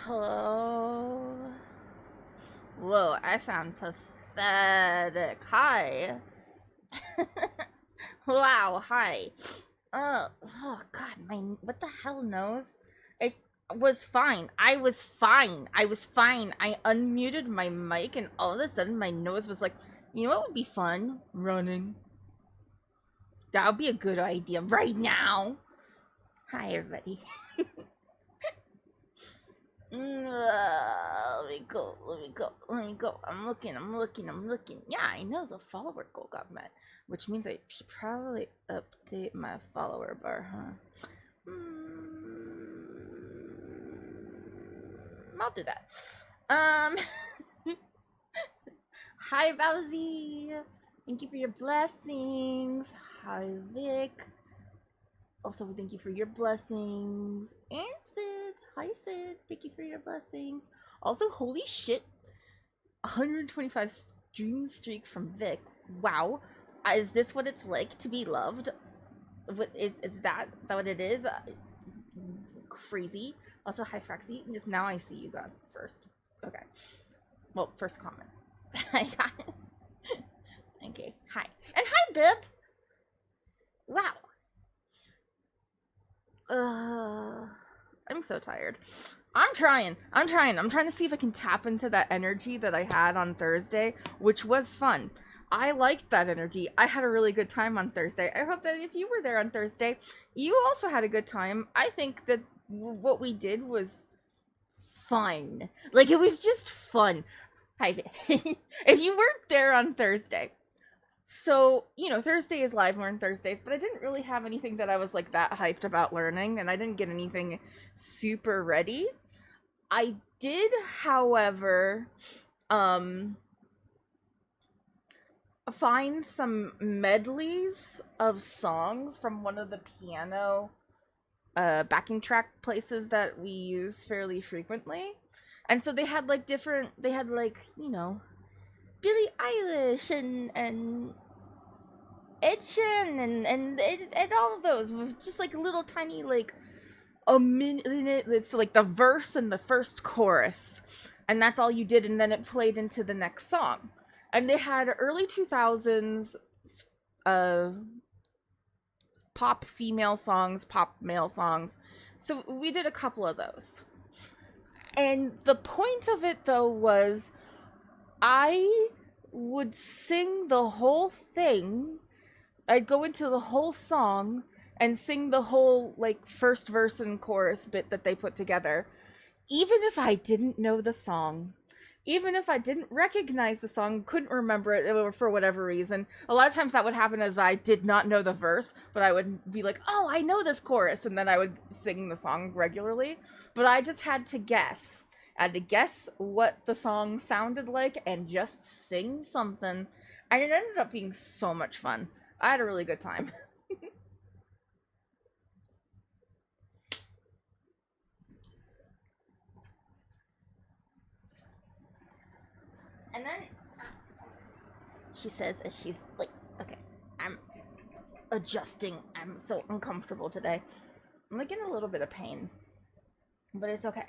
Hello. Whoa, I sound pathetic. Hi. Wow, hi. Oh God, what the hell nose? It was fine. I was fine. I unmuted my mic and all of a sudden my nose was like, you know what would be fun? Running. That would be a good idea right now. Hi, everybody. Let me go. I'm looking. Yeah, I know the follower goal got met, which means I should probably update my follower bar, huh? I'll do that. Hi, Bowsy. Thank you for your blessings. Hi, Vic. Also, thank you for your blessings. And Sid. Hi, Sid. Thank you for your blessings. Also, holy shit. 125 stream streak from Vic. Wow. Is this what it's like to be loved? What is that what it is? Crazy. Also, hi, Fraxy. Just now I see you got first. Okay. Well, first comment. I got it. Okay. Hi. And hi, Bib. Wow. I'm so tired. I'm trying to see if I can tap into that energy that I had on Thursday, which was fun. I liked that energy. I had a really good time on Thursday. I hope that if you were there on Thursday, you also had a good time. I think that what we did was fun. Like, it was just fun. Hi. If you weren't there on Thursday, so, you know, Thursday is Live Learn Thursdays, but I didn't really have anything that I was, like, that hyped about learning, and I didn't get anything super ready. I did, however, find some medleys of songs from one of the piano backing track places that we use fairly frequently. And so they had, you know, Billie Eilish and Ed Sheeran and all of those with just like little tiny like a minute. It's like the verse and the first chorus, and that's all you did, and then it played into the next song. And they had early 2000s pop female songs, pop male songs. So we did a couple of those. And the point of it though was I would sing the whole thing. I'd go into the whole song and sing the whole, like, first verse and chorus bit that they put together. Even if I didn't know the song. Even if I didn't recognize the song, couldn't remember it for whatever reason. A lot of times that would happen as I did not know the verse, but I would be like, oh, I know this chorus, and then I would sing the song regularly. But I just had to guess. I had to guess what the song sounded like and just sing something. And it ended up being so much fun. I had a really good time. And then she says as she's like, okay, I'm adjusting. I'm so uncomfortable today. I'm like in a little bit of pain, but it's okay.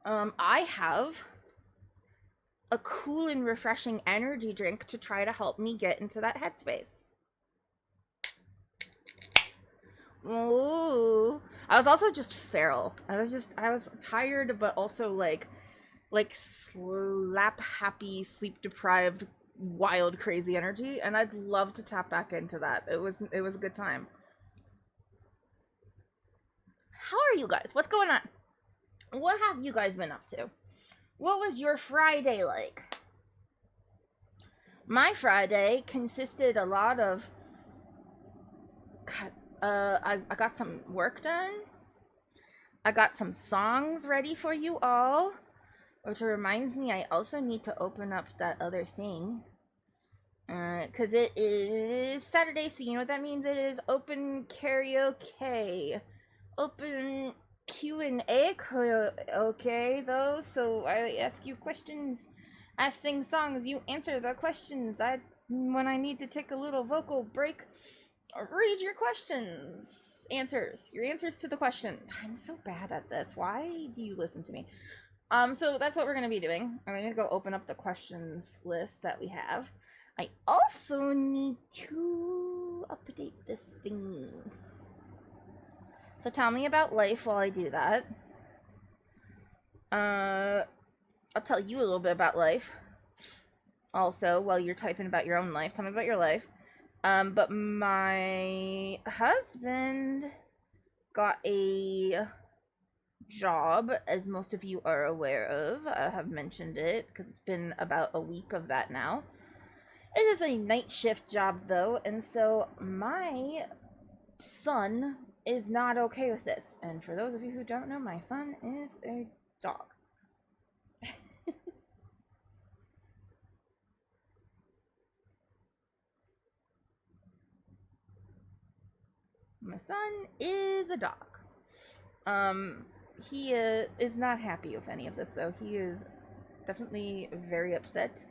I have a cool and refreshing energy drink to try to help me get into that headspace. Ooh. I was also just feral. I was tired, but also like slap happy, sleep deprived, wild, crazy energy, and I'd love to tap back into that. It was a good time. How are you guys? What's going on? What have you guys been up to? What was your Friday like? My Friday consisted a lot of I got some work done. I got some songs ready for you all. Which reminds me, I also need to open up that other thing. Because it is Saturday, so you know what that means? It is open karaoke. Open Q&A karaoke, though. So I ask you questions. I sing songs. You answer the questions. When I need to take a little vocal break, read your questions. Your answers to the question. I'm so bad at this. Why do you listen to me? So that's what we're going to be doing. I'm going to go open up the questions list that we have. I also need to update this thing. So tell me about life while I do that. I'll tell you a little bit about life. Also, while you're typing about your own life, tell me about your life. But my husband got a job, as most of you are aware of. I have mentioned it because it's been about a week of that now. It is a night shift job though, and so my son is not okay with this. And for those of you who don't know, my son is a dog. My son is a dog. He is not happy with any of this, though. He is definitely very upset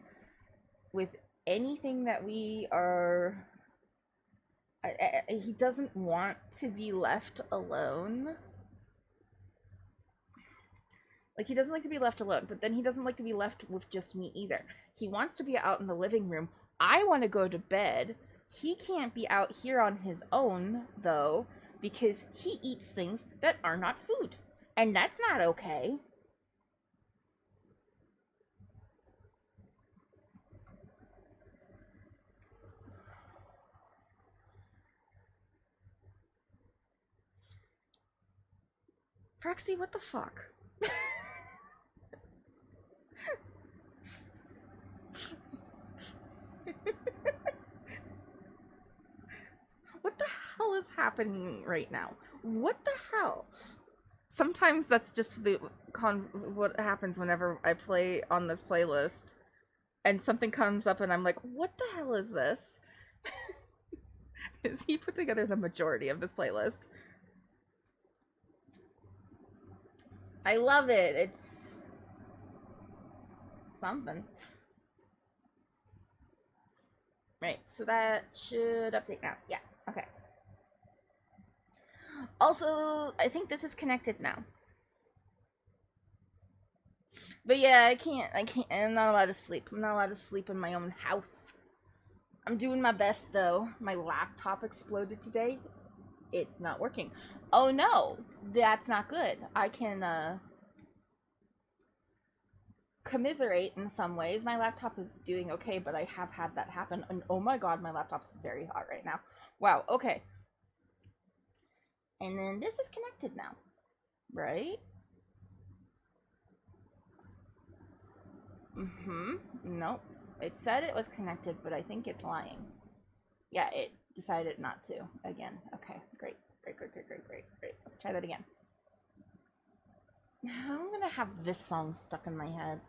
with anything that we are... he doesn't want to be left alone. Like, he doesn't like to be left alone, but then he doesn't like to be left with just me either. He wants to be out in the living room. I want to go to bed. He can't be out here on his own, though, because he eats things that are not food. And that's not okay. Proxy, what the fuck? What the hell is happening right now? What the hell? Sometimes that's just what happens whenever I play on this playlist and something comes up and I'm like, what the hell is this? Is he put together the majority of this playlist? I love it. It's something. Right, so that should update now. Yeah, okay. Also, I think this is connected now. But yeah, I can't, I'm not allowed to sleep. I'm not allowed to sleep in my own house. I'm doing my best, though. My laptop exploded today. It's not working. Oh no, that's not good. I can, commiserate in some ways. My laptop is doing okay, but I have had that happen. And oh my god, my laptop's very hot right now. Wow, okay. And then this is connected now, right? Nope. It said it was connected, but I think it's lying. Yeah, it decided not to again. Okay, great. Let's try that again. I'm gonna have this song stuck in my head.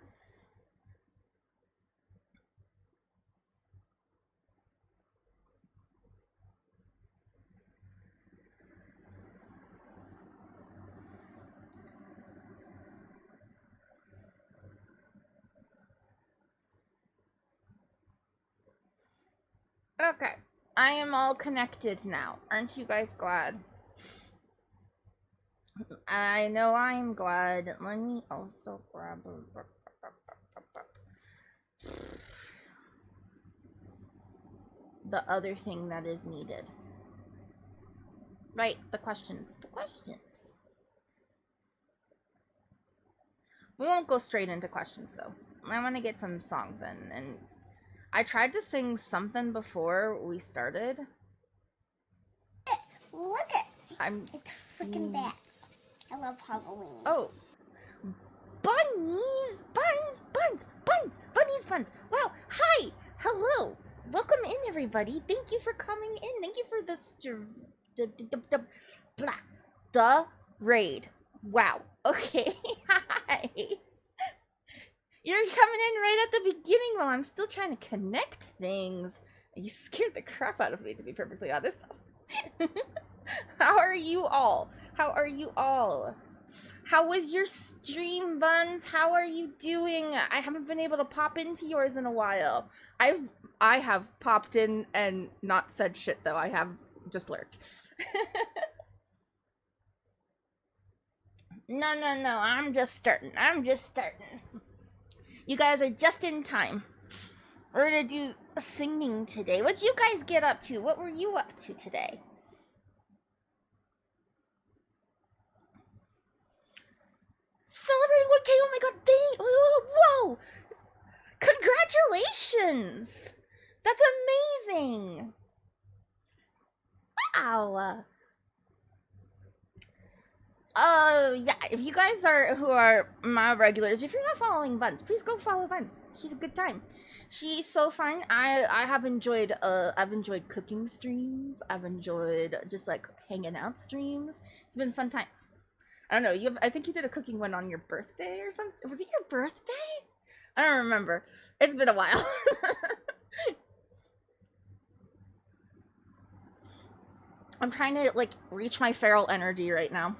Okay, I am all connected now. Aren't you guys glad? I know I'm glad. Let me also grab the other thing that is needed. Right, the questions. We won't go straight into questions, though. I want to get some songs in, and I tried to sing something before we started. Look it. It's freaking bats. I love Halloween. Oh. Bunnies! Buns! Wow, hi! Hello! Welcome in, everybody. Thank you for coming in. Thank you for this... The raid. Wow. Okay. Hi. You're coming in right at the beginning while I'm still trying to connect things. You scared the crap out of me, to be perfectly honest. How are you all? How was your stream, Buns? How are you doing? I haven't been able to pop into yours in a while. I have popped in and not said shit, though. I have just lurked. No, I'm just starting. You guys are just in time. We're gonna do singing today. What'd you guys get up to? What were you up to today? Celebrating 1K, oh my god, whoa! Congratulations! That's amazing! Wow! Yeah, if you guys who are my regulars, if you're not following Buns, please go follow Buns. She's a good time. She's so fun. I have enjoyed cooking streams. I've enjoyed just like hanging out streams. It's been fun times. I don't know, I think you did a cooking one on your birthday or something. Was it your birthday? I don't remember. It's been a while. I'm trying to like reach my feral energy right now.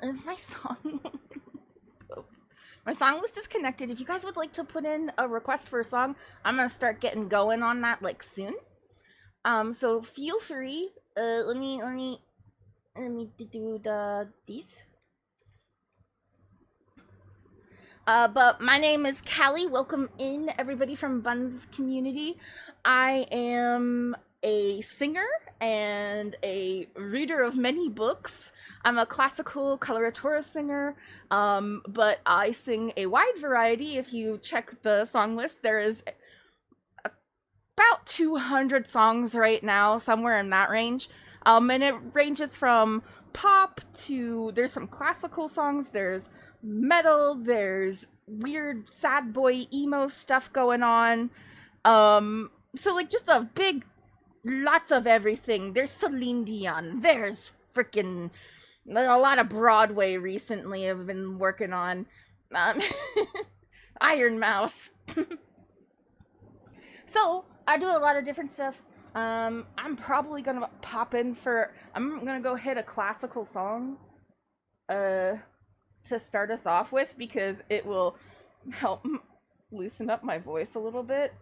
Is my song my song list is connected. If you guys would like to put in a request for a song, I'm gonna start getting going on that like soon. So feel free. Let me do these. But my name is Callie. Welcome in everybody from Buns community. I am a singer and a reader of many books. I'm a classical coloratura singer, but I sing a wide variety. If you check the song list, there is about 200 songs right now, somewhere in that range. And it ranges from pop to, there's some classical songs, there's metal, there's weird sad boy emo stuff going on. So like just a big, lots of everything. There's Celine Dion, there's freaking a lot of Broadway recently I've been working on. Iron Mouse. So I do a lot of different stuff. I'm probably gonna pop in I'm gonna go hit a classical song to start us off with, because it will help loosen up my voice a little bit.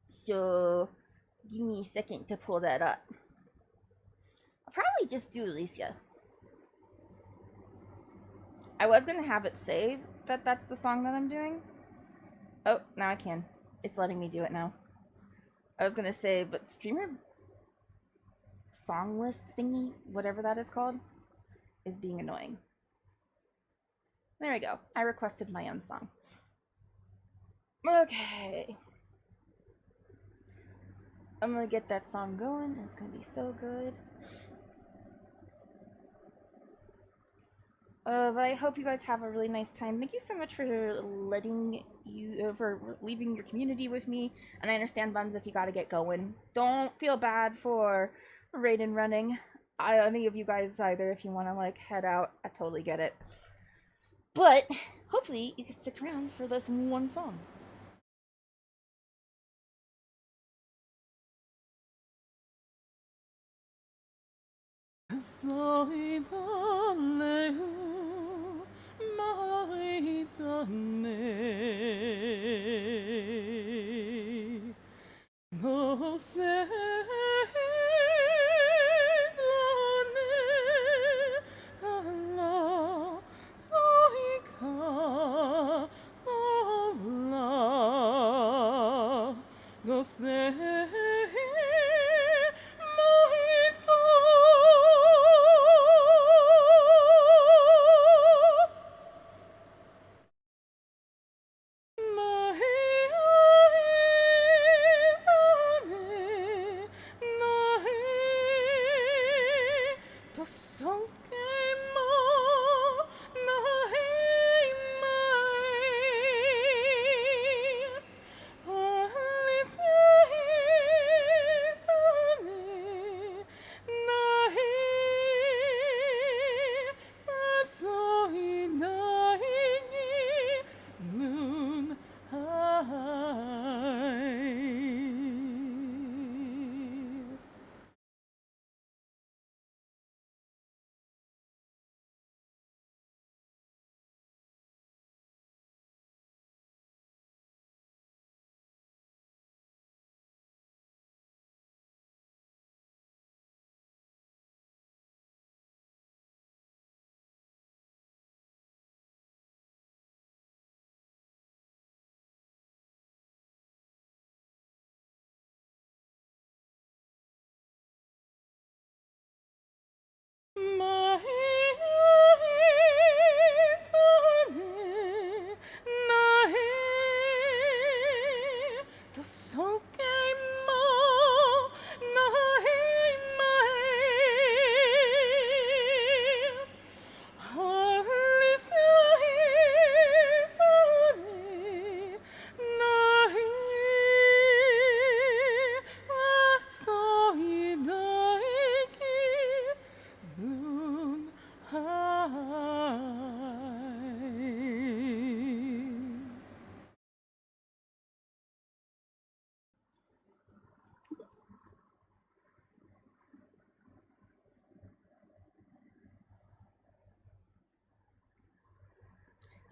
So give me a second to pull that up. I'll probably just do Alicia. I was gonna have it say that that's the song that I'm doing. Oh, now I can. It's letting me do it now. I was gonna say, but streamer song list thingy, whatever that is called, is being annoying. There we go. I requested my own song. Okay. I'm gonna get that song going. It's gonna be so good. But I hope you guys have a really nice time. Thank you so much for for leaving your community with me. And I understand, Buns, if you gotta get going. Don't feel bad for raid and running. Any of you guys either, if you want to like head out, I totally get it. But hopefully you can stick around for this one song.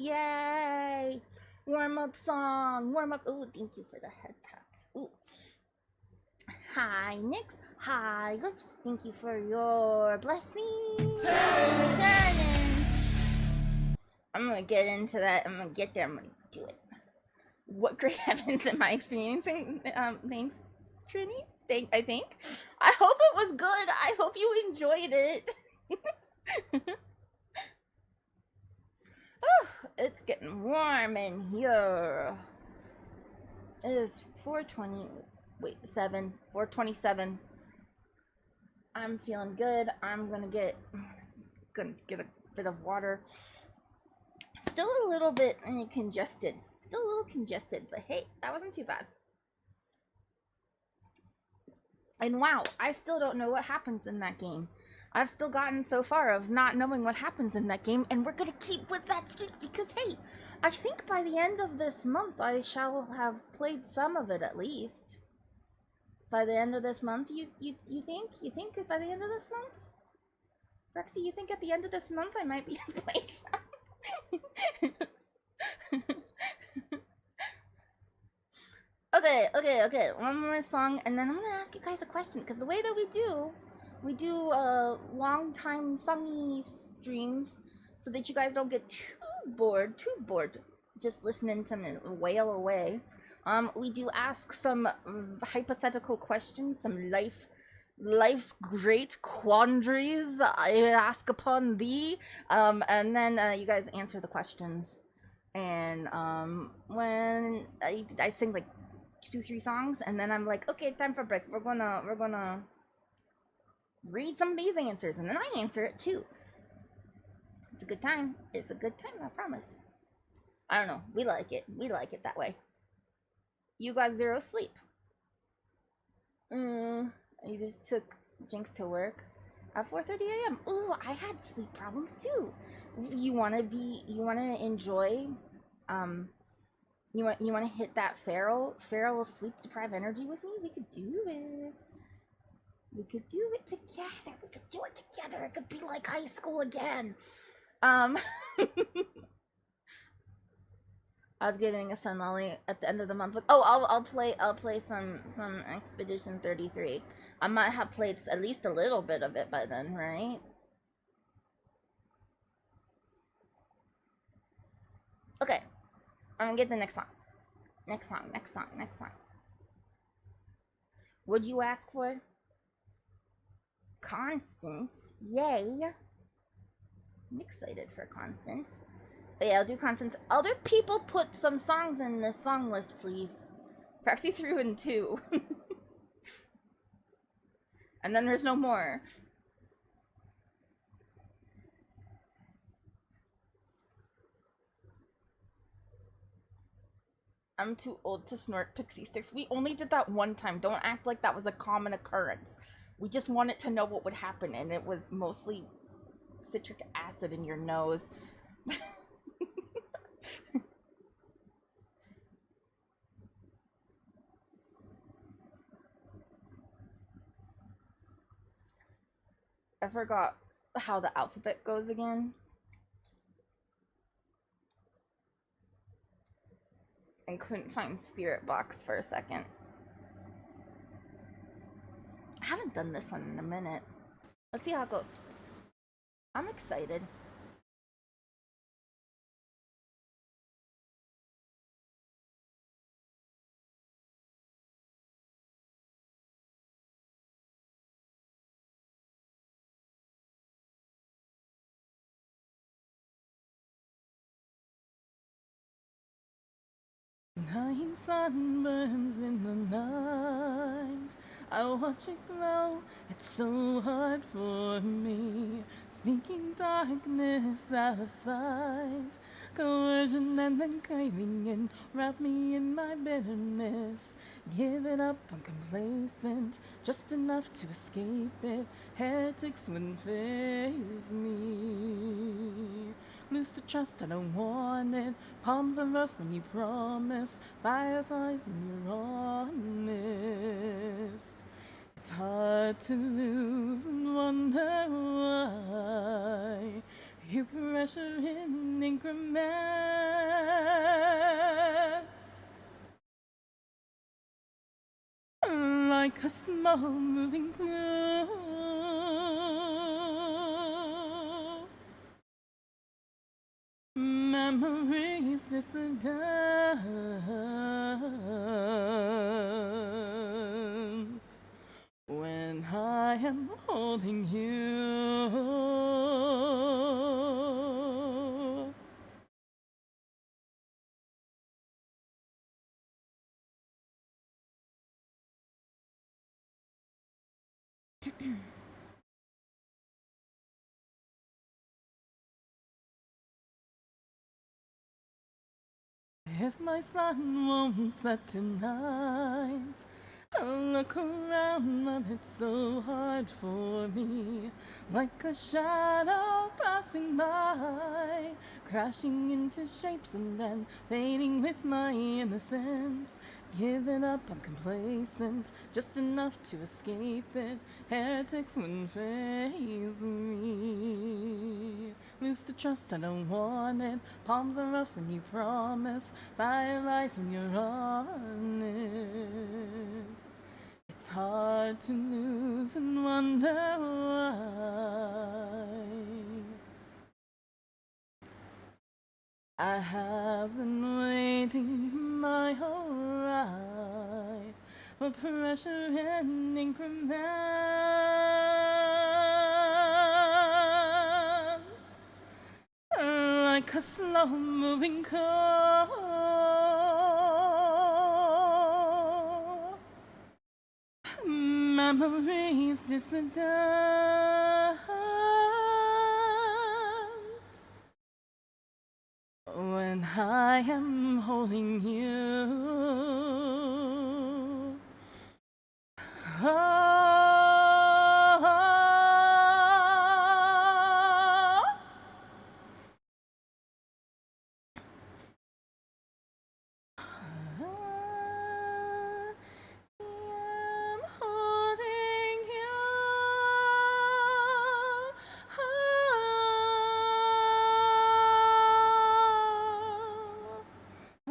Yay! Warm up song. Warm up. Ooh, thank you for the head taps. Ooh. Hi, Nix. Hi, Glitch. Thank you for your blessings. Challenge. I'm gonna get into that. I'm gonna get there. I'm gonna do it. What great heavens am I experiencing? Thanks, Trini. I think. I hope it was good. I hope you enjoyed it. Oh, it's getting warm in here. It is 4:20. Wait, 4:27. I'm feeling good. I'm gonna get a bit of water. Still a little bit congested. Still a little congested, but hey, that wasn't too bad. And wow, I still don't know what happens in that game. I've still gotten so far of not knowing what happens in that game, and we're gonna keep with that streak because hey, I think by the end of this month I shall have played some of it at least. By the end of this month, you think? You think by the end of this month? Rexy, you think at the end of this month I might be able to play some? Okay. One more song, and then I'm gonna ask you guys a question, because the way that we do long time songy streams, so that you guys don't get too bored just listening to me wail away. We do ask some hypothetical questions, some life's great quandaries I ask upon thee, and then you guys answer the questions. And when I sing like 2-3 songs, and then I'm like, okay, time for a break. We're gonna read some of these answers, and then I answer it too. It's a good time. It's a good time, I promise. I don't know. We like it. We like it that way. You got 0 sleep. You just took Jinx to work at 4:30 a.m. Ooh, I had sleep problems too. You wanna enjoy, you wanna hit that feral sleep deprived energy with me? We could do it. We could do it together. It could be like high school again. I was getting a son lolly at the end of the month. Oh, I'll play some Expedition 33. I might have played at least a little bit of it by then, right? Okay, I'm gonna get the next song. Next song. What'd you ask for? Constance. Yay. I'm excited for Constance. But yeah, I'll do Constance. Other people put some songs in the song list, please. Praxi threw in 2. And then there's no more. I'm too old to snort pixie sticks. We only did that one time. Don't act like that was a common occurrence. We just wanted to know what would happen, and it was mostly citric acid in your nose. I forgot how the alphabet goes again. And couldn't find Spirit Box for a second. I haven't done this one in a minute. Let's see how it goes. I'm excited. Nine sunburns in the night, I watch it glow, it's so hard for me. Speaking darkness out of spite, coercion and then craving in, wrap me in my bitterness. Give it up, I'm complacent, just enough to escape it. Heretics wouldn't face me. Lose the trust, I don't want it. Palms are rough when you promise. Fireflies when you're honest. It's hard to lose and wonder why You pressure in increments, like a small moving clue. Memories distant when I am holding you. If my sun won't set tonight, I'll look around, but it's so hard for me. Like a shadow passing by, crashing into shapes and then fading with my innocence. Giving up, I'm complacent, just enough to escape it. Heretics wouldn't faze me. Lose the trust, I don't want it. Palms are rough when you promise. Fire lies when you're honest. It's hard to lose and wonder why. I have been waiting my whole life for pressure and increments, like a slow-moving car. Memories distant when I am holding you. Oh, I am holding you.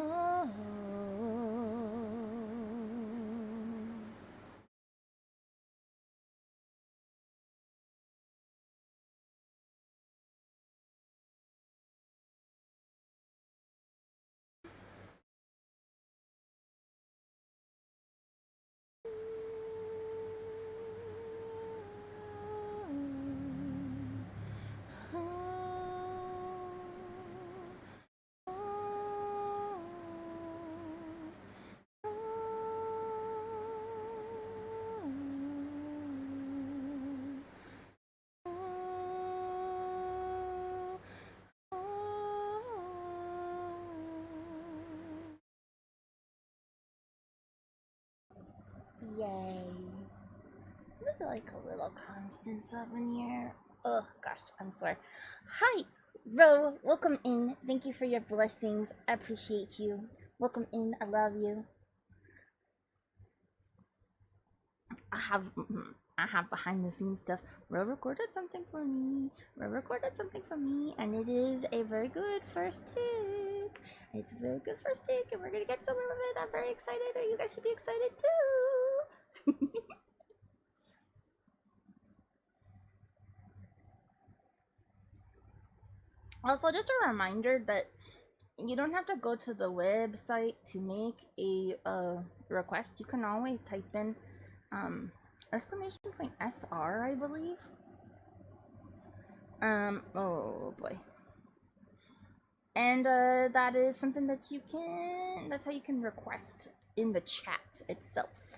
Oh. Yay. Look like a little Constance up in here. Oh gosh, I'm sorry. Hi, Ro. Welcome in. Thank you for your blessings. I appreciate you. Welcome in. I love you. I have behind the scenes stuff. Ro recorded something for me. And it is a very good first take. It's a very good first take, and we're gonna get somewhere with it. I'm very excited. You guys should be excited too. Also, just a reminder that you don't have to go to the website to make a request. You can always type in exclamation point SR, I believe. Oh boy. And that is something that that's how you can request in the chat itself.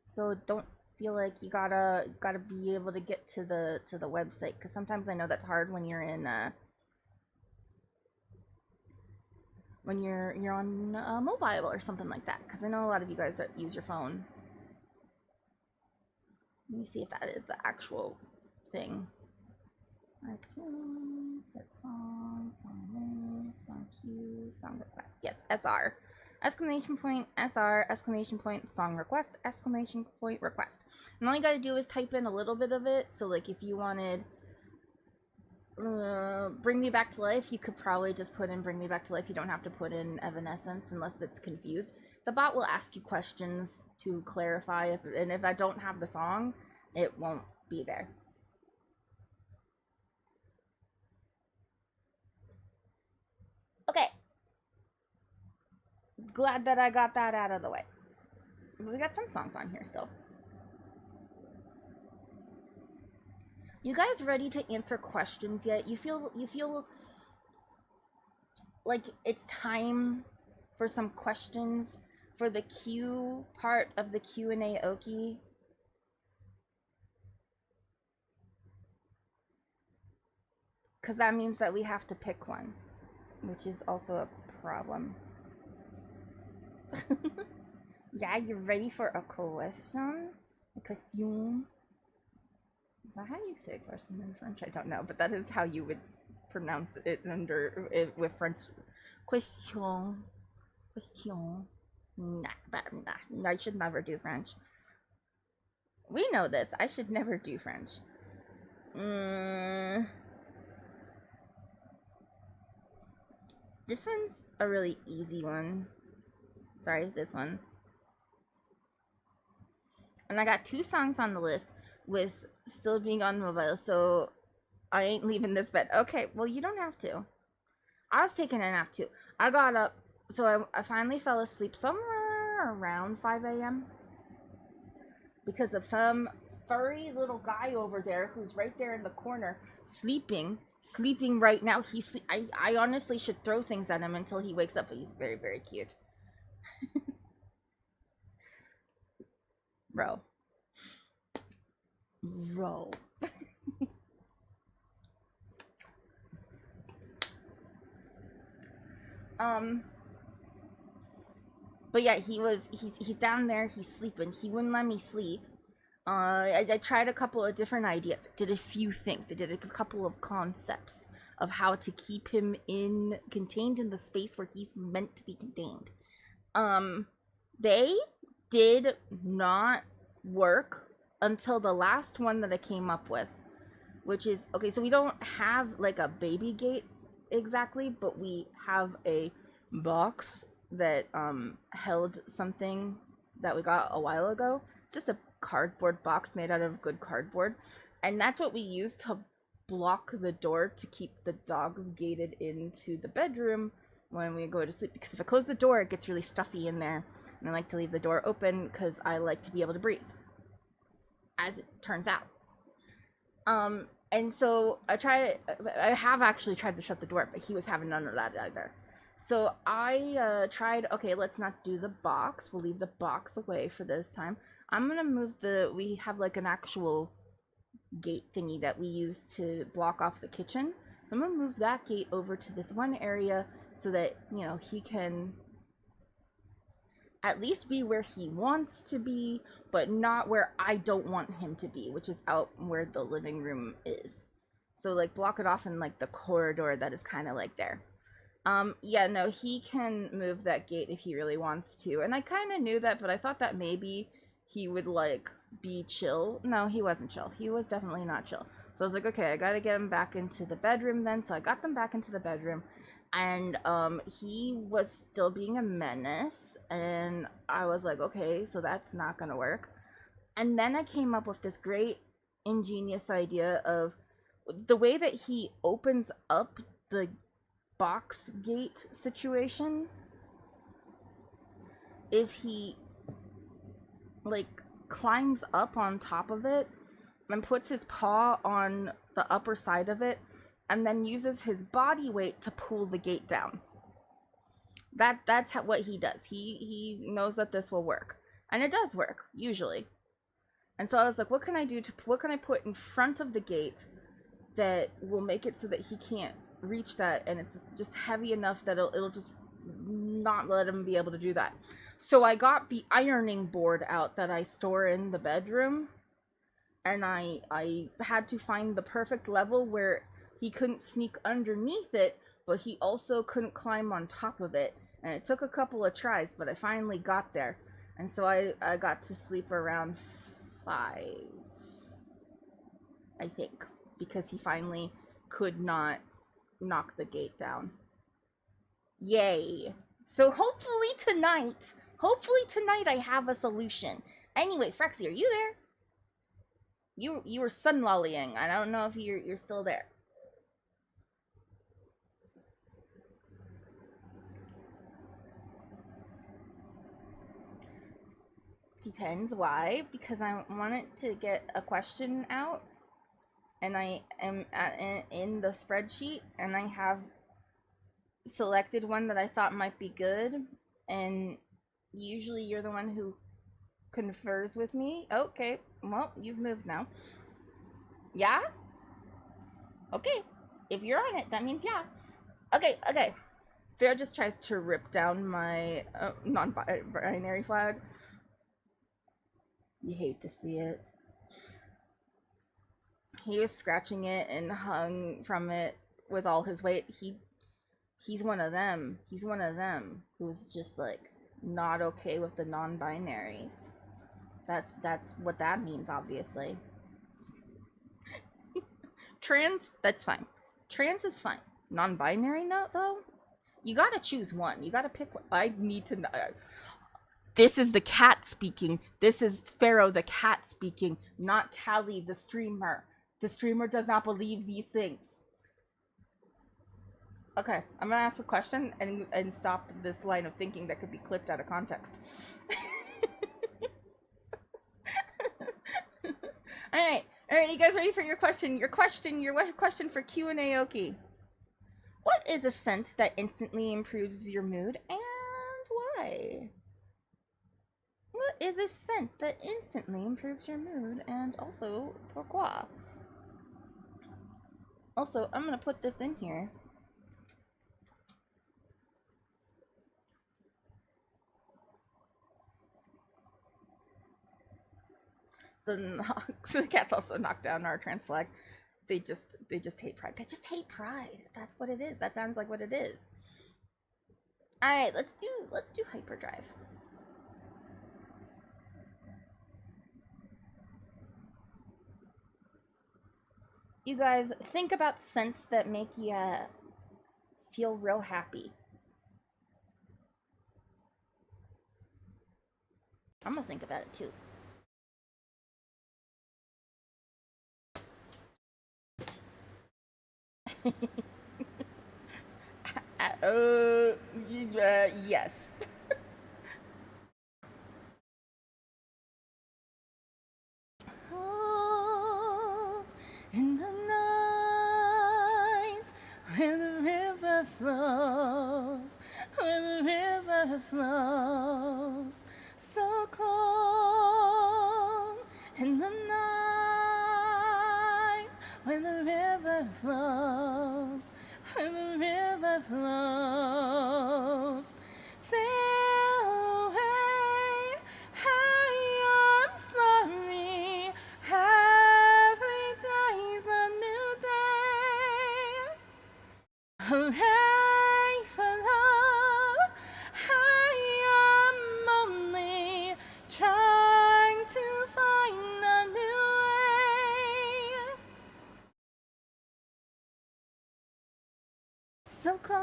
So don't feel like you gotta be able to get to the website, because sometimes I know that's hard when you're in when you're on mobile or something like that, because I know a lot of you guys that use your phone. Let me see if that is the actual thing. Set song, song list, song queue, song request. Yes, SR. Exclamation point SR, exclamation point song request, exclamation point request. And all you gotta do is type in a little bit of it. So like if you wanted Bring Me Back to Life, you could probably just put in Bring Me Back to Life. You don't have to put in Evanescence unless it's confused. The bot will ask you questions to clarify, and if I don't have the song, it won't be there. Okay. Glad that I got that out of the way. We got some songs on here still. You guys ready to answer questions yet? You feel like it's time for some questions for the Q part of the Q&A Okie? Because that means that we have to pick one, which is also a problem. Yeah, you ready for a question? A question? Is that how you say question in French? I don't know, but that is how you would pronounce it with French. Question. Question. Nah, I should never do French. We know this. I should never do French. This one's a really easy one. Sorry, this one. And I got 2 songs on the list with still being on mobile, so I ain't leaving this bed. Okay, well, you don't have to. I was taking a nap too. I got up, so I finally fell asleep somewhere around 5 a.m. because of some furry little guy over there who's right there in the corner sleeping right now. I honestly should throw things at him until he wakes up, but he's very, very cute. Bro. But yeah, he's down there, he's sleeping. He wouldn't let me sleep. I tried a couple of different ideas. I did a few things. I did a couple of concepts of how to keep him contained in the space where he's meant to be contained. They did not work until the last one that I came up with, which is, okay, so we don't have like a baby gate exactly, but we have a box that held something that we got a while ago, just a cardboard box made out of good cardboard, and that's what we use to block the door to keep the dogs gated into the bedroom when we go to sleep, because if I close the door it gets really stuffy in there, and I like to leave the door open because I like to be able to breathe, as it turns out. And so I have actually tried to shut the door, but he was having none of that either. So I tried, okay, let's not do the box. We'll leave the box away for this time. I'm gonna move we have like an actual gate thingy that we use to block off the kitchen. So I'm gonna move that gate over to this one area so that, you know, he can at least be where he wants to be, but not where I don't want him to be, which is out where the living room is. So like block it off in like the corridor that is kind of like there. Yeah, no, he can move that gate if he really wants to. And I kind of knew that, but I thought that maybe he would like be chill. No, he wasn't chill. He was definitely not chill. So I was like, okay, I gotta get him back into the bedroom then. So I got them back into the bedroom, and he was still being a menace, and I was like, okay, so that's not gonna work. And then I came up with this great ingenious idea of the way that he opens up the box gate situation is he like climbs up on top of it and puts his paw on the upper side of it and then uses his body weight to pull the gate down. That's what he does. He knows that this will work, and it does work usually. And so I was like, what can I put in front of the gate that will make it so that he can't reach that, and it's just heavy enough that it'll just not let him be able to do that. So I got the ironing board out that I store in the bedroom, and I had to find the perfect level where he couldn't sneak underneath it, but he also couldn't climb on top of it. And it took a couple of tries, but I finally got there. And so I got to sleep around 5, I think, because he finally could not knock the gate down. Yay. So hopefully tonight I have a solution. Anyway, Frexy, are you there? You were sun lollying. I don't know if you're still there. Depends. Why? Because I wanted to get a question out, and I am in the spreadsheet, and I have selected one that I thought might be good, and usually you're the one who confers with me. Okay, well, you've moved now. Yeah? Okay. If you're on it, that means yeah. Okay. Pharaoh just tries to rip down my non-binary flag. You hate to see it. He was scratching it and hung from it with all his weight. He's one of them. He's one of them who's just like not okay with the non-binaries. That's what that means, obviously. Trans, that's fine. Trans is fine. Non-binary, no, though. You gotta choose one. You gotta pick one. I need to know. This is the cat speaking. This is Pharaoh the cat speaking, not Callie the streamer. The streamer does not believe these things. Okay, I'm gonna ask a question and stop this line of thinking that could be clipped out of context. All right, you guys ready for your question? Your question for Q&A Oki. What is a scent that instantly improves your mood and why? What is a scent that instantly improves your mood and also pourquoi? Also, I'm gonna put this in here. The cats also knocked down our trans flag. They just hate pride. They just hate pride. That's what it is. That sounds like what it is. All right, let's do hyperdrive. You guys think about scents that make you feel real happy. I'm gonna think about it too. Yes. Oh, in the night, when the river flows, so cold. In the night, when the river flows, sail away. I'm sorry. Every day's a new day. Hooray for love. I am only trying to find a new way. So cold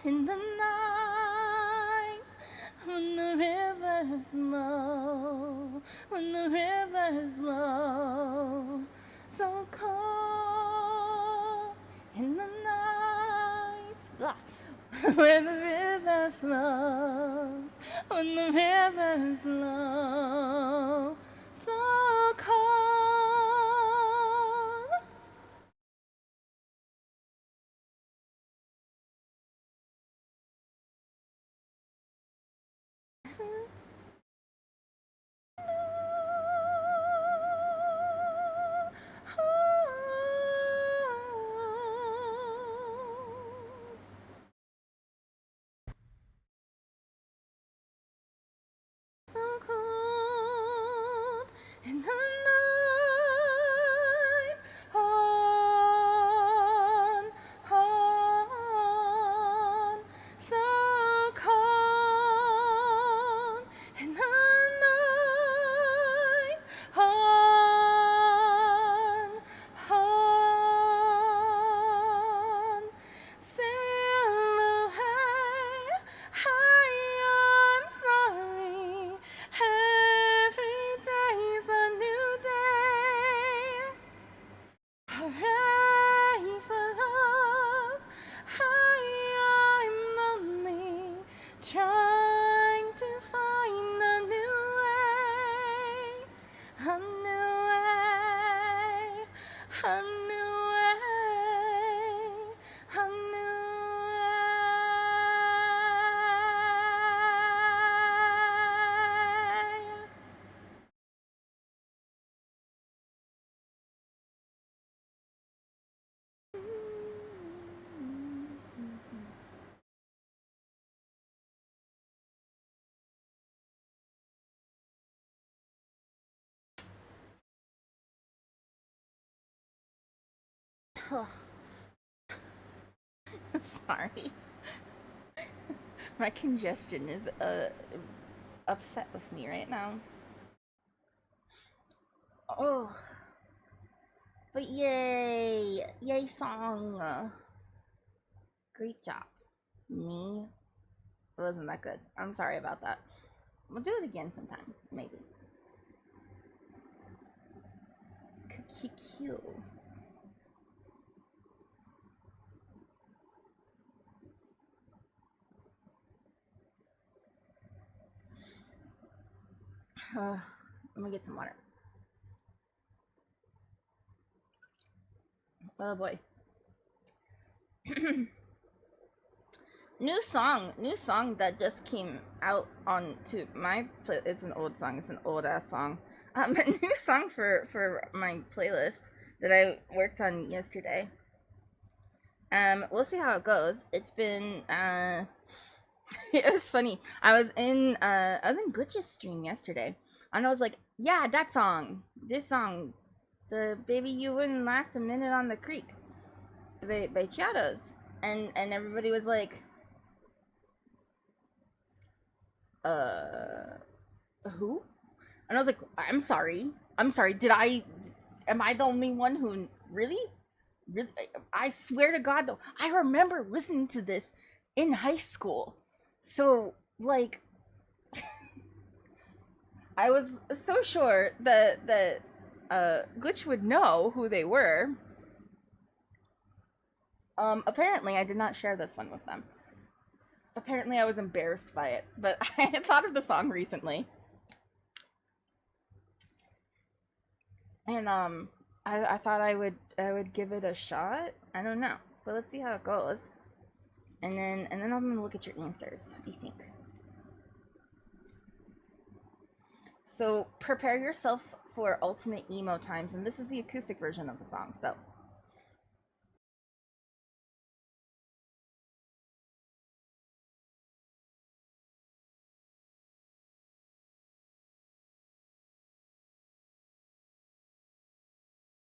in the night, when the river's low, so cold in the night, blah. When the river flows, when the river's low, so cold. So cold. Sorry. My congestion is upset with me right now. Oh, but yay! Yay song! Great job. Me? It wasn't that good. I'm sorry about that. We'll do it again sometime, maybe. Q. Let me get some water. Oh boy. New song that just came out on to my play. It's an old song. It's an old ass song. A new song for my playlist that I worked on yesterday. We'll see how it goes. It's been it was funny. I was in Glitch's stream yesterday, and I was like, yeah, that song, this song, the Baby You Wouldn't Last a Minute on the Creek by Chiatos, and everybody was like, who? And I was like, I'm sorry, am I the only one who really, I swear to God though, I remember listening to this in high school. So, like, I was so sure that Glitch would know who they were. Apparently I did not share this one with them. Apparently I was embarrassed by it, but I had thought of the song recently. And I thought I would give it a shot. I don't know, but let's see how it goes. And then I'm gonna look at your answers. What do you think? So prepare yourself for ultimate emo times, and this is the acoustic version of the song. So.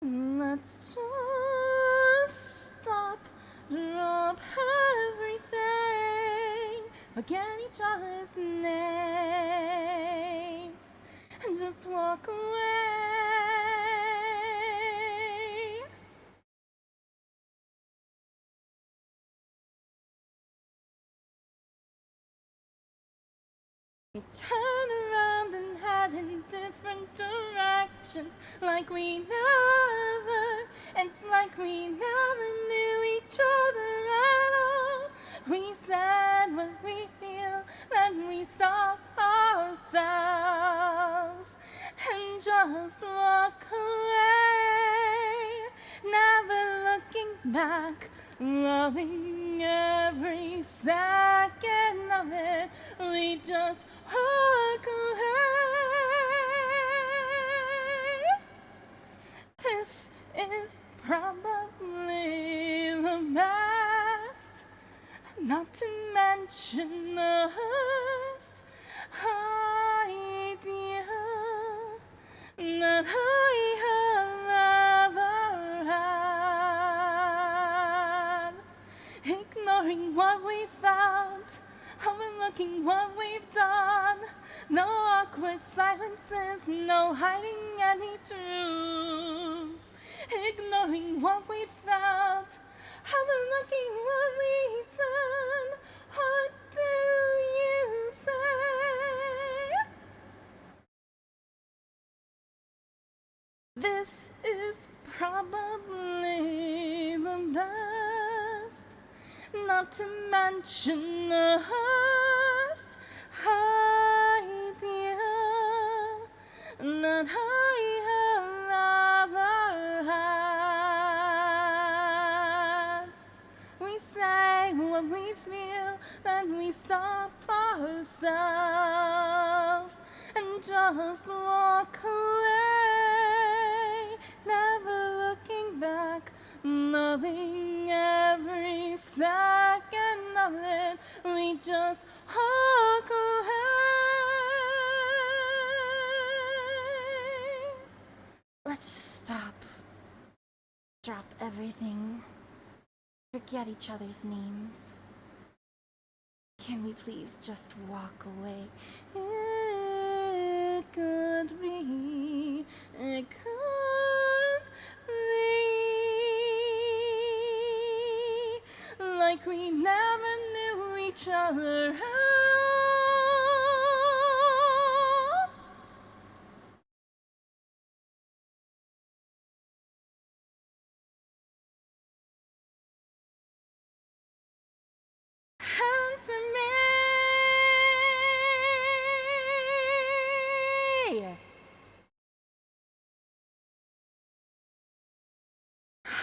Let's just stop, drop everything, forget each other's names, and just walk away. We turn around and head in different directions, like we never, it's like we never knew each other at all. We said what we feel, then we stop ourselves and just walk away, never looking back, loving every second of it. We just walk away. This is probably the best, not to mention the worst idea that I have ever had. Ignoring what we found, overlooking what we've done. No awkward silences, no hiding any truths. Ignoring what we felt, overlooking what we've done. What do you say? This is probably the best, not to mention the worst idea that I have ever had. We say what we feel, then we stop ourselves and just walk away, never looking back, loving every second of it. We just walk away. Let's just stop, drop everything, forget each other's names? Can we please just walk away? It could be, it could be like we never knew each other at all. Answer me.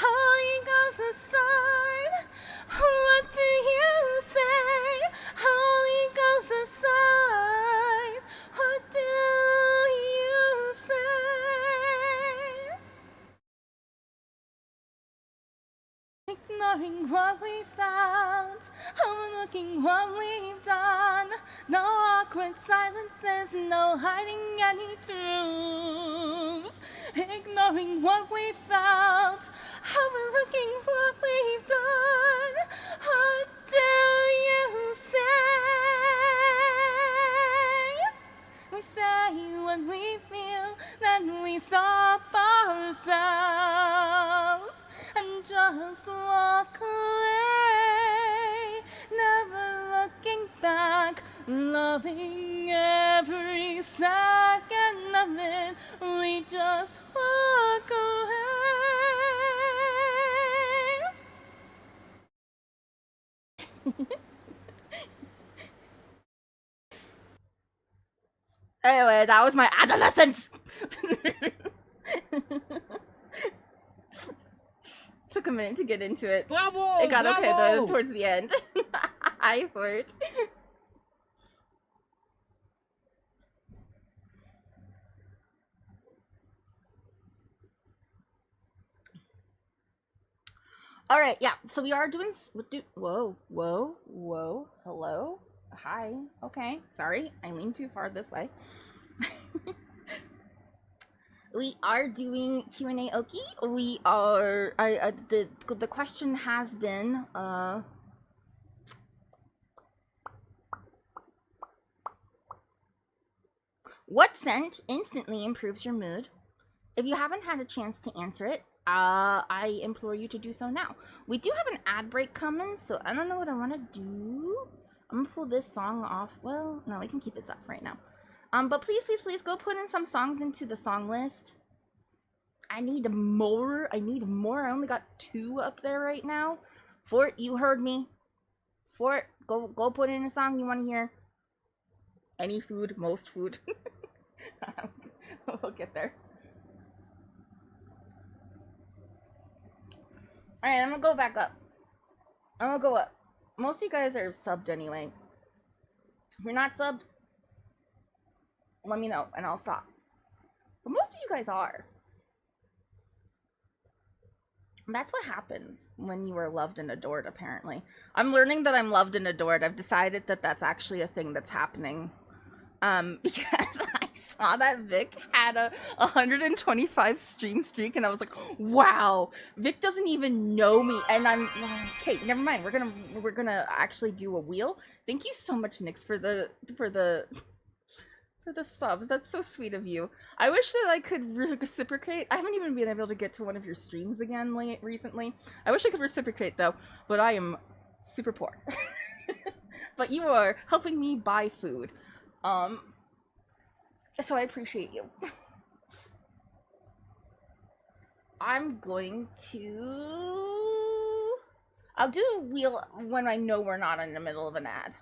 All goes aside. What do you say? All goes aside. What do you say? Ignoring what we found, overlooking what we've done. No awkward silences, no hiding any truths. Ignoring what we found, overlooking what we've done. What do you say? We say what we feel, then we stop ourselves and just walk away, never looking back, loving every second of it. We just walk away. Anyway, that was my adolescence. Took a minute to get into it. Bravo! It got bravo! okay though towards the end. I heard. All right, yeah. So we are doing. Whoa, hello, hi. Okay, sorry, I leaned too far this way. We are doing Q&A Oki. We are. The question has been. What scent instantly improves your mood? If you haven't had a chance to answer it, I implore you to do so now. We do have an ad break coming, so I don't know what I want to do. I'm gonna pull this song off. Well, no, we can keep this up right now. But please go put in some songs into the song list. I need more. I only got 2 up there right now. Fort, you heard me. Fort, go put in a song you want to hear. Any food, most food. We'll get there. Alright, I'm gonna go back up. I'm gonna go up. Most of you guys are subbed anyway. If you're not subbed, let me know and I'll stop. But most of you guys are. That's what happens when you are loved and adored, apparently. I'm learning that I'm loved and adored. I've decided that that's actually a thing that's happening. Because I saw that Vic had a 125 stream streak and I was like, wow, Vic doesn't even know me. And I'm okay, never mind. We're gonna actually do a wheel. Thank you so much, Nyx, for the subs. That's so sweet of you. I wish that I could reciprocate. I haven't even been able to get to one of your streams again recently. I wish I could reciprocate though, but I am super poor. But you are helping me buy food. So I appreciate you. I'm going to... I'll do a wheel when I know we're not in the middle of an ad.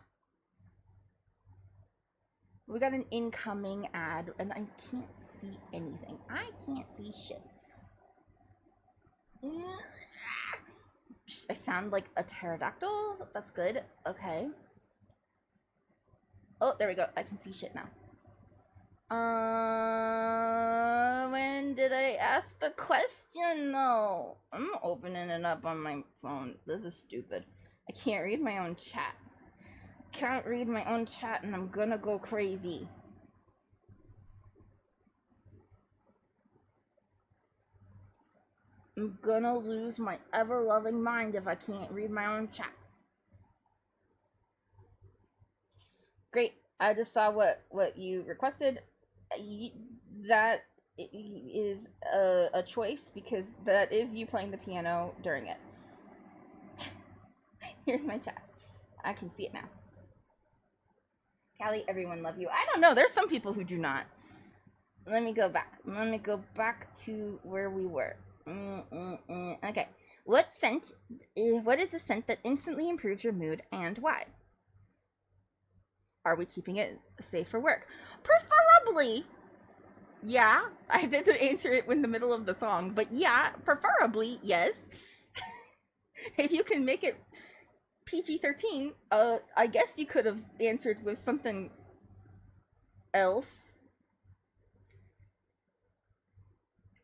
We got an incoming ad, and I can't see anything. I can't see shit. I sound like a pterodactyl? That's good. Okay. Oh, there we go. I can see shit now. When did I ask the question? No. I'm opening it up on my phone. This is stupid. I can't read my own chat. Can't read my own chat and I'm gonna go crazy. I'm gonna lose my ever-loving mind if I can't read my own chat. Great. I just saw what you requested. That is a choice because that is you playing the piano during it. Here's my chat. I can see it now. Callie, everyone love you. I don't know. There's some people who do not. Let me go back. Let me go back to where we were. Okay. What is a scent that instantly improves your mood and why? Are we keeping it safe for work? Preferably. Yeah, I did answer it in the middle of the song, but yeah, preferably, yes. If you can make it PG-13, I guess you could have answered with something else.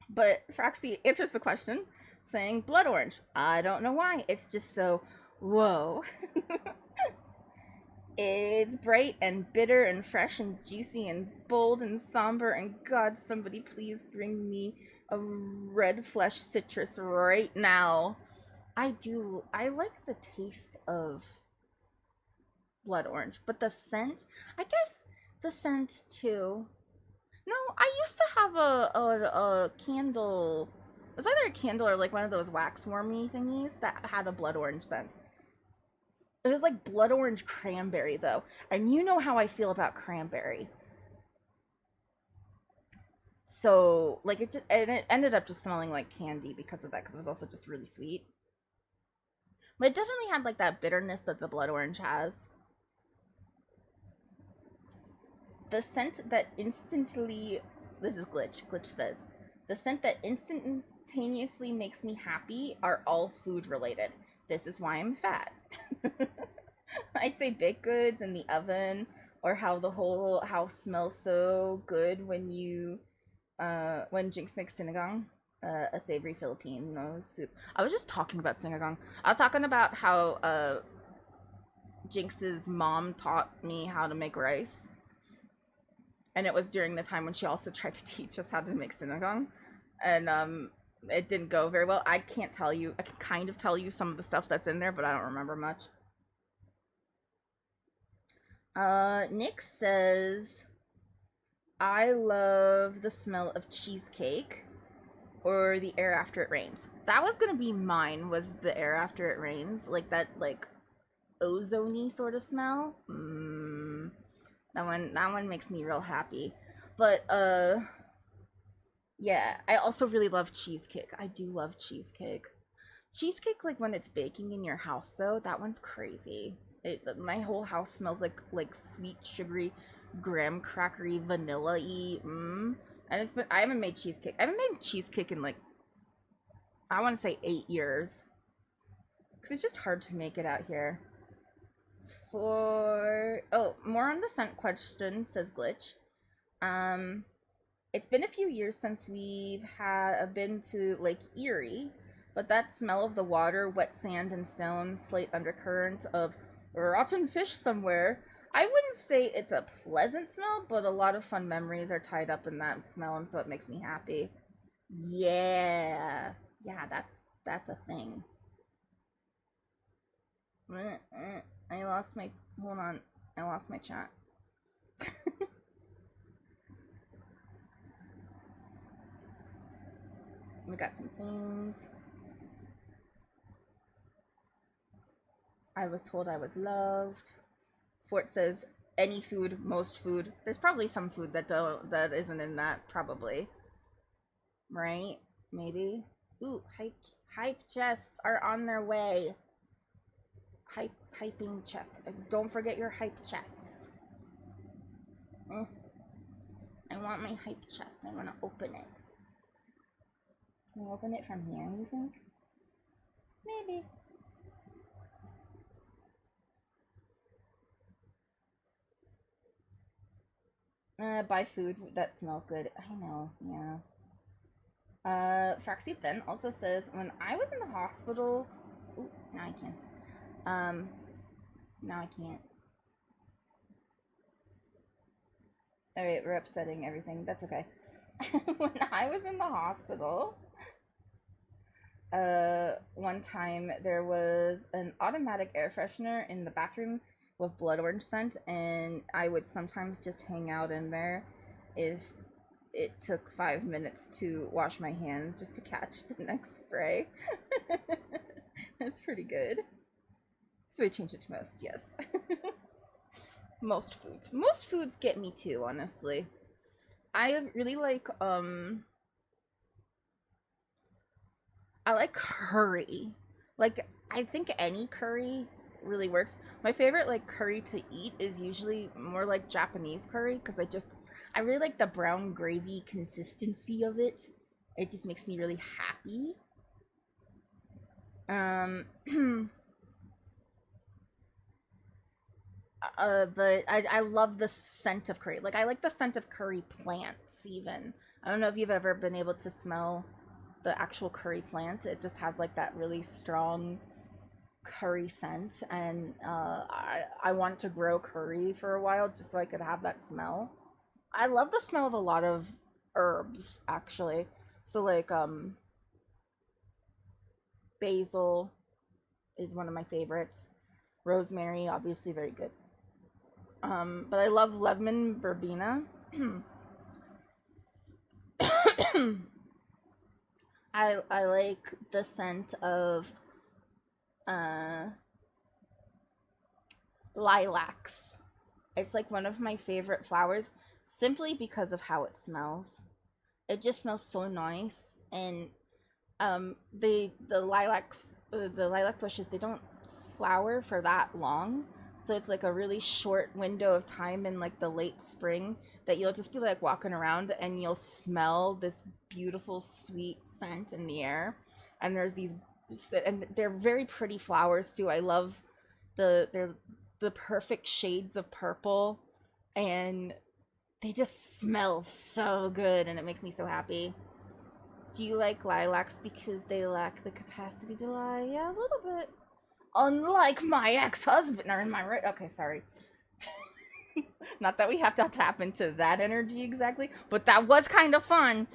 But Froxy answers the question saying blood orange. I don't know why. It's just so whoa. It's bright and bitter and fresh and juicy and bold and somber, and God, somebody please bring me a red flesh citrus right now. I like the taste of blood orange, but the scent, I guess the scent too. No, I used to have a candle. It was either a candle or like one of those wax warmy thingies that had a blood orange scent. It was like blood orange cranberry though, and you know how I feel about cranberry. So like it ended up just smelling like candy because of that, because it was also just really sweet. But it definitely had like that bitterness that the blood orange has. The scent that instantly, this is Glitch. Glitch says, the scent that instantaneously makes me happy are all food related. This is why I'm fat. I'd say baked goods in the oven, or how the whole house smells so good when you when Jinx makes sinigang, a savory Filipino soup. I was just talking about sinigang. I was talking about how Jinx's mom taught me how to make rice, and it was during the time when she also tried to teach us how to make sinigang, and it didn't go very well. I can't tell you. I can kind of tell you some of the stuff that's in there, but I don't remember much. Nick says, I love the smell of cheesecake or the air after it rains. That was gonna be mine, was the air after it rains. Like that, like, ozone-y sort of smell. That one makes me real happy. But, yeah, I also really love cheesecake. I do love cheesecake. Cheesecake, like when it's baking in your house, though, that one's crazy. My whole house smells like sweet, sugary, graham crackery, vanilla-y. And I haven't made cheesecake. I haven't made cheesecake in like, I want to say 8 years, because it's just hard to make it out here. More on the scent question, says Glitch. It's been a few years since we've been to Lake Erie, but that smell of the water, wet sand and stones, slight undercurrent of rotten fish somewhere, I wouldn't say it's a pleasant smell, but a lot of fun memories are tied up in that smell, and so it makes me happy. Yeah, that's a thing. I lost my, hold on, I lost my chat. We got some things. I was told I was loved. Fort says any food, most food. There's probably some food that isn't in that, probably. Right? Maybe. Ooh, hype chests are on their way. Hyping chest. Don't forget your hype chests. I want my hype chest. I want to open it. Can we open it from here, you think? Maybe. Buy food that smells good. I know, yeah. Fraxy then also says, when I was in the hospital... Ooh, now I can. Now I can't. Alright, we're upsetting everything. That's okay. When I was in the hospital, one time there was an automatic air freshener in the bathroom with blood orange scent, and I would sometimes just hang out in there if it took 5 minutes to wash my hands just to catch the next spray. That's pretty good. So I changed it to most, yes. Most foods. Most foods get me too, honestly. I really like I like curry. Like, I think any curry really works. My favorite like curry to eat is usually more like Japanese curry because I really like the brown gravy consistency of it. It just makes me really happy. But I love the scent of curry. Like, I like the scent of curry plants even. I don't know if you've ever been able to smell the actual curry plant. It just has like that really strong curry scent, and I want to grow curry for a while just so I could have that smell. I love the smell of a lot of herbs actually. So like basil is one of my favorites. Rosemary, obviously very good. But I love lemon verbena. I like the scent of lilacs. It's like one of my favorite flowers simply because of how it smells. It just smells so nice, and the lilacs, the lilac bushes, they don't flower for that long, so it's like a really short window of time in like the late spring that you'll just be like walking around and you'll smell this beautiful sweet scent in the air. And there's these, and they're very pretty flowers too. I love they're the perfect shades of purple, and they just smell so good, and it makes me so happy. Do you like lilacs because they lack the capacity to lie? Yeah, a little bit. Unlike my ex-husband, or am I right? Okay, sorry. Not that we have to tap into that energy exactly, but that was kind of fun.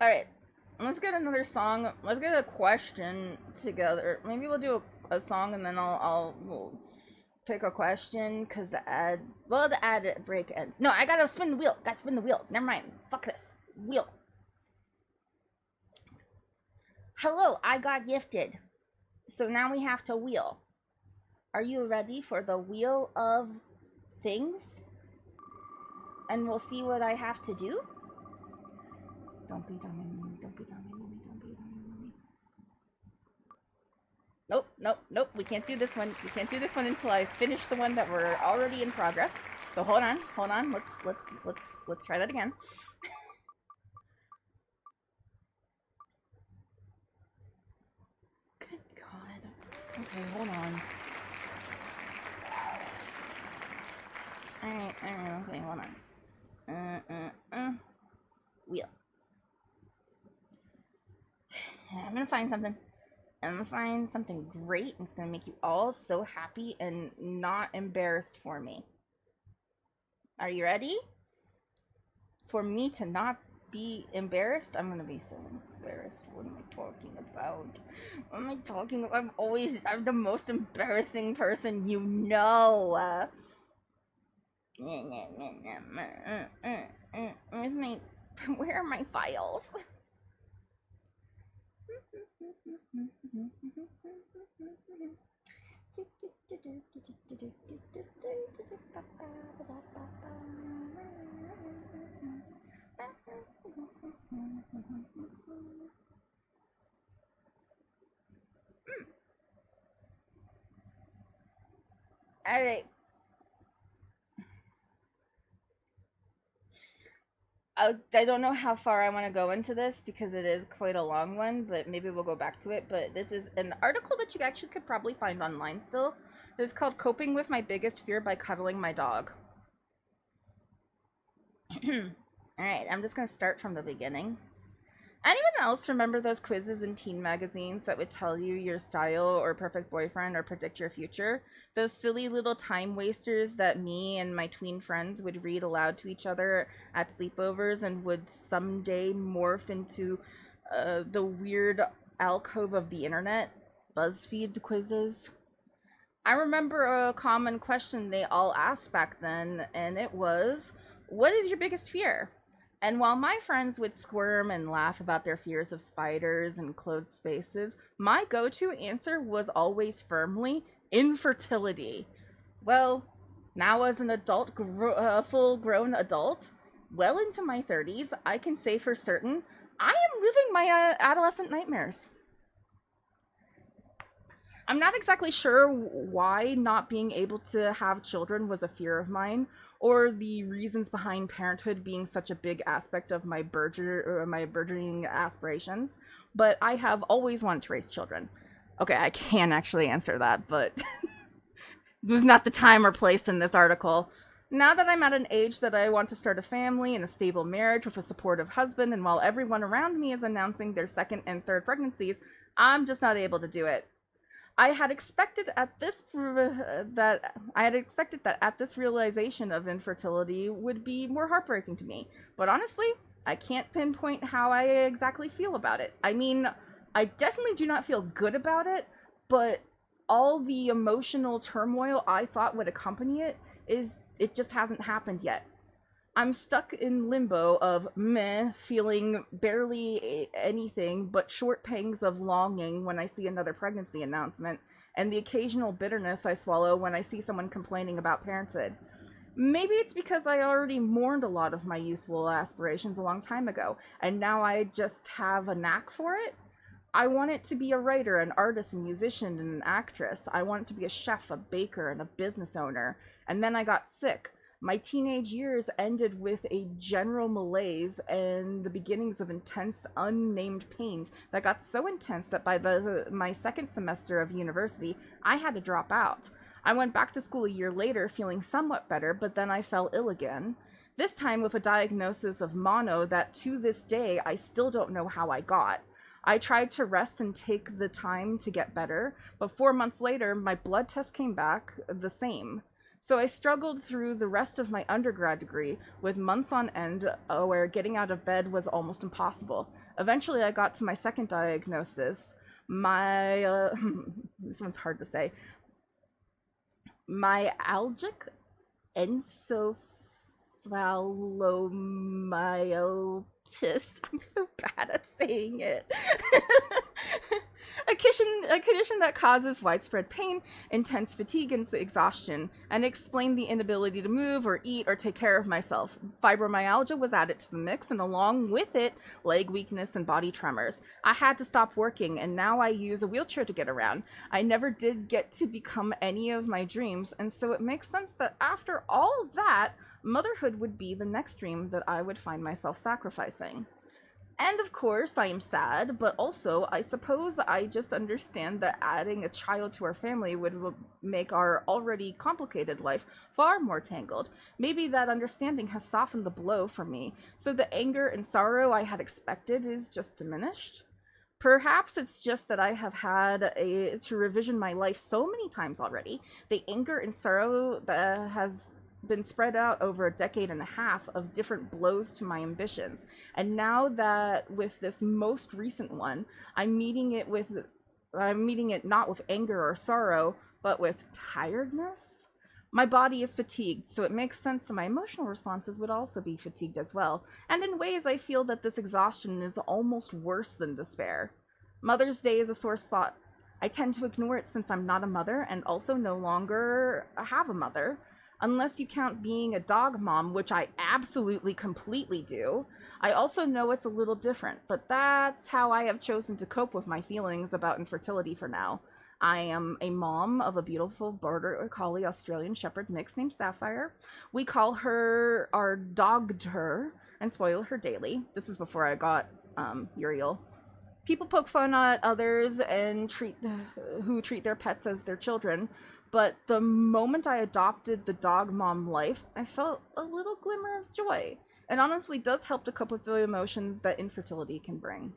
Alright, let's get another song. Let's get a question together. Maybe we'll do a song and then we'll pick a question because the ad break ends. No, I gotta spin the wheel. Gotta spin the wheel. Never mind. Fuck this. Wheel. Hello, I got gifted. So now we have to wheel. Are you ready for the wheel of things? And we'll see what I have to do. Don't be dumb, mommy. Don't be dumb, mommy. Don't be dumb, mommy. Nope. We can't do this one. We can't do this one until I finish the one that we're already in progress. So hold on. Let's try that again. Good God. Okay, hold on. Alright, okay, hold on. Wheel. I'm gonna find something. I'm gonna find something great, and it's gonna make you all so happy and not embarrassed for me. Are you ready? For me to not be embarrassed? I'm gonna be so embarrassed. What am I talking about? What am I talking about? I'm the most embarrassing person you know. Where are my files? Alright. I don't know how far I want to go into this because it is quite a long one, but maybe we'll go back to it. But this is an article that you actually could probably find online still. It's called Coping with My Biggest Fear by Cuddling My Dog. Alright, I'm just going to start from the beginning. Anyone else remember those quizzes in teen magazines that would tell you your style or perfect boyfriend or predict your future? Those silly little time wasters that me and my tween friends would read aloud to each other at sleepovers and would someday morph into the weird alcove of the internet, BuzzFeed quizzes. I remember a common question they all asked back then, and it was, what is your biggest fear? And while my friends would squirm and laugh about their fears of spiders and closed spaces, my go to answer was always firmly infertility. Well, now as an adult, full grown adult, well into my 30s, I can say for certain I am living my adolescent nightmares. I'm not exactly sure why not being able to have children was a fear of mine, or the reasons behind parenthood being such a big aspect of my burgeoning aspirations, but I have always wanted to raise children. Okay, I can actually answer that, but it was not the time or place in this article. Now that I'm at an age that I want to start a family and a stable marriage with a supportive husband, and while everyone around me is announcing their second and third pregnancies, I'm just not able to do it. I had expected that at this realization of infertility would be more heartbreaking to me. But honestly, I can't pinpoint how I exactly feel about it. I mean, I definitely do not feel good about it, but all the emotional turmoil I thought would accompany it just hasn't happened yet. I'm stuck in limbo of meh, feeling barely anything but short pangs of longing when I see another pregnancy announcement, and the occasional bitterness I swallow when I see someone complaining about parenthood. Maybe it's because I already mourned a lot of my youthful aspirations a long time ago, and now I just have a knack for it. I wanted to be a writer, an artist, a musician, and an actress. I wanted to be a chef, a baker, and a business owner. And then I got sick. My teenage years ended with a general malaise and the beginnings of intense, unnamed pain that got so intense that by my second semester of university, I had to drop out. I went back to school a year later feeling somewhat better, but then I fell ill again. This time with a diagnosis of mono that to this day I still don't know how I got. I tried to rest and take the time to get better, but 4 months later, my blood test came back the same. So I struggled through the rest of my undergrad degree with months on end where getting out of bed was almost impossible. Eventually, I got to my second diagnosis. This one's hard to say. Myalgic encephalomyelitis. I'm so bad at saying it. A condition that causes widespread pain, intense fatigue, and exhaustion, and explained the inability to move or eat or take care of myself. Fibromyalgia was added to the mix, and along with it, leg weakness and body tremors. I had to stop working, and now I use a wheelchair to get around. I never did get to become any of my dreams, and so it makes sense that after all that, motherhood would be the next dream that I would find myself sacrificing. And of course, I am sad, but also, I suppose I just understand that adding a child to our family would make our already complicated life far more tangled. Maybe that understanding has softened the blow for me, so the anger and sorrow I had expected is just diminished. Perhaps it's just that I have had to revision my life so many times already. The anger and sorrow that has been spread out over a decade and a half of different blows to my ambitions. And now that with this most recent one, I'm meeting it not with anger or sorrow, but with tiredness. My body is fatigued, so it makes sense that my emotional responses would also be fatigued as well. And in ways, I feel that this exhaustion is almost worse than despair. Mother's Day is a sore spot. I tend to ignore it since I'm not a mother and also no longer have a mother. Unless you count being a dog mom, which I absolutely completely do. I also know it's a little different, but that's how I have chosen to cope with my feelings about infertility for now. I am a mom of a beautiful border collie Australian Shepherd mix named Sapphire. We call her our dogged her and spoil her daily. This is before I got Uriel. People poke fun at others and who treat their pets as their children, but the moment I adopted the dog mom life, I felt a little glimmer of joy. It honestly does help to cope with the emotions that infertility can bring.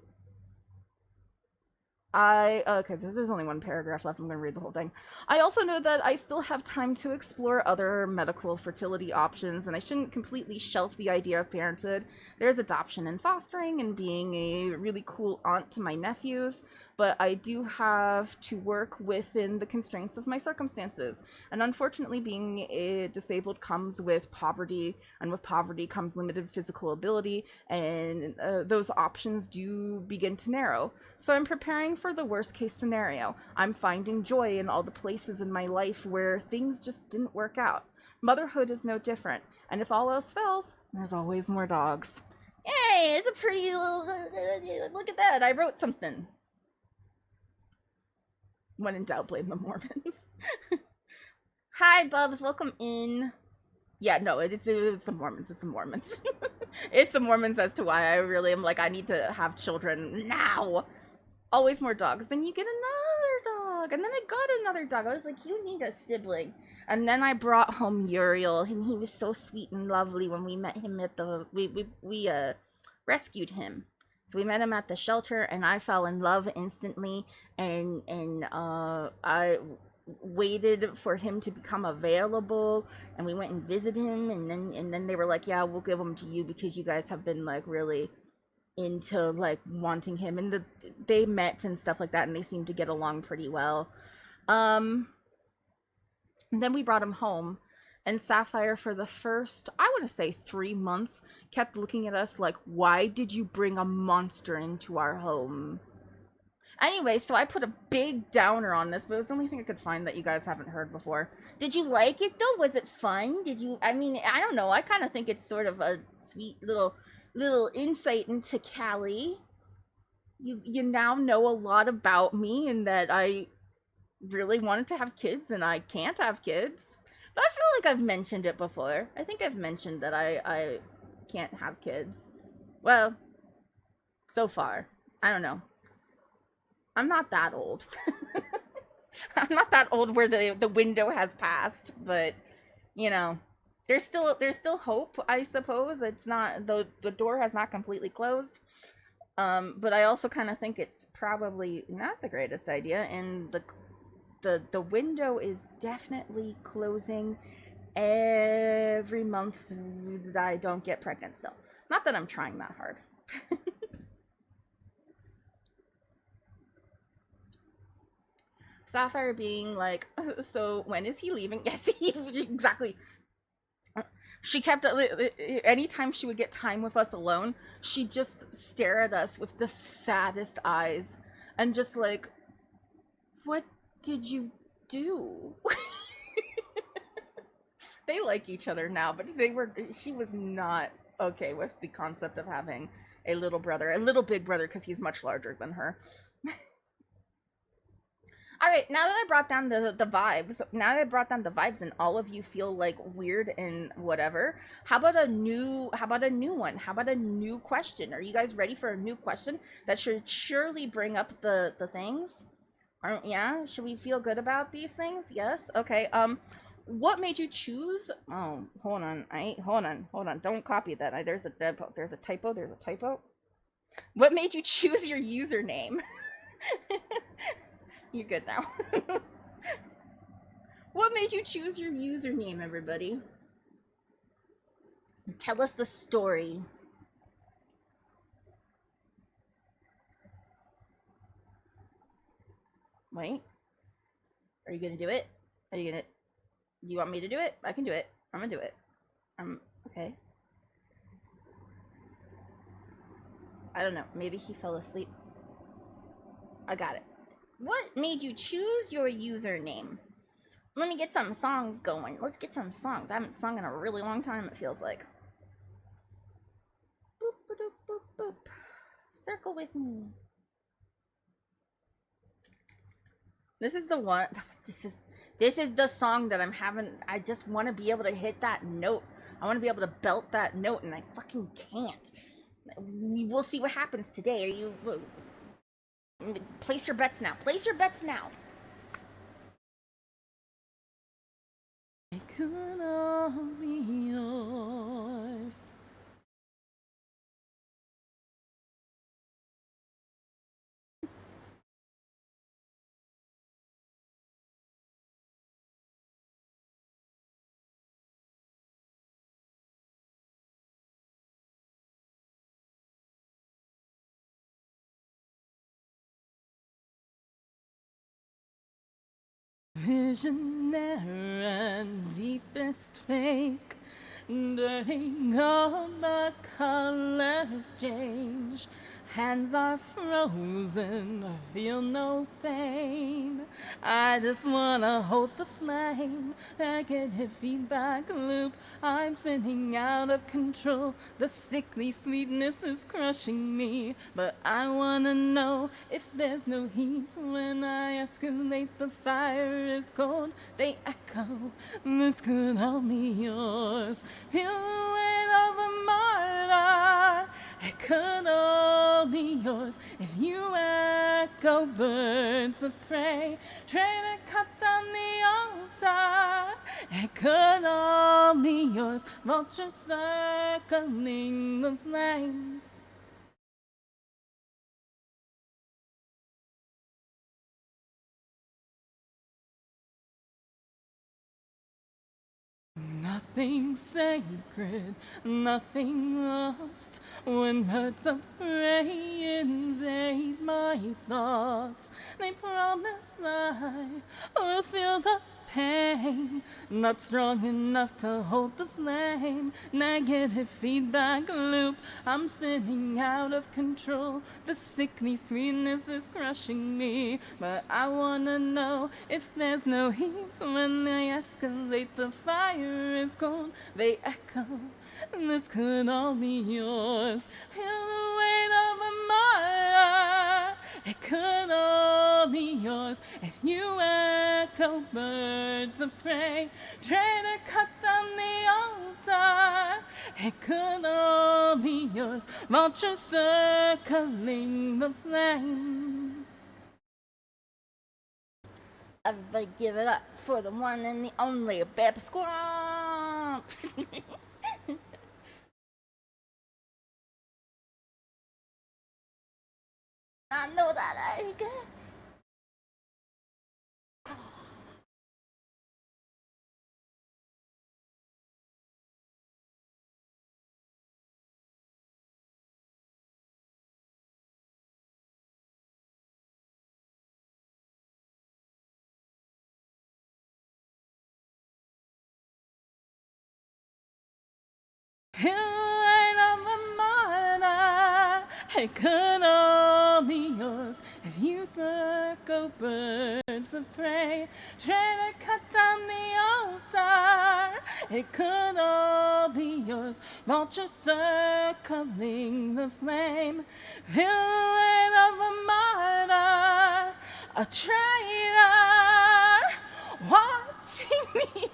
Okay, so there's only one paragraph left. I'm going to read the whole thing. I also know that I still have time to explore other medical fertility options, and I shouldn't completely shelf the idea of parenthood. There's adoption and fostering and being a really cool aunt to my nephews, but I do have to work within the constraints of my circumstances. And unfortunately, being disabled comes with poverty, and with poverty comes limited physical ability, and those options do begin to narrow. So I'm preparing for the worst case scenario. I'm finding joy in all the places in my life where things just didn't work out. Motherhood is no different, and if all else fails, there's always more dogs. Yay, it's a pretty little... Look at that, I wrote something. When in doubt, blame the Mormons. Hi, Bubs, welcome in. Yeah, no, it's the Mormons, it's the Mormons. It's the Mormons as to why I really am like, I need to have children now. Always more dogs. Then you get another dog. And then I got another dog. I was like, you need a sibling. And then I brought home Uriel, and he was so sweet and lovely when we met him at the... We rescued him. So we met him at the shelter, and I fell in love instantly. And I waited for him to become available, and we went and visited him, and then they were like, yeah, we'll give him to you because you guys have been like really into like wanting him, and they met and stuff like that, and they seemed to get along pretty well. And then we brought him home, and Sapphire for the first, I want to say 3 months, kept looking at us like, why did you bring a monster into our home? Anyway, so I put a big downer on this, but it was the only thing I could find that you guys haven't heard before. Did you like it though? Was it fun? Did you, I mean, I don't know, I kind of think it's sort of a sweet little insight into Callie. You now know a lot about me, and that I really wanted to have kids and I can't have kids. But I feel like I've mentioned it before. I think I've mentioned that I can't have kids. Well, so far. I don't know. I'm not that old. I'm not that old where the window has passed, but you know, there's still hope, I suppose. It's not, the door has not completely closed. But I also kind of think it's probably not the greatest idea, and the window is definitely closing every month that I don't get pregnant still. Not that I'm trying that hard. Sapphire being like, so when is he leaving? Yes, exactly. She kept, anytime she would get time with us alone, she'd just stare at us with the saddest eyes and just like, what did you do? They like each other now, but she was not okay with the concept of having a little big brother, because he's much larger than her. Alright, now that I brought down the vibes, and all of you feel like weird and whatever, how about a new one? How about a new question? Are you guys ready for a new question that should surely bring up the things? Yeah? Should we feel good about these things? Yes? Okay, what made you choose... Oh, hold on. Don't copy that. There's a typo. What made you choose your username? You're good now. What made you choose your username, everybody? Tell us the story. Wait. Are you gonna do it? Do you want me to do it? I can do it. I'm gonna do it. Okay. I don't know. Maybe he fell asleep. I got it. What made you choose your username? Let me get some songs going. Let's get some songs. I haven't sung in a really long time, it feels like. Boop, boop, boop, boop. Circle with me. This is the one. This is the song that I'm having. I just want to be able to hit that note. I want to be able to belt that note, and I fucking can't. We'll see what happens today. Are you... Place your bets now. Place your bets now. It could all be yours. visionary and deepest fake, dirty all the colors change. Hands are frozen, feel no pain. I just wanna hold the flame, negative feedback loop. I'm spinning out of control. The sickly sweetness is crushing me. But I wanna know if there's no heat when I escalate. The fire is cold, they echo. This could all be yours. Feel the weight of a martyr. It could all be yours if you echo. Birds of prey, try to cut down the altar. It could all be yours. Vultures circling the flames. Nothing sacred, nothing lost. When birds of prey invade my thoughts, they promise I will feel the pain. Not strong enough to hold the flame. Negative feedback loop, I'm spinning out of control. The sickly sweetness is crushing me. But I wanna know if there's no heat when they escalate. The fire is cold, they echo. This could all be yours. Feel the weight of a martyr. It could all be yours if you echo. Birds of prey, try to cut down the altar. It could all be yours. Vultures circling the flame. Everybody give it up for the one and the only Beb Squamp. I know that I get. Feel the weight of a martyr. It could all be yours if you circle. Birds of prey, try to cut down the altar. It could all be yours. Vultures circling the flame. Feel the weight of a martyr, a traitor watching me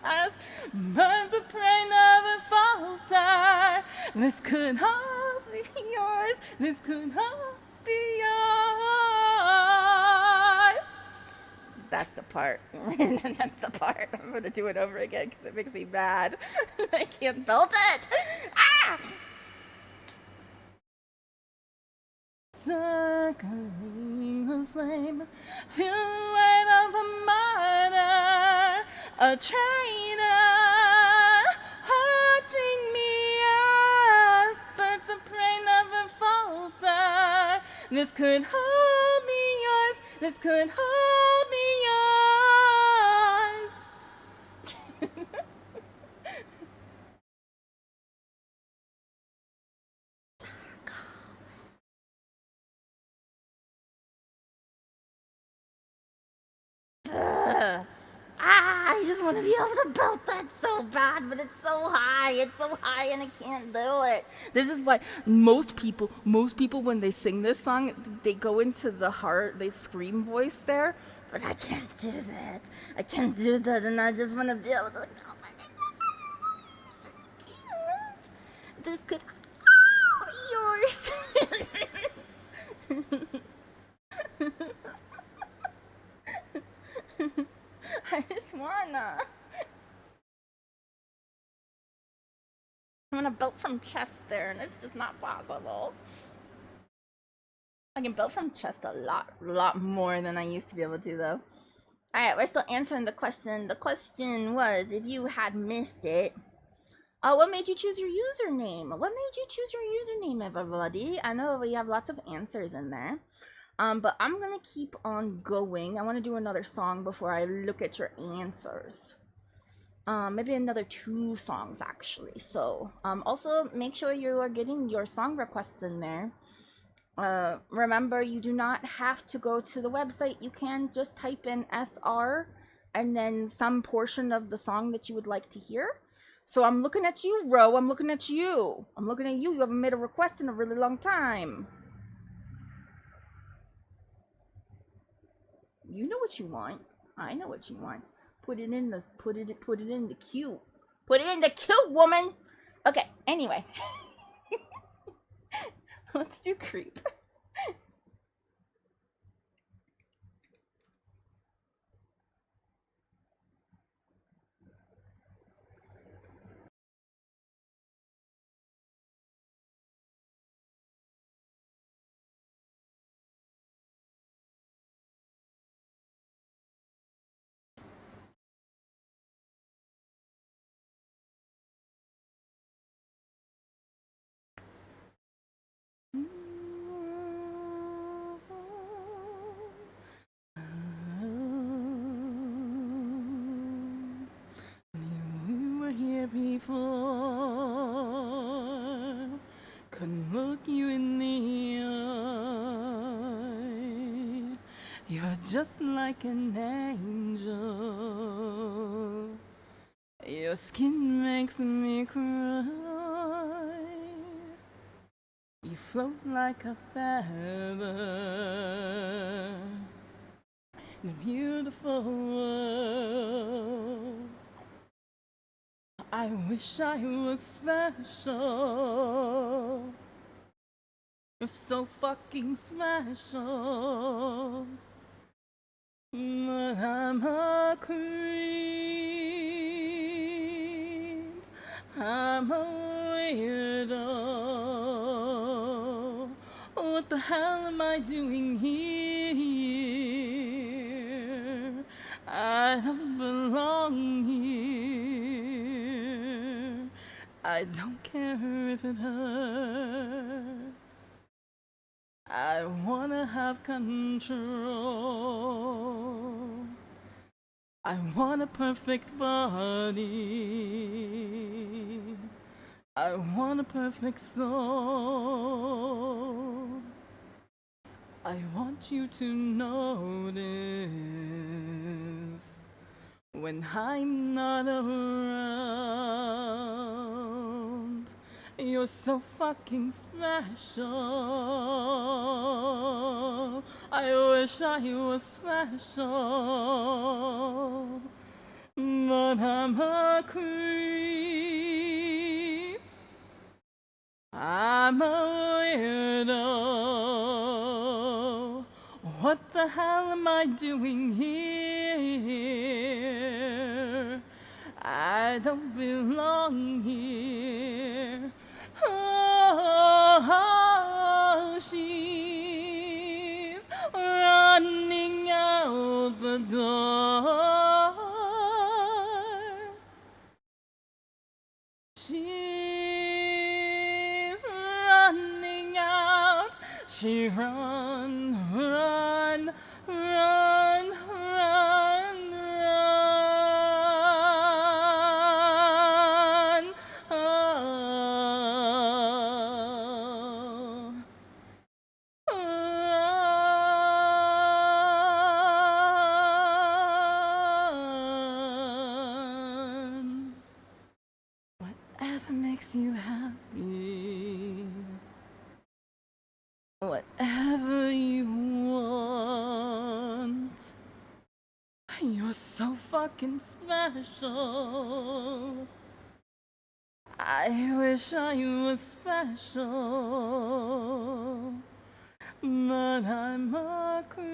as birds of prey never falter. This could all be yours. This could all be yours. That's the part. That's the part. I'm going to do it over again because it makes me mad. I can't belt it. Ah! Circling the flame, feel the weight of a martyr, a traitor haunting me as birds of prey never falter. This could all be yours. This could all be yours. I just want to be able to belt that so bad, but it's so high. It's so high and I can't do it. This is why most people when they sing this song, they go into the heart, they scream voice there. But I can't do that. I can't do that, and I just want to be able to. This could be yours. I just wanna. I wanna belt from chest there, and it's just not possible. I can belt from chest a lot more than I used to be able to, though. Alright, we're still answering the question. The question was, if you had missed it, what made you choose your username? What made you choose your username, everybody? I know we have lots of answers in there. But I'm gonna keep on going. I want to do another song before I look at your answers. Maybe another 2 songs actually. So, also make sure you are getting your song requests in there. Remember, you do not have to go to the website. You can just type in SR and then some portion of the song that you would like to hear. So I'm looking at you, Ro. I'm looking at you. I'm looking at you. You haven't made a request in a really long time. You know what you want. I know what you want. Put it in the queue. Put it in the queue, woman. Okay. Anyway, let's do Creep. We were here before. Couldn't look you in the eye. You're just like an angel. Your skin makes me cry. You float like a feather in a beautiful world. I wish I was special. You're so fucking special. But I'm a creep. I'm a weirdo. What the hell am I doing here? I don't belong here. I don't care if it hurts. I wanna have control. I want a perfect body. I want a perfect soul. I want you to notice when I'm not around. You're so fucking special. I wish I was special, but I'm a creep. I'm a weirdo. What the hell am I doing here? I don't belong here. Oh, she's running out the door. She's running out. She run, run, run, run, run. Oh. Run. Whatever makes you happy. Whatever you want. You're so fucking special. I wish I was special, but I'm a creep.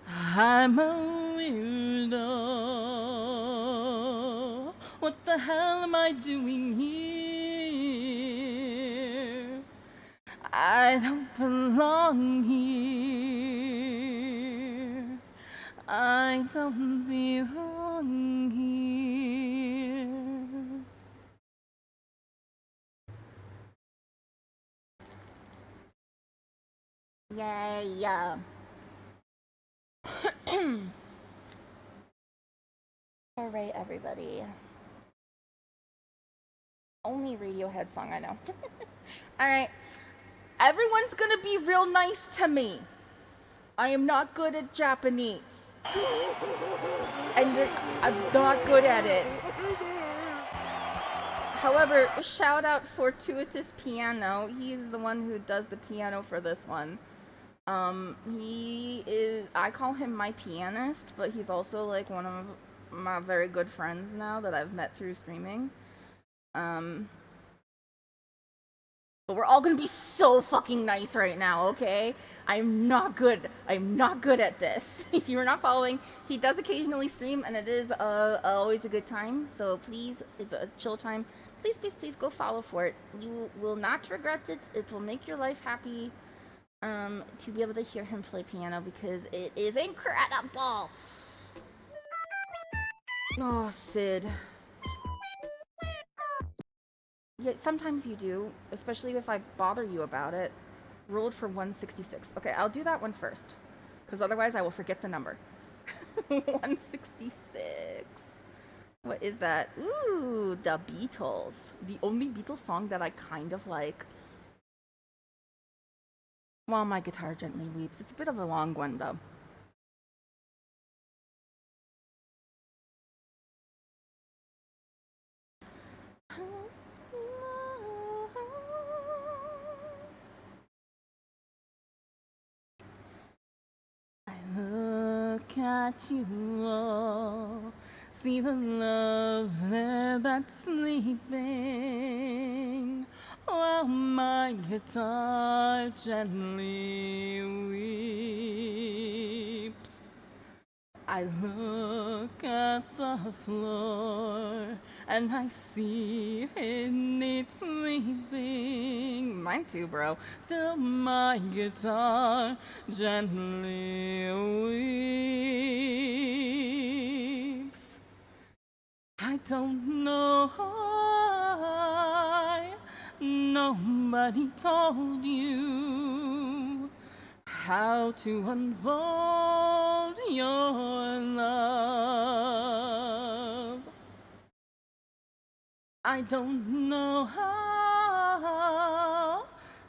I'm a weirdo. What the hell am I doing here? I don't belong here. I don't belong here. Yay. Alright, everybody. Only Radiohead song I know. Alright. Everyone's gonna be real nice to me. I am not good at Japanese. And I'm not good at it. However, shout out Fortuitous Piano. He's the one who does the piano for this one. I call him my pianist, but he's also like one of my very good friends now that I've met through streaming. But we're all gonna be so fucking nice right now, okay? I'm not good at this. If you're not following, he does occasionally stream, and it is always a good time. So please, it's a chill time. Please go follow for it. You will not regret it. It will make your life happy to be able to hear him play piano, because it is incredible. Oh, Sid. Yeah, sometimes you do, especially if I bother you about it. Ruled for 166. Okay, I'll do that one first, because otherwise I will forget the number. 166. What is that? Ooh, the Beatles. The only Beatles song that I kind of like. While My Guitar Gently Weeps. It's a bit of a long one, though. Look at you all, see the love there that's sleeping, while my guitar gently weeps. I look at the floor and I see it needs sleeping. Mine too, bro. Still my guitar gently weeps. I don't know why nobody told you how to unfold your love. I don't know how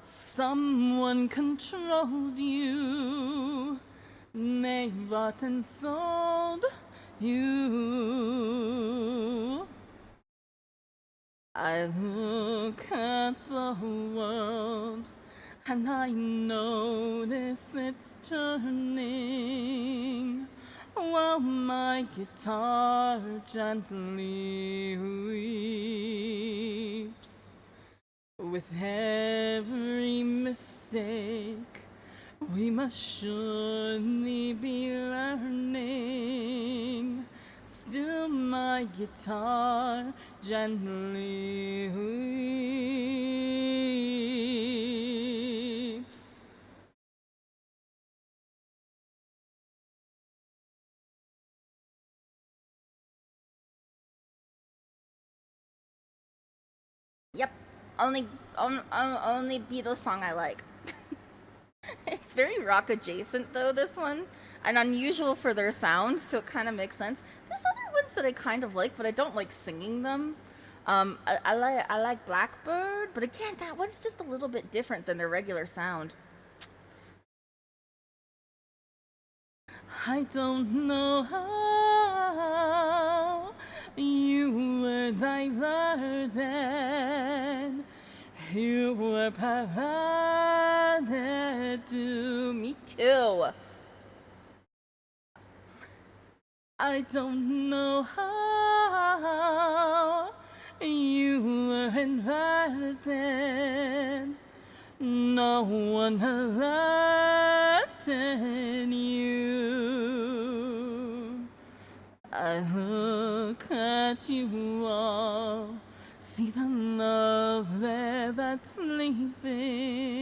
someone controlled you. They bought and sold you. I look at the world and I notice it's turning, while my guitar gently weeps. With every mistake, we must surely be learning. Still my guitar gently weeps. Yep, only Beatles song I like. It's very rock adjacent though, this one, and unusual for their sound, so it kind of makes sense. There's other ones that I kind of like, but I don't like singing them. I like Blackbird, but again, that one's just a little bit different than their regular sound. I don't know how you were diverted. You were provided to me too. I don't know how you were invited. No one elected you. I look at you all, see the love there that's sleeping.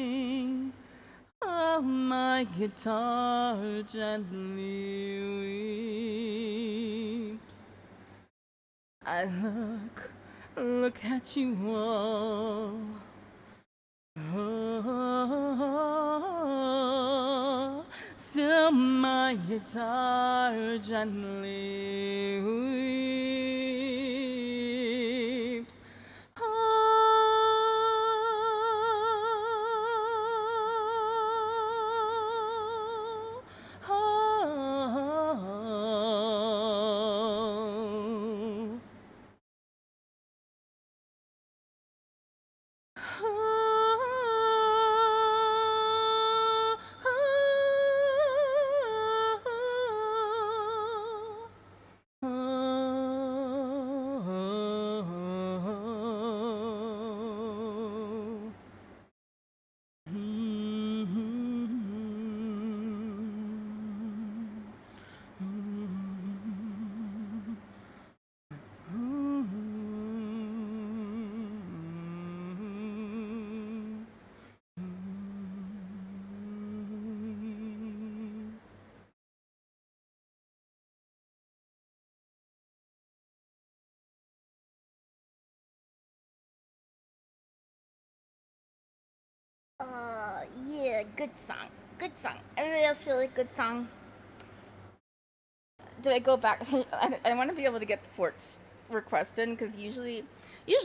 Oh, my guitar gently weeps. I look at you all. Oh, my guitar gently weeps. Yeah, good song. Good song. Everybody else feel like good song? Did I go back? I want to be able to get the Fort's request in because usually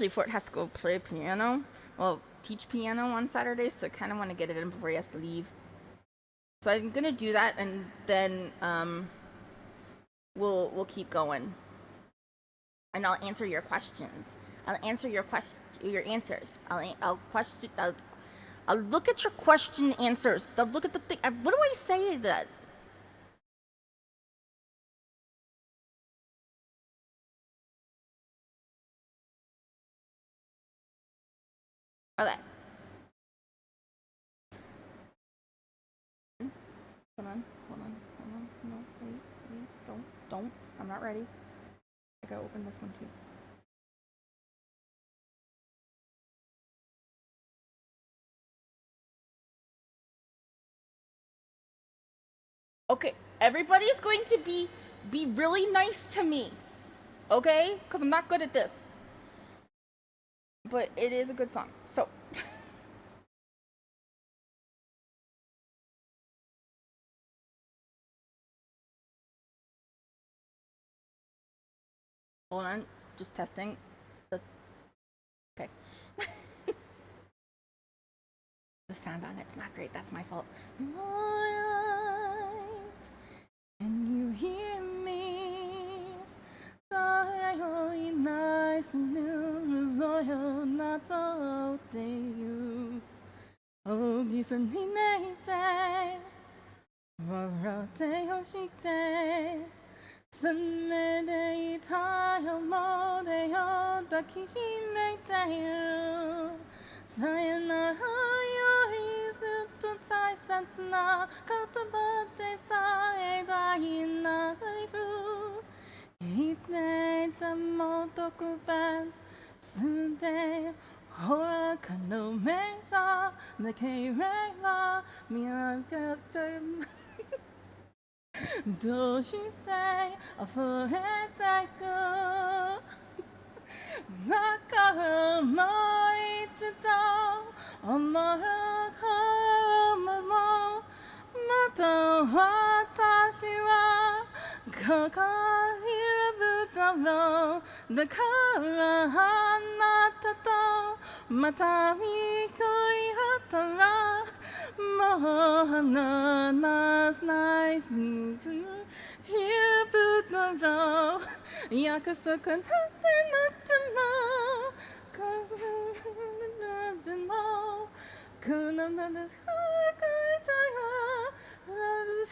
Fort has to go play piano. Well, teach piano on Saturdays, so I kind of want to get it in before he has to leave. So I'm gonna do that, and then we'll keep going, and I'll answer your questions. I'll answer your answers. I'll look at your question answers. I'll look at the thing. What do I say that? Okay. Hold on. No, wait. Don't. I'm not ready. I gotta open this one too. Okay, everybody's going to be really nice to me. Okay? Because I'm not good at this. But it is a good song. So hold on, just testing. Okay. The sound on it's not great. That's my fault. Can you hear me?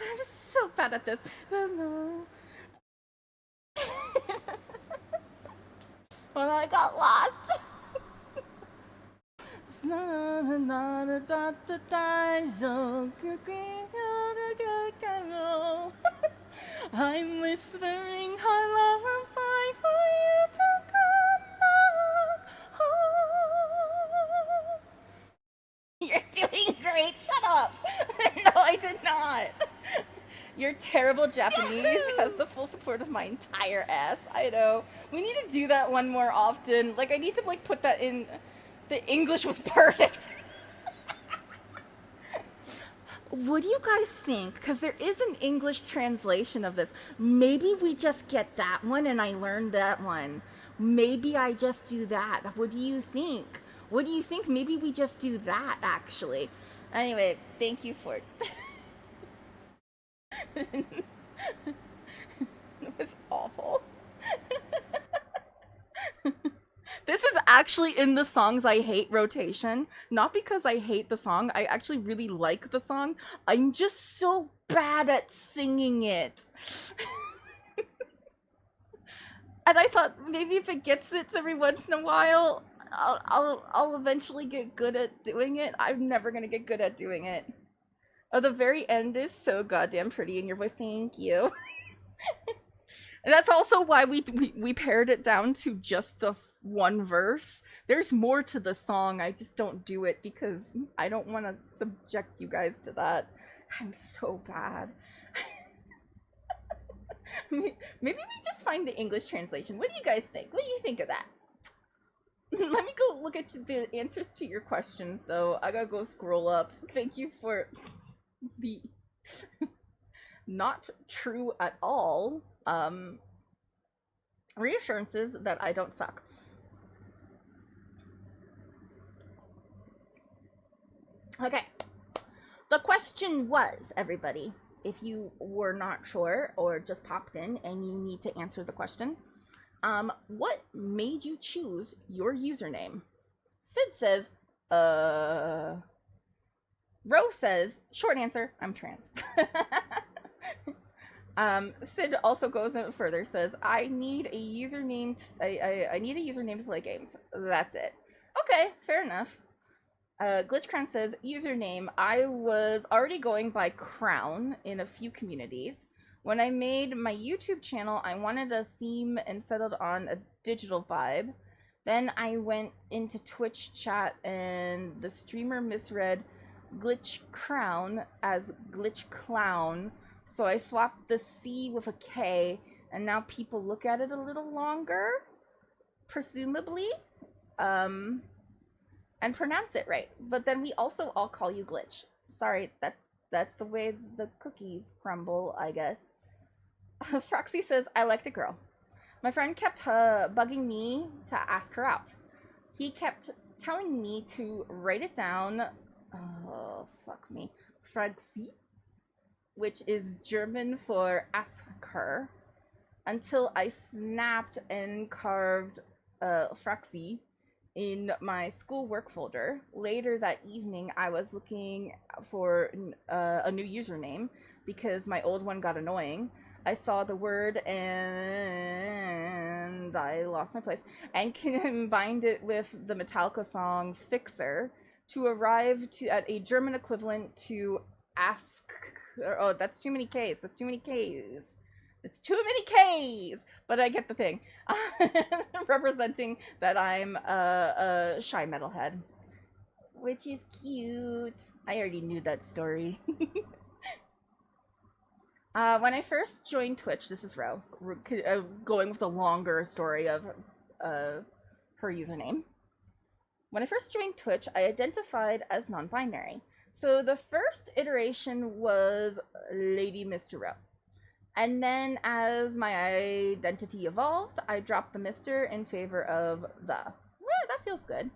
I'm so bad at this. Well, I got lost. I'm whispering a lullaby for you to come back home. You're doing great. Shut up. No, I did not. Your terrible Japanese has the full support of my entire ass. I know. We need to do that one more often. Like, I need to, like, put that in. The English was perfect. what do you guys think? Because there is an English translation of this. Maybe we just get that one and I learned that one. Maybe I just do that. What do you think? What do you think? Maybe we just do that, actually. Anyway, thank you for it. It was awful. This is actually in the songs I hate rotation. Not because I hate the song. I actually really like the song. I'm just so bad at singing it. And I thought maybe if it gets it every once in a while, I'll eventually get good at doing it. I'm never gonna get good at doing it. Oh, the very end is so goddamn pretty in your voice. Thank you. And that's also why we pared it down to just the one verse. There's more to the song. I just don't do it because I don't want to subject you guys to that. I'm so bad. Maybe we just find the English translation. What do you guys think? What do you think of that? Let me go look at the answers to your questions, though. I gotta go scroll up. Thank you for the not true at all reassurances that I don't suck. Okay. The question was, everybody, if you were not sure or just popped in and you need to answer the question, what made you choose your username? Sid says, Ro says, short answer, I'm trans. Sid also goes further, says, I need a username I need a username to play games. That's it. Okay, fair enough. Glitchcrown says, username, I was already going by Crown in a few communities. When I made my YouTube channel, I wanted a theme and settled on a digital vibe. Then I went into Twitch chat and the streamer misread Glitch Crown as Glitch Clown. So I swapped the C with a K and now people look at it a little longer, presumably, and pronounce it right. But then we also all call you Glitch. Sorry, that's the way the cookies crumble, I guess. Froxy says, I liked a girl. My friend kept bugging me to ask her out. He kept telling me to write it down. Oh, fuck me. Froxy, which is German for ask her, until I snapped and carved Froxy in my schoolwork folder. Later that evening, I was looking for a new username because my old one got annoying. I saw the word and I lost my place and combined it with the Metallica song Fixer to arrive at a German equivalent to ask. Oh, that's too many K's. That's too many K's. It's too many K's, but I get the thing. Representing that I'm a shy metalhead, which is cute. I already knew that story. When I first joined Twitch, this is Ro, going with the longer story of her username. When I first joined Twitch, I identified as non-binary. So the first iteration was Lady Mr. Ro. And then as my identity evolved, I dropped the Mr. in favor of the. Yeah, that feels good.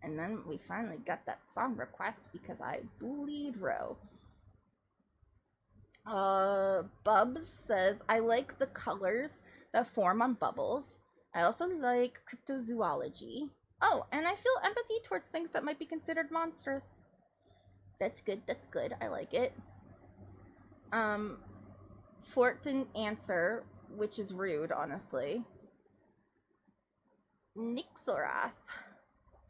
And then we finally got that song request because I bullied Ro. Bubs says, I like the colors that form on bubbles. I also like cryptozoology. Oh, and I feel empathy towards things that might be considered monstrous. That's good, that's good. I like it. Fort didn't answer, which is rude, honestly. Nixorath.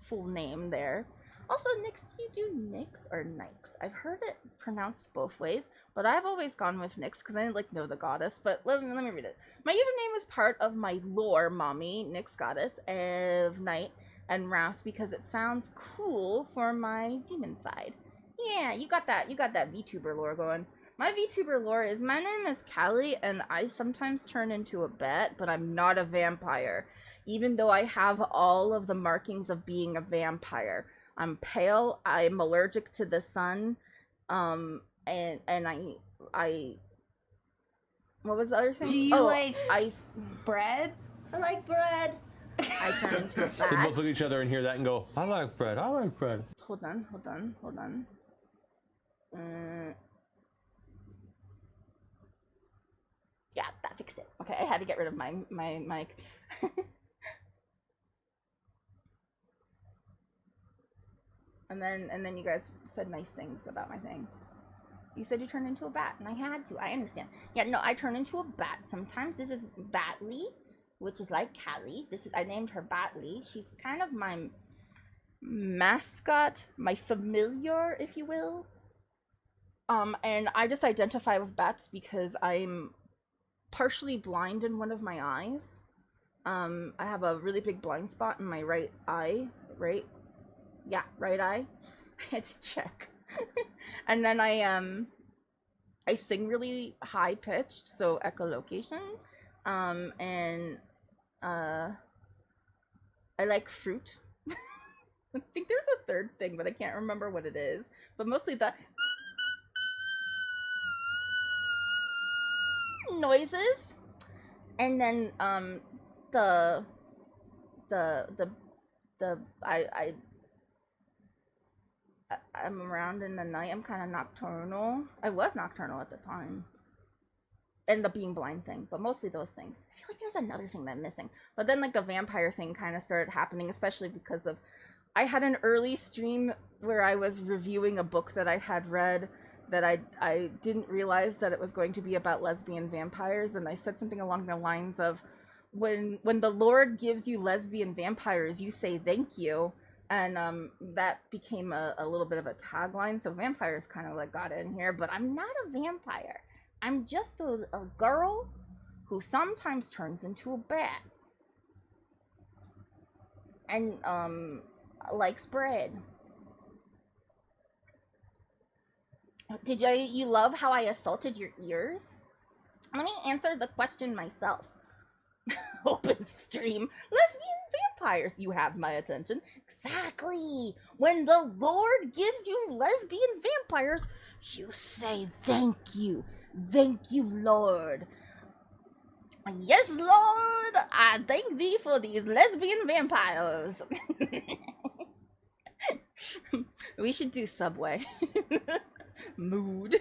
Full name there. Also, Nix, do you do Nix or Nix? I've heard it pronounced both ways, but I've always gone with Nix because I didn't know the goddess. But let me read it. My username is part of my lore, mommy, Nix goddess of night and wrath, because it sounds cool for my demon side. Yeah, you got that VTuber lore going. My VTuber lore is, my name is Callie, and I sometimes turn into a bat, but I'm not a vampire, even though I have all of the markings of being a vampire. I'm pale, I'm allergic to the sun, And I what was the other thing? Do you like ice bread? I like bread. I turn into a They bat. both look at each other and hear that and go, I like bread. I like bread. Hold on. Yeah, that fixed it. Okay, I had to get rid of my mic. and then you guys said nice things about my thing. You said you turned into a bat, and I had to. I understand. Yeah, no, I turn into a bat sometimes. This is Batley, which is like Callie. I named her Batley. She's kind of my mascot, my familiar, if you will. And I just identify with bats because I'm partially blind in one of my eyes. I have a really big blind spot in my right eye. Right eye. I had to check. And then I sing really high pitched, so echolocation. And I like fruit. I think there's a third thing, but I can't remember what it is. But mostly the noises, and then I'm around in the night. I'm kind of nocturnal. I was nocturnal at the time. And the being blind thing, but mostly those things. I feel like there's another thing that I'm missing. But then like the vampire thing kind of started happening, especially because of I had an early stream where I was reviewing a book that I had read that I didn't realize that it was going to be about lesbian vampires, and I said something along the lines of when the Lord gives you lesbian vampires, you say thank you. And that became a little bit of a tagline. So vampires kind of like got in here, but I'm not a vampire. I'm just a girl who sometimes turns into a bat. And likes bread. Did you love how I assaulted your ears? Let me answer the question myself. Open stream. Lesbian vampires, you have my attention. Exactly. When the Lord gives you lesbian vampires, you say thank you. Thank you, Lord. Yes, Lord, I thank thee for these lesbian vampires. We should do Subway. Mood.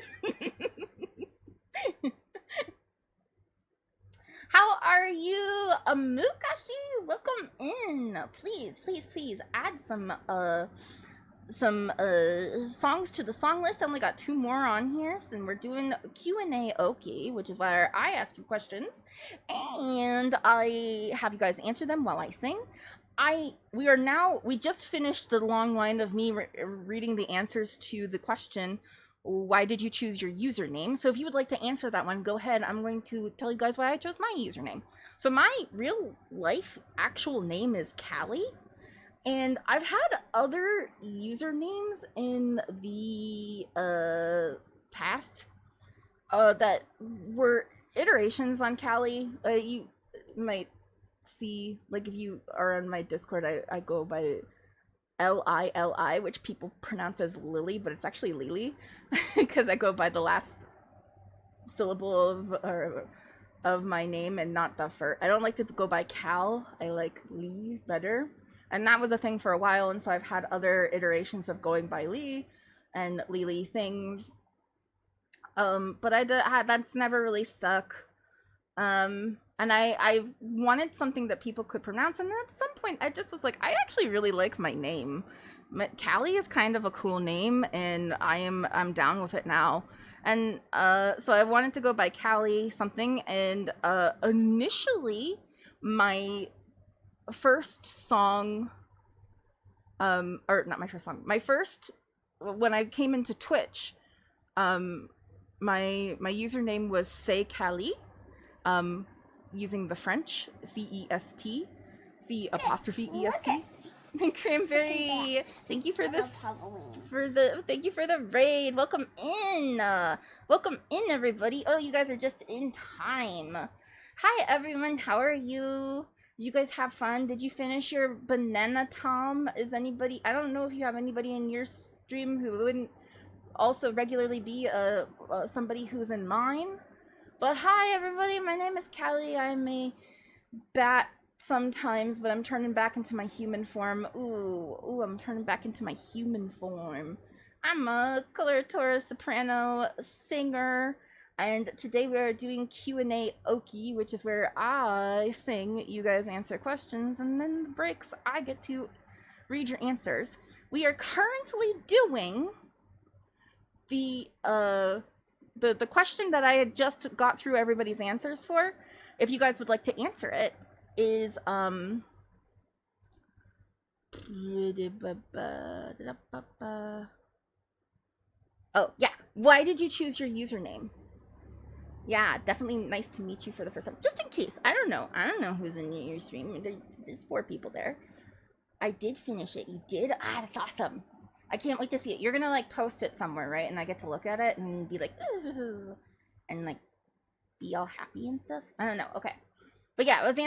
How are you, Amukashi? Welcome in. Please add some songs to the song list. I only got 2 more on here, so then we're doing Q&A Oki, which is where I ask you questions and I have you guys answer them while I sing. We just finished the long line of me reading the answers to the question, why did you choose your username? So if you would like to answer that one, go ahead. I'm going to tell you guys why I chose my username. So my real life actual name is Callie. And I've had other usernames in the past that were iterations on Callie. You might see, like if you are on my Discord, I go by Lili, which people pronounce as Lily, but it's actually Lily because I go by the last syllable of my name and not the first. I don't like to go by Cal. I like Lee better. And that was a thing for a while, and so I've had other iterations of going by Lee and Lily things. But that's never really stuck. And I wanted something that people could pronounce, and at some point I just was like, I actually really like my name. Callie is kind of a cool name, and I'm down with it now. And so I wanted to go by Callie something, and initially my first song, or not my first song, when I came into Twitch, my username was Say Callie, using the French C-E-S-T, C''EST. Cranberry, thank you for this, thank you for the raid. Welcome in, everybody. Oh, you guys are just in time. Hi everyone, how are you? Did you guys have fun? Did you finish your banana Tom? Is anybody, I don't know if you have anybody in your stream who also regularly be somebody who's in mine. But hi everybody, my name is Callie. I'm a bat sometimes, but I'm turning back into my human form. Ooh, I'm turning back into my human form. I'm a coloratura soprano singer, and today we are doing Q&A Oki, which is where I sing, you guys answer questions, and then the breaks I get to read your answers. We are currently doing the question that I had just got through everybody's answers for. If you guys would like to answer it, is oh yeah, why did you choose your username? Yeah, definitely nice to meet you for the first time. Just in case, I don't know who's in your stream. There's 4 people there. I did finish it. You did? Ah, that's awesome. I can't wait to see it. You're gonna like post it somewhere, right? And I get to look at it and be like, ooh, and like be all happy and stuff. I don't know. Okay, but yeah, I was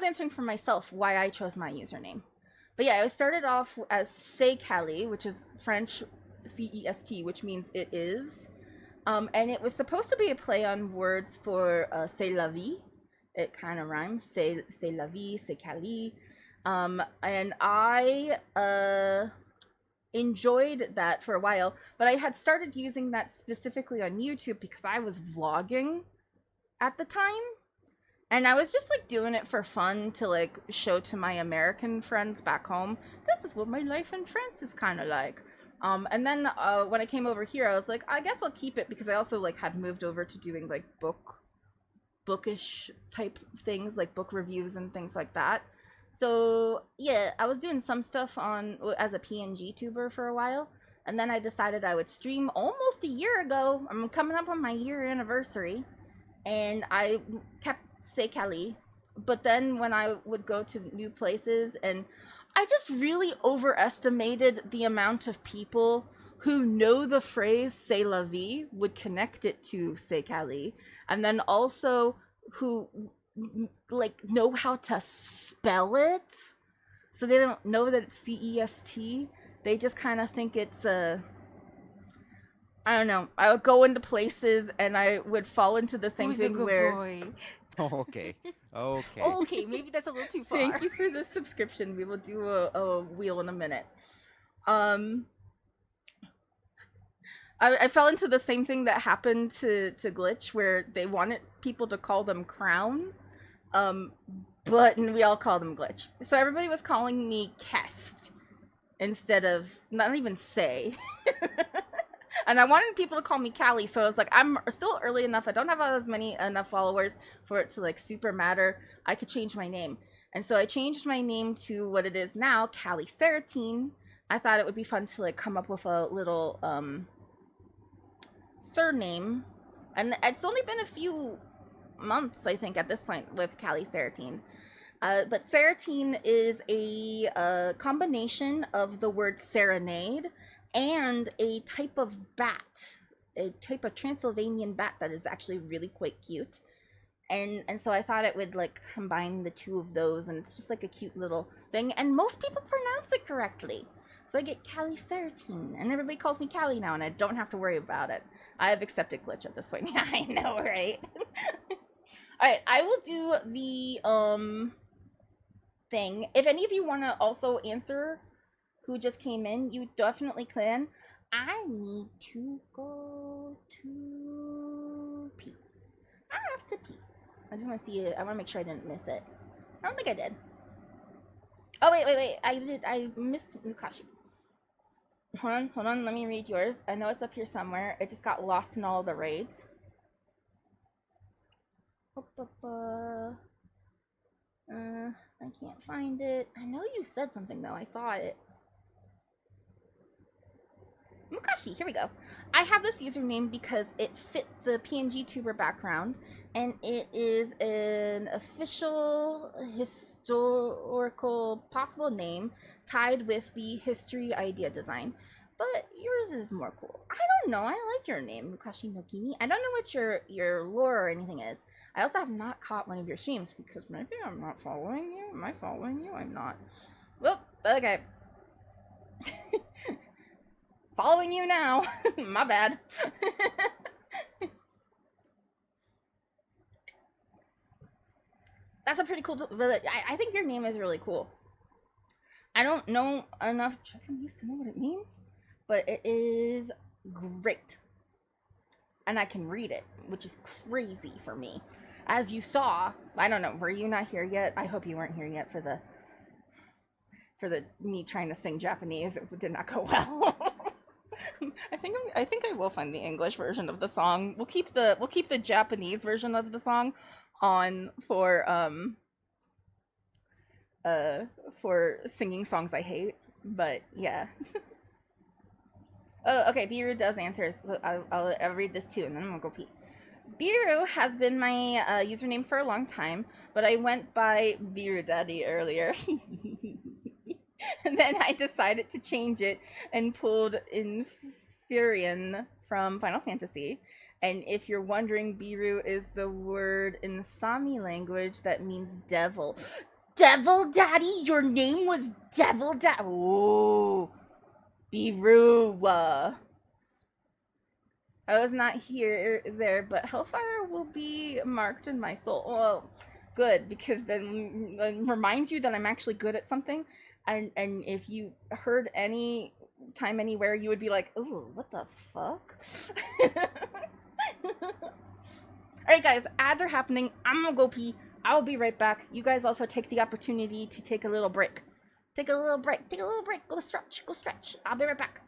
answering for myself why I chose my username. But yeah, I started off as C'est Callie, which is French CEST, which means it is. And it was supposed to be a play on words for C'est la vie. It kind of rhymes. C'est la vie, C'est Callie. And I enjoyed that for a while, but I had started using that specifically on YouTube because I was vlogging at the time, and I was just like doing it for fun to like show to my American friends back home, this is what my life in France is kind of like. And then when I came over here, I was like, I guess I'll keep it because I also like had moved over to doing like bookish type things, like book reviews and things like that. So yeah, I was doing some stuff as a PNG tuber for a while, and then I decided I would stream almost a year ago. I'm coming up on my year anniversary, and I kept C'est Callie. But then when I would go to new places, and I just really overestimated the amount of people who know the phrase C'est la vie would connect it to C'est Callie, and then also who like know how to spell it, so they don't know that it's CEST. They just kind of think it's I don't know. I would go into places and I would fall into the same thing where boy? Oh, okay. Okay. Okay, maybe that's a little too far. Thank you for the subscription. We will do a wheel in a minute. I fell into the same thing that happened to Glitch, where they wanted people to call them Crown, but we all call them Glitch. So everybody was calling me Kest instead of, not even Say. And I wanted people to call me Callie, so I was like, I'm still early enough. I don't have enough followers for it to like super matter. I could change my name. And so I changed my name to what it is now, Callie Seratine. I thought it would be fun to like come up with a little surname, and it's only been a few months, I think, at this point with Callie Seratine. But Seratine is a combination of the word serenade and a type of bat, a type of Transylvanian bat that is actually really quite cute. And so I thought it would like combine the two of those, and it's just like a cute little thing, and most people pronounce it correctly. So I get Callie Seratine, and everybody calls me Callie now, and I don't have to worry about it. I have accepted Glitch at this point. Yeah, I know, right? Alright, I will do the thing. If any of you want to also answer who just came in, you definitely can. I need to go to pee. I have to pee. I just want to see it. I want to make sure I didn't miss it. I don't think I did. Oh, wait. I missed Mukashi. Hold on. Let me read yours. I know it's up here somewhere. It just got lost in all the raids. I can't find it. I know you said something, though. I saw it. Mukashi, here we go. I have this username because it fit the PNG tuber background, and it is an official historical possible name tied with the history idea design. But yours is more cool. I don't know. I like your name, Mukashi Nogini. I don't know what your lore or anything is. I also have not caught one of your streams because maybe I'm not following you. Am I following you? I'm not. Well, okay. Following you now. My bad. That's a pretty cool. I think your name is really cool. I don't know enough Japanese to know what it means, but it is great. And I can read it, which is crazy for me. As you saw, I don't know, were you not here yet? I hope you weren't here yet for the me trying to sing Japanese. It did not go well. I think I will find the English version of the song. We'll keep the Japanese version of the song on for singing songs I hate. But yeah. Oh, okay. Biru does answer, so I'll read this too, and then I'm gonna go pee. Biru has been my username for a long time, but I went by Biru Daddy earlier. And then I decided to change it and pulled Infurion from Final Fantasy. And if you're wondering, Biru is the word in Sami language that means devil. Devil Daddy? Your name was Devil Daddy? Oh, Biru. I was not there, but Hellfire will be marked in my soul. Well, good, because then it reminds you that I'm actually good at something. And if you heard any time anywhere, you would be like, "Ooh, what the fuck?" Alright guys, ads are happening. I'm gonna go pee. I'll be right back. You guys also take the opportunity to take a little break. Take a little break. Go stretch. I'll be right back.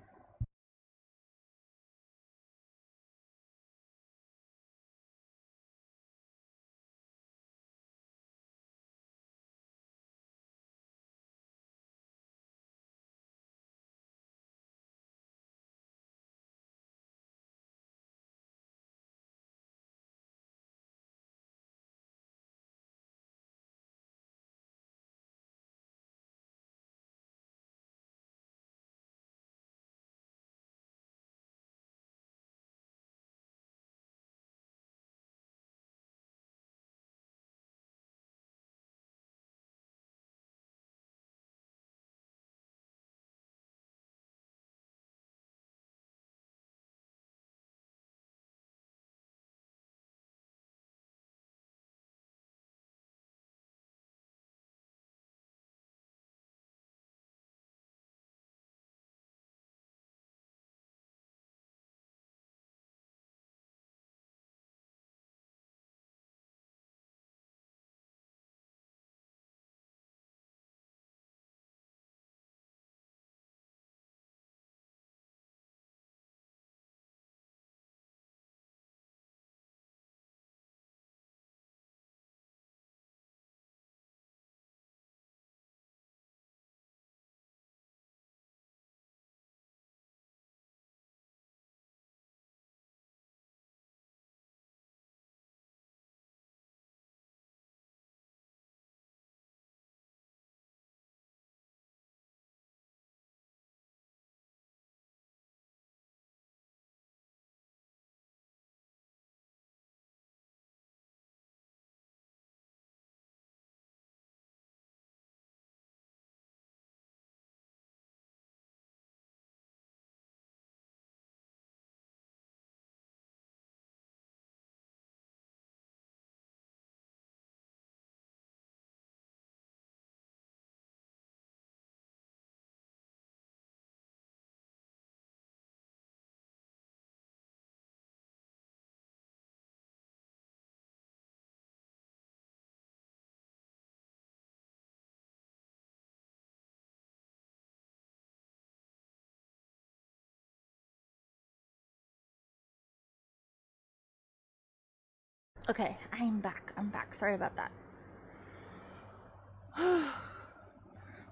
Okay, I'm back. Sorry about that.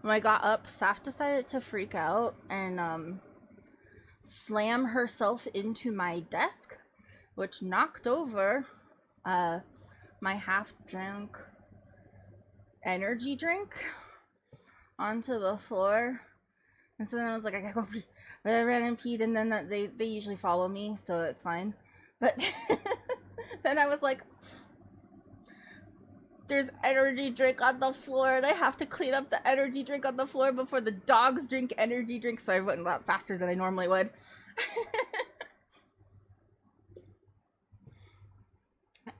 When I got up, Saf decided to freak out and slam herself into my desk, which knocked over my half-drunk energy drink onto the floor. And so then I was like, I gotta go pee. I ran and peed, and then they usually follow me, so it's fine. But then I was like, There's energy drink on the floor, and I have to clean up the energy drink on the floor before the dogs drink energy drinks, so I went a lot faster than I normally would.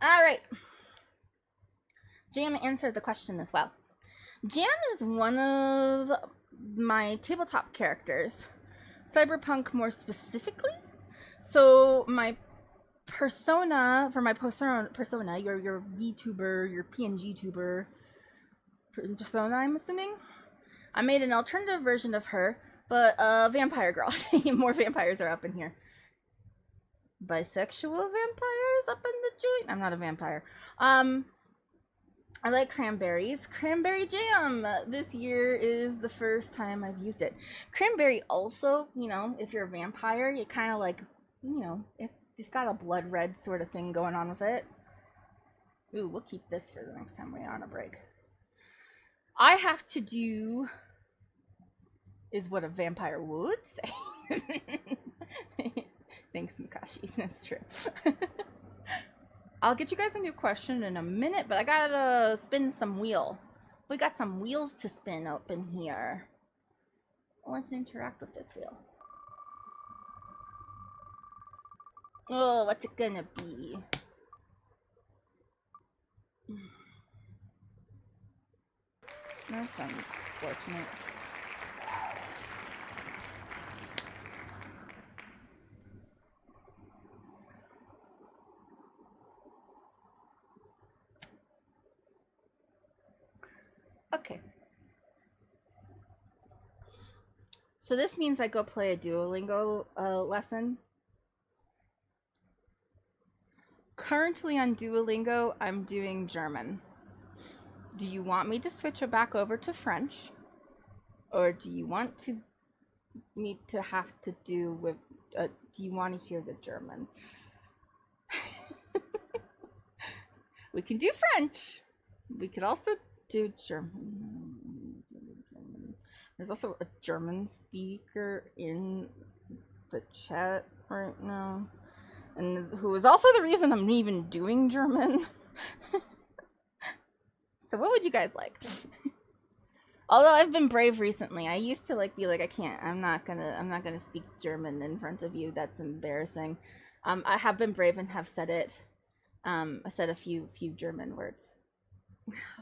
Alright. Jam answered the question as well. Jam is one of my tabletop characters. Cyberpunk more specifically. So my persona, your VTuber, your PNG tuber persona, I'm assuming. I made an alternative version of her, but a vampire girl. More vampires are up in here. Bisexual vampires up in the joint. I'm not a vampire. I like cranberries. Cranberry jam! This year is the first time I've used it. Cranberry also, you know, if you're a vampire, you kind of like, you know, it's got a blood red sort of thing going on with it. Ooh, we'll keep this for the next time we're on a break. I have to do is what a vampire would say. Thanks, Mikashi. That's true. I'll get you guys a new question in a minute, but I gotta spin some wheel. We got some wheels to spin up in here. Let's interact with this wheel. Oh, what's it gonna be? That's unfortunate. Okay. So this means I go play a Duolingo lesson. Currently on Duolingo, I'm doing German. Do you want me to switch it back over to French? Or do you want to me to have to do with, do you want to hear the German? We can do French. We could also do German. There's also a German speaker in the chat right now, and who is also the reason I'm even doing German. So what would you guys like? Although I've been brave recently. I used to like be like, I'm not gonna speak German in front of you. That's embarrassing. I have been brave and have said it. I said a few German words.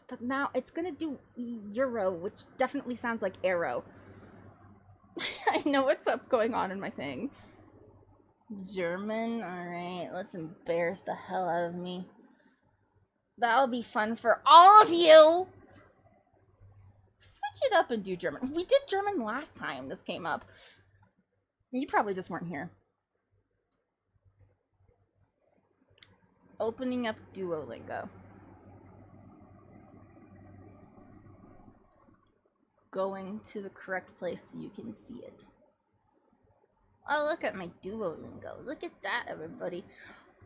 But now it's gonna do Euro, which definitely sounds like arrow. I know what's up going on in my thing. German? Alright, let's embarrass the hell out of me. That'll be fun for all of you! Switch it up and do German. We did German last time this came up. You probably just weren't here. Opening up Duolingo. Going to the correct place so you can see it. Oh, look at my Duolingo. Look at that, everybody.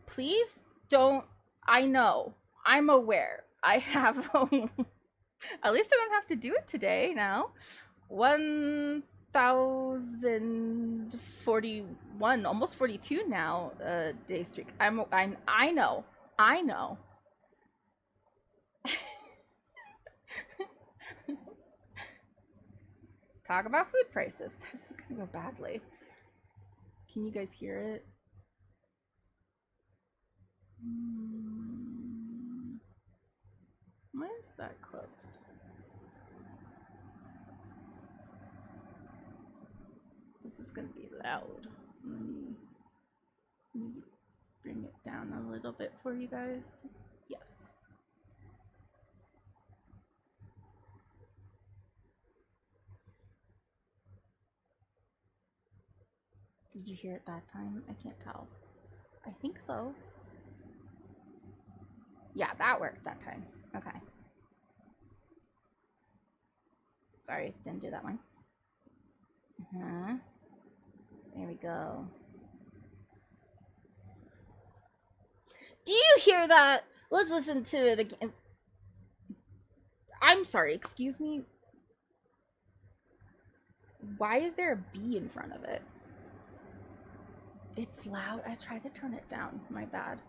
Please don't... I know. I'm aware. I have... At least I don't have to do it today now. 1,041, almost 42 now, day streak. I know. I know. Talk about food prices. This is gonna go badly. Can you guys hear it? Why is that closed? This is gonna be loud. Let me bring it down a little bit for you guys. Yes. Did you hear it that time? I can't tell. I think so. Yeah, that worked that time. Okay. Sorry, didn't do that one. There we go. Do you hear that? Let's listen to it again. I'm sorry, excuse me. Why is there a B in front of it? It's loud. I tried to turn it down. My bad.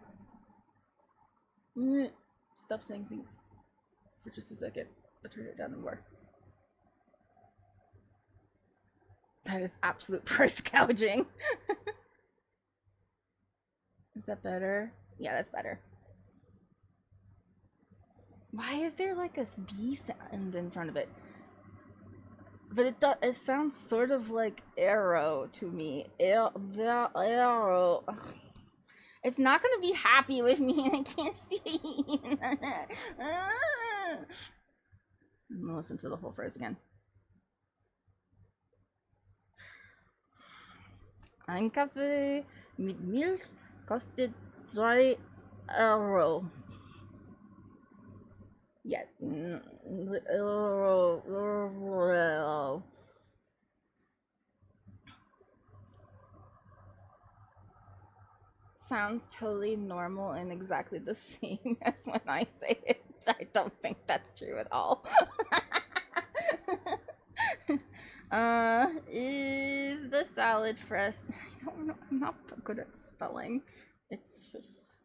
Stop saying things. for just a second. I'll turn it down more. That is absolute price gouging. Is that better? Yeah, that's better. Why is there like a B sound in front of it? But it sounds sort of like arrow to me. Arrow. Ugh. It's not gonna be happy with me and I can't see. I'm gonna listen to the whole phrase again. Ein Kaffee mit Milch kostet 3 Euro. Yeah. Euro. Sounds totally normal and exactly the same as when I say it. I don't think that's true at all. Is the salad fresh? I don't know. I'm not good at spelling. It's just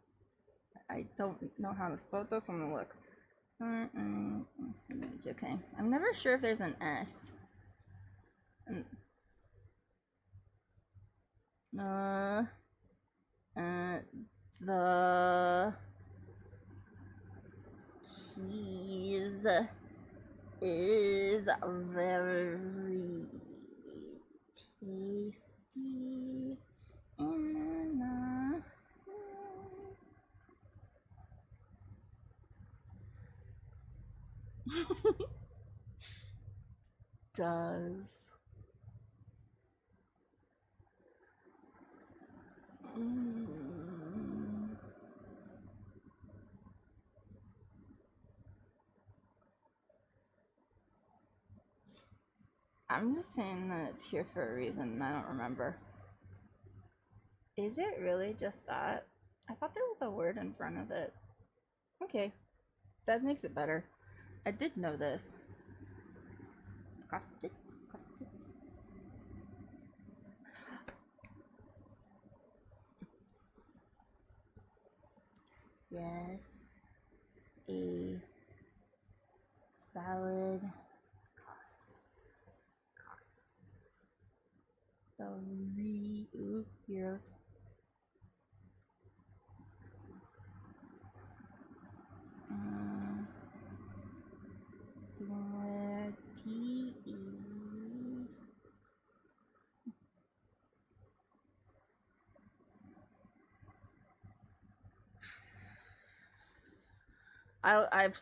I don't know how to spell this. I'm gonna look. Okay. I'm never sure if there's an S. The cheese is very tasty and does I'm just saying that it's here for a reason and I don't remember. Is it really just that? I thought there was a word in front of it. Okay, that makes it better. I did know this. Costed. Yes, a salad costs 3 euros.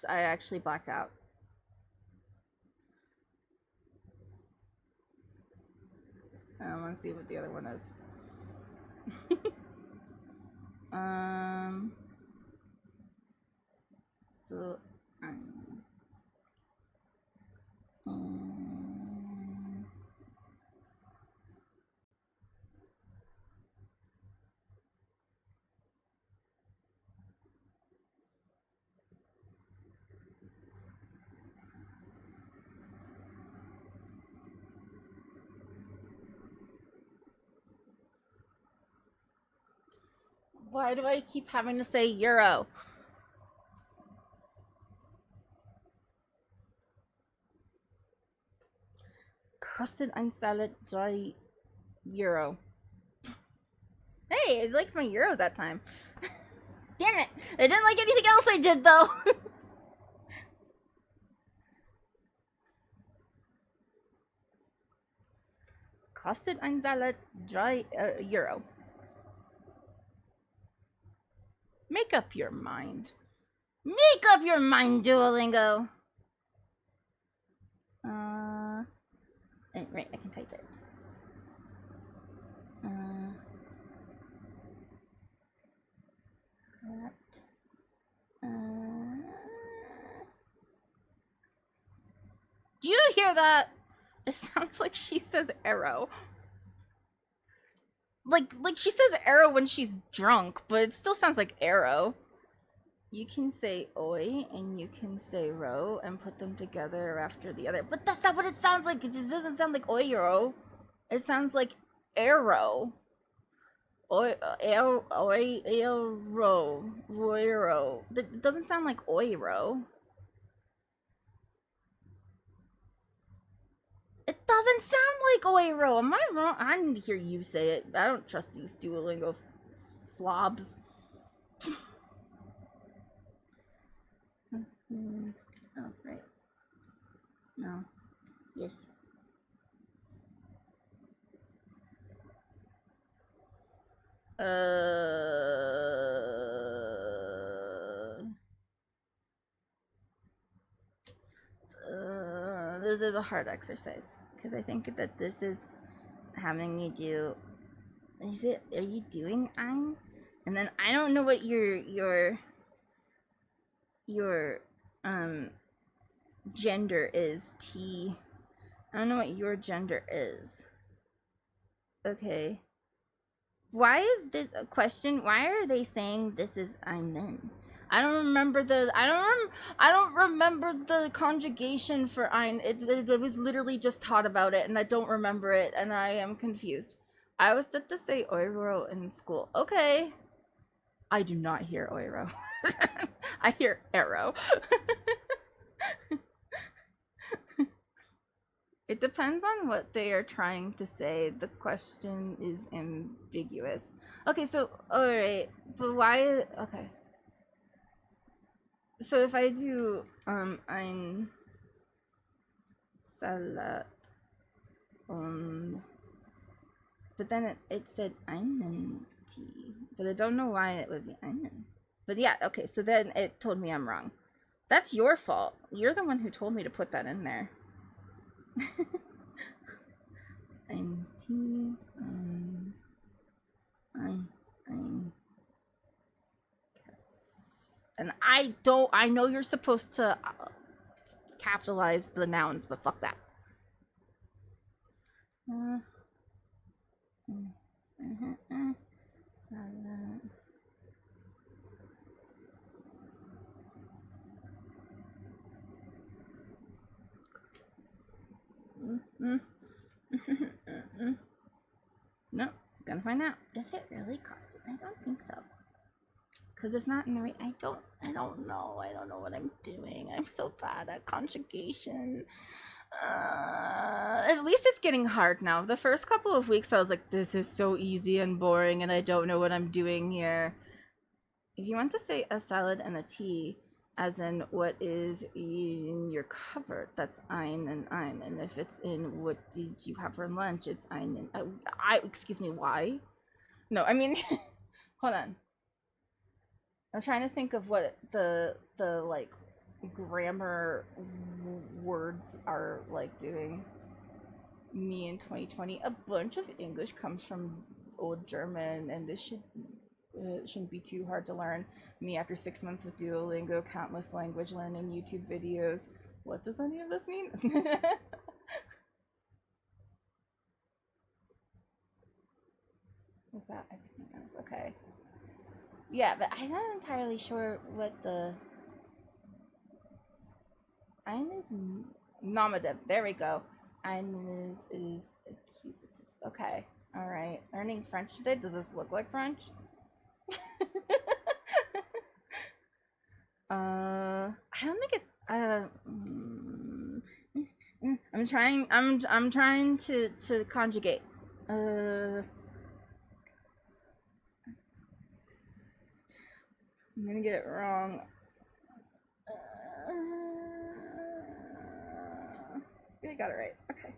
I actually blacked out. I want to see what the other one is. So why do I keep having to say euro? Kostet ein Salad 3 Euro. Hey, I liked my euro that time. Damn it! I didn't like anything else I did though. Kostet ein Salad 3 Euro. Make up your mind. Make up your mind, Duolingo. Right, I can type it. Do you hear that? It sounds like she says arrow. Like she says arrow when she's drunk, but it still sounds like arrow. You can say oi and you can say ro and put them together after the other. But that's not what it sounds like. It just doesn't sound like oiro. It sounds like arrow. Oiro. It doesn't sound like oiro. doesn't sound like Oiro. Am I wrong? I need to hear you say it. I don't trust these Duolingo slobs. Oh, right. No. Yes. This is a hard exercise because I think that this is having me do. Is it? Are you doing ein? And then I don't know what your gender is. T. I don't know what your gender is. Okay. Why is this a question? Why are they saying this is einen? I don't remember the conjugation for ein. It was literally just taught about it, and I don't remember it, and I am confused. I was taught to say oiro in school. Okay. I do not hear oiro. I hear arrow. It depends on what they are trying to say. The question is ambiguous. Okay, so, alright. But why, okay. So if I do, ein Salat und, but then it said einen Tee. But I don't know why it would be einen. But yeah, okay, so then it told me I'm wrong. That's your fault. You're the one who told me to put that in there. Ein Tee, and I know you're supposed to capitalize the nouns, but fuck that. No, gonna find out. Is it really costed? I don't think so. Cause it's not in the right. I don't know. I don't know what I'm doing. I'm so bad at conjugation. At least it's getting hard now. The first couple of weeks I was like, this is so easy and boring and I don't know what I'm doing here. If you want to say a salad and a tea, as in what is in your cupboard, that's ein and ein. And if it's in what did you have for lunch, it's ein and excuse me, why? No, I mean, hold on. I'm trying to think of what the like grammar words are like doing. Me in 2020, a bunch of English comes from Old German, and this shouldn't be too hard to learn. Me after 6 months with Duolingo, countless language learning, YouTube videos. What does any of this mean? With that, everything else, okay. Yeah, but I'm not entirely sure what the ein is nominative. There we go. Ein is accusative. Okay. All right. Learning French today. Does this look like French? I don't think it. I'm trying. I'm trying to conjugate. I'm gonna get it wrong. I got it right. Okay.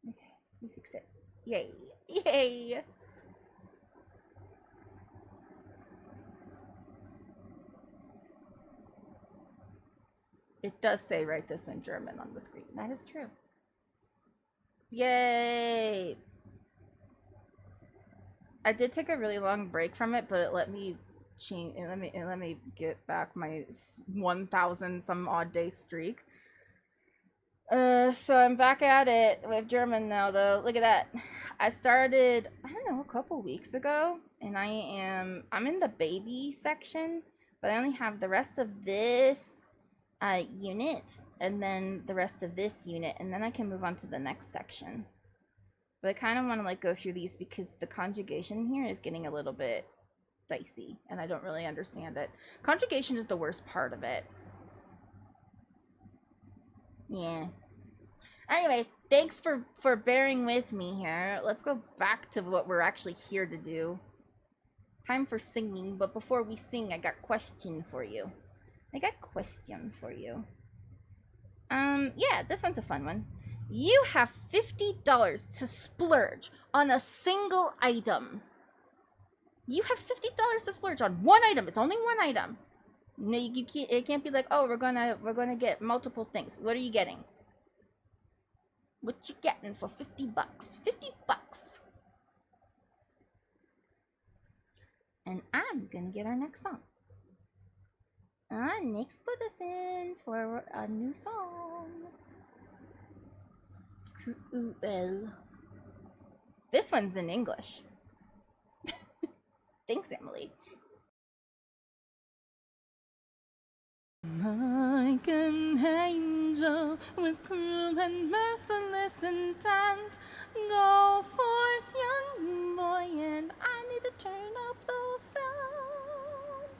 Okay, we fixed it. Yay! Yay! It does say write this in German on the screen. That is true. Yay! I did take a really long break from it, but it let me change. Let me get back my 1,000 some odd day streak. So I'm back at it with German now, though. Look at that. I started, I don't know, a couple weeks ago, and I'm in the baby section, but I only have the rest of this unit, and then the rest of this unit, and then I can move on to the next section. But I kind of want to like go through these because the conjugation here is getting a little bit dicey, and I don't really understand it. Conjugation is the worst part of it. Yeah. Anyway, thanks for bearing with me here. Let's go back to what we're actually here to do. Time for singing, but before we sing, I got a question for you. Yeah, this one's a fun one. You have $50 to splurge on a single item. You have $50 to splurge on one item. It's only one item. No, you can't. It can't be like, oh, we're gonna get multiple things. What are you getting? What you getting for $50? $50. And I'm gonna get our next song. Next put us in for a new song. Cruel. This one's in English. Thanks, Emily. Like an angel with cruel and merciless intent, go forth, young boy, and I need to turn up the sound.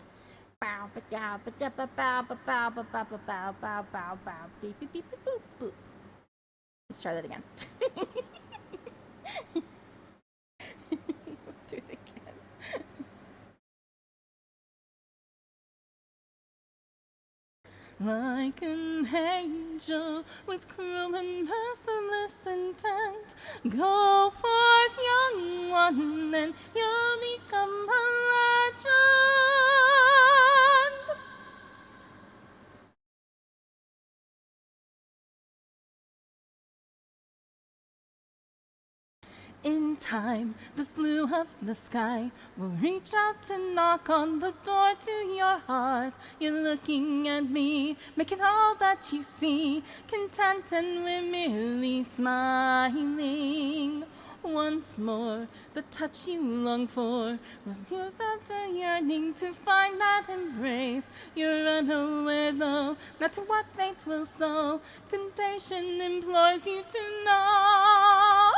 Bow, ba, da, ba, da, ba, bow, ba, bow, ba, bow, ba, bow, bow, bow, bow, beep, beep, beep, beep, boop, boop. Let's try that again. Do it again. Like an angel with cruel and merciless intent, go forth, young one, and you'll become a legend. In time, this blue of the sky will reach out to knock on the door to your heart. You're looking at me, making all that you see content, and we're merely smiling. Once more, the touch you long for was yours after yearning to find that embrace. You're unaware though, not to what fate will sow. Temptation implores you to know.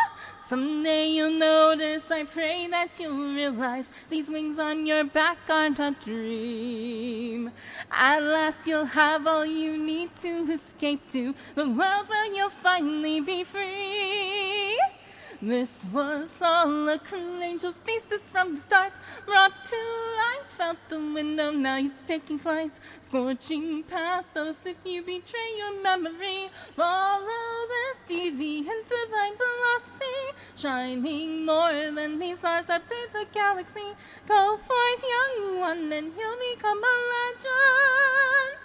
Someday you'll notice, I pray that you'll realize these wings on your back aren't a dream. At last you'll have all you need to escape to the world where you'll finally be free. This was all a cruel angel's thesis from the start, brought to life out the window, now you're taking flight. Scorching pathos if you betray your memory. Follow this deviant divine philosophy, shining more than these stars that bathe the galaxy. Go forth, young one, and you'll become a legend.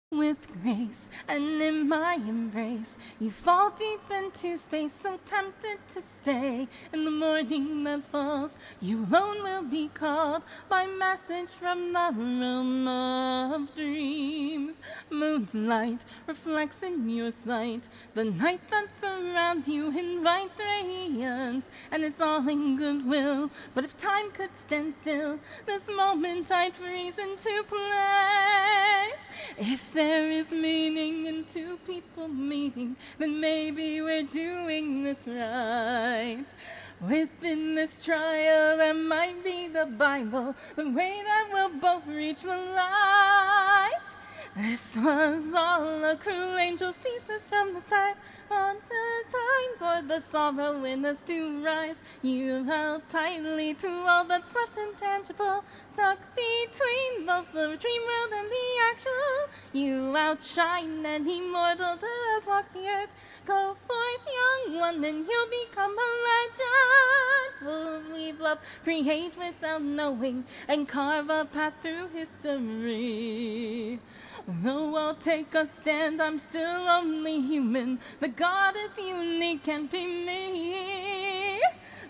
With grace and in my embrace, you fall deep into space, so tempted to stay. In the morning that falls, you alone will be called by message from the realm of dreams. Moonlight reflects in your sight, the night that surrounds you invites radiance, and it's all in goodwill. But if time could stand still, this moment I'd freeze into place. If there is meaning in two people meeting, then maybe we're doing this right. Within this trial, there might be the Bible, the way that we'll both reach the light. This was all a cruel angel's thesis from the start. On the time for the sorrow in us to rise. You held tightly to all that's left intangible, stuck between both the dream world and the actual. You outshine any mortal that has walked the earth. Go forth, young one, and you'll become a legend. We'll leave love, create without knowing, and carve a path through history. Though I'll take a stand, I'm still only human. The God is unique, can't be me.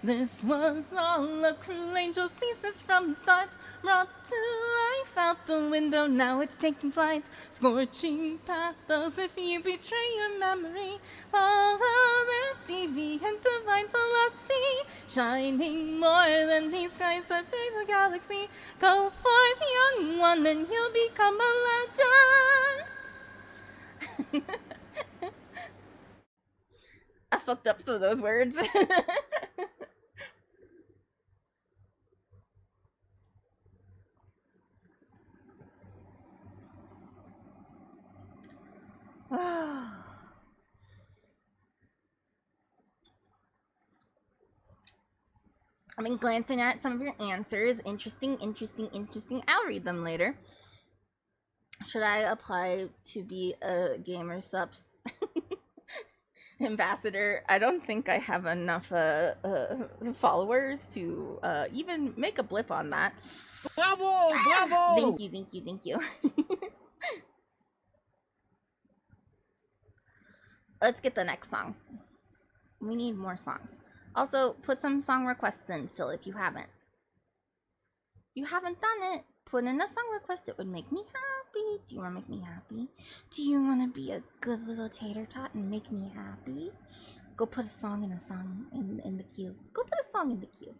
This was all a cruel angel's thesis from the start. Brought to life out the window, now it's taking flight. Scorching pathos if you betray your memory. Follow this deviant divine philosophy, shining more than these skies that fill the galaxy. Go forth, young one, and you'll become a legend. I fucked up some of those words. I've been glancing at some of your answers. Interesting. I'll read them later. Should I apply to be a Gamer Subs ambassador? I don't think I have enough followers to even make a blip on that. Bravo! Bravo! Thank you. Let's get the next song. We need more songs. Also, put some song requests in still if you haven't. You haven't done it. Put in a song request. It would make me happy. Do you want to make me happy? Do you want to be a good little tater tot and make me happy? Go put a song in the queue. Go put a song in the queue.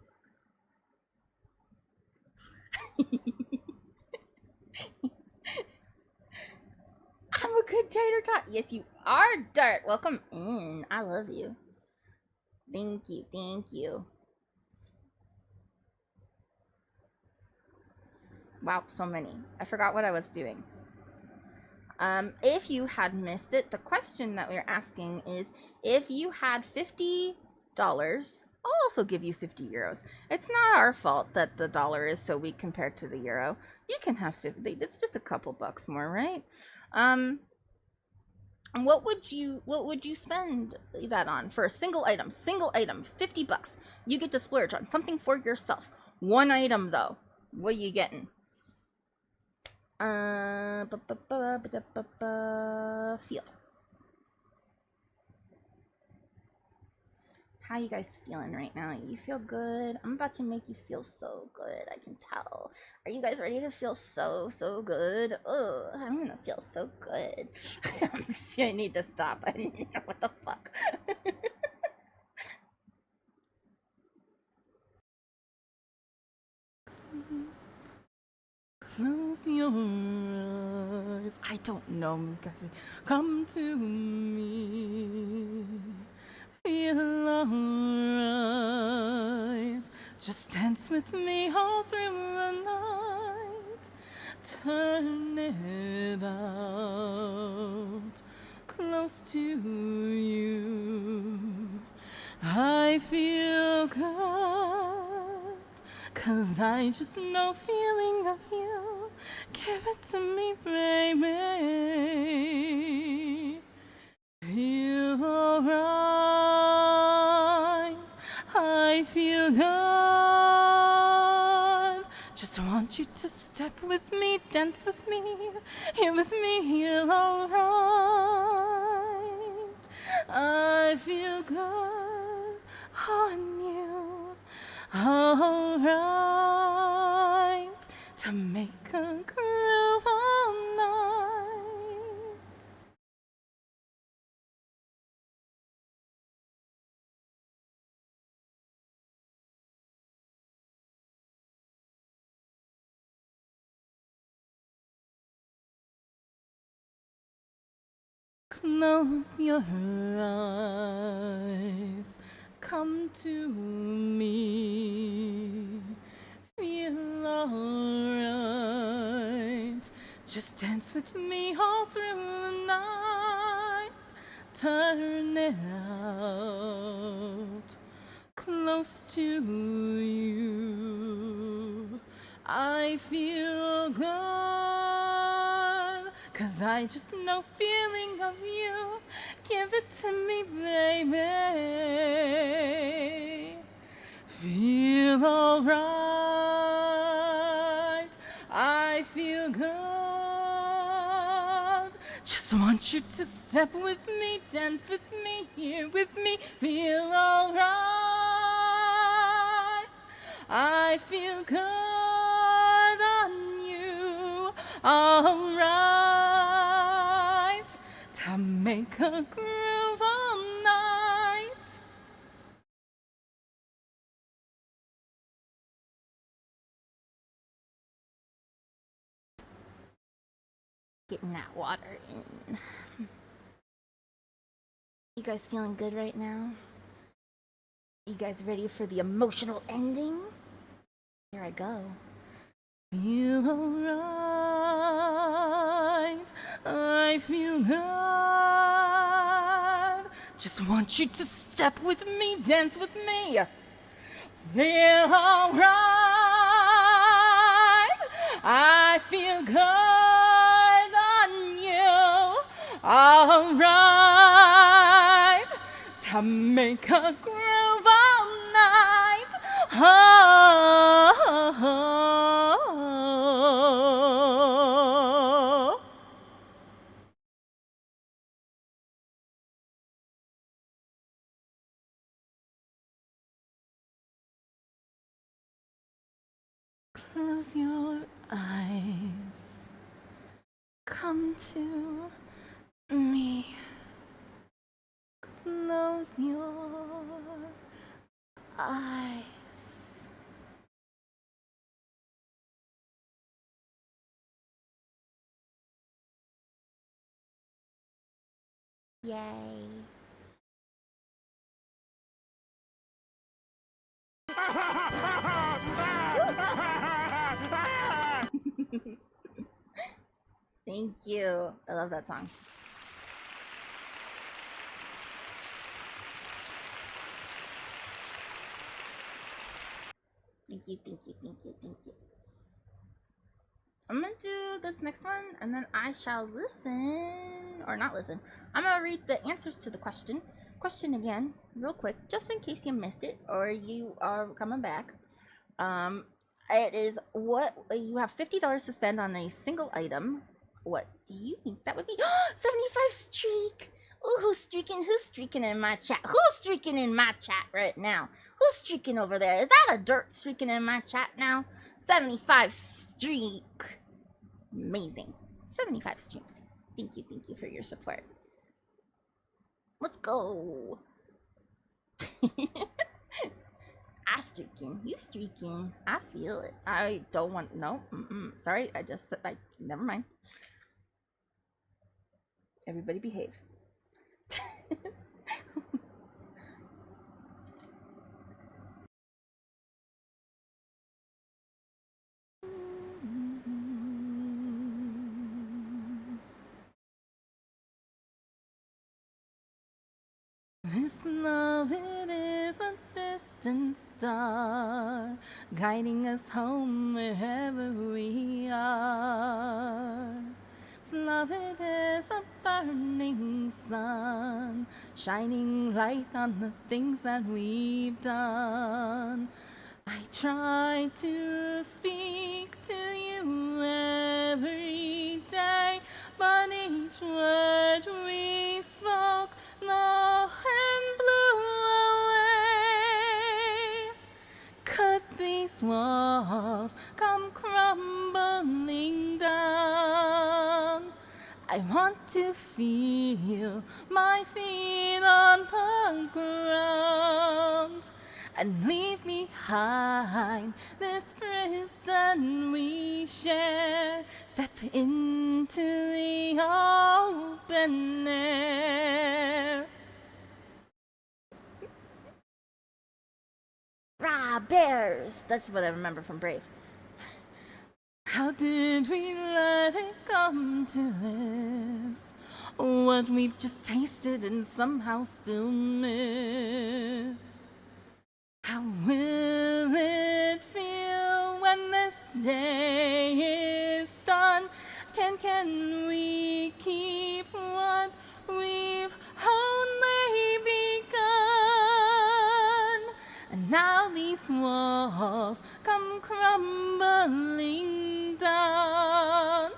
I'm a good tater tot. Yes, you are, Dart. Welcome in. I love you. Thank you. Wow, so many. I forgot what I was doing. If you had missed it, the question that we're asking is, if you had $50, I'll also give you 50 euros. It's not our fault that the dollar is so weak compared to the euro. You can have 50. It's just a couple bucks more, right? What would you spend that on for a single item? 50 bucks. You get to splurge on something for yourself. One item though. What are you getting? Feel. How you guys feeling right now? You feel good? I'm about to make you feel so good. I can tell. Are you guys ready to feel so good? Oh, I'm gonna feel so good. I need to stop. I don't know what the fuck. Close your eyes. I don't know, guys. Come to me. Feel alright. Just dance with me all through the night. Turn it out close to you. I feel good, 'cause I just know feeling of you. Give it to me, baby. Feel alright. I feel good. Just want you to step with me, dance with me, here with me, feel alright. I feel good on you. Alright. To make a groove all night. Close your eyes, come to me, feel alright. Just dance with me all through the night. Turn it out close to you. I feel good, 'cause I just know feeling of you. Give it to me, baby. Feel alright. I feel good. Just want you to step with me, dance with me, here with me. Feel alright. I feel good on you. Alright. To make a groove all night. Getting that water in. You guys feeling good right now? You guys ready for the emotional ending? Here I go. Feel alright. I feel good. Just want you to step with me, dance with me. Feel alright. I feel good on you. Alright. To make a groove all night. Oh. Close your eyes. Come to me. Close your eyes. Yay. Thank you. I love that song. Thank you, thank you, thank you, thank you. I'm gonna do this next one and then I shall listen, or not listen. I'm gonna read the answers to the question again real quick, just in case you missed it or you are coming back. It is, what you have $50 to spend on a single item. What do you think that would be? 75 streak. Ooh, who's streaking in my chat? Who's streaking in my chat right now? Who's streaking over there? Is that a dirt streaking in my chat now? 75 streak. Amazing. 75 streams. Thank you for your support. Let's go. I streaking. You streaking. I feel it. I don't want, no. Sorry, never mind. Everybody behave. This love, it is a distant star, guiding us home wherever we are. This love, it is a burning sun, shining light on the things that we've done. I try to speak to you every day, but each word we spoke, the wind blew away. Could these walls come crumbling down? I want to feel my feet on the ground and leave behind this prison we share. Step into the open air. Rah, bears. That's what I remember from Brave. How did we let it come to this? What we've just tasted and somehow still miss. How will it feel when this day is done? Can we keep what we've only begun? And now these walls come crumbling down,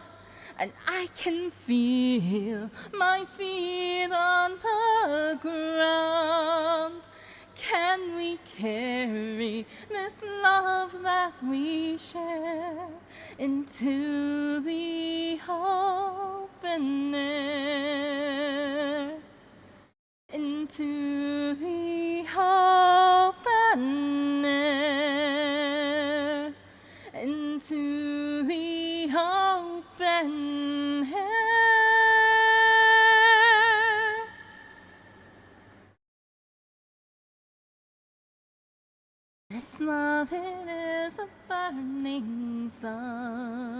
and I can feel my feet on the ground. Can we carry this love that we share into the open air? Into the open air. Into the open air. This love, it is a burning sun.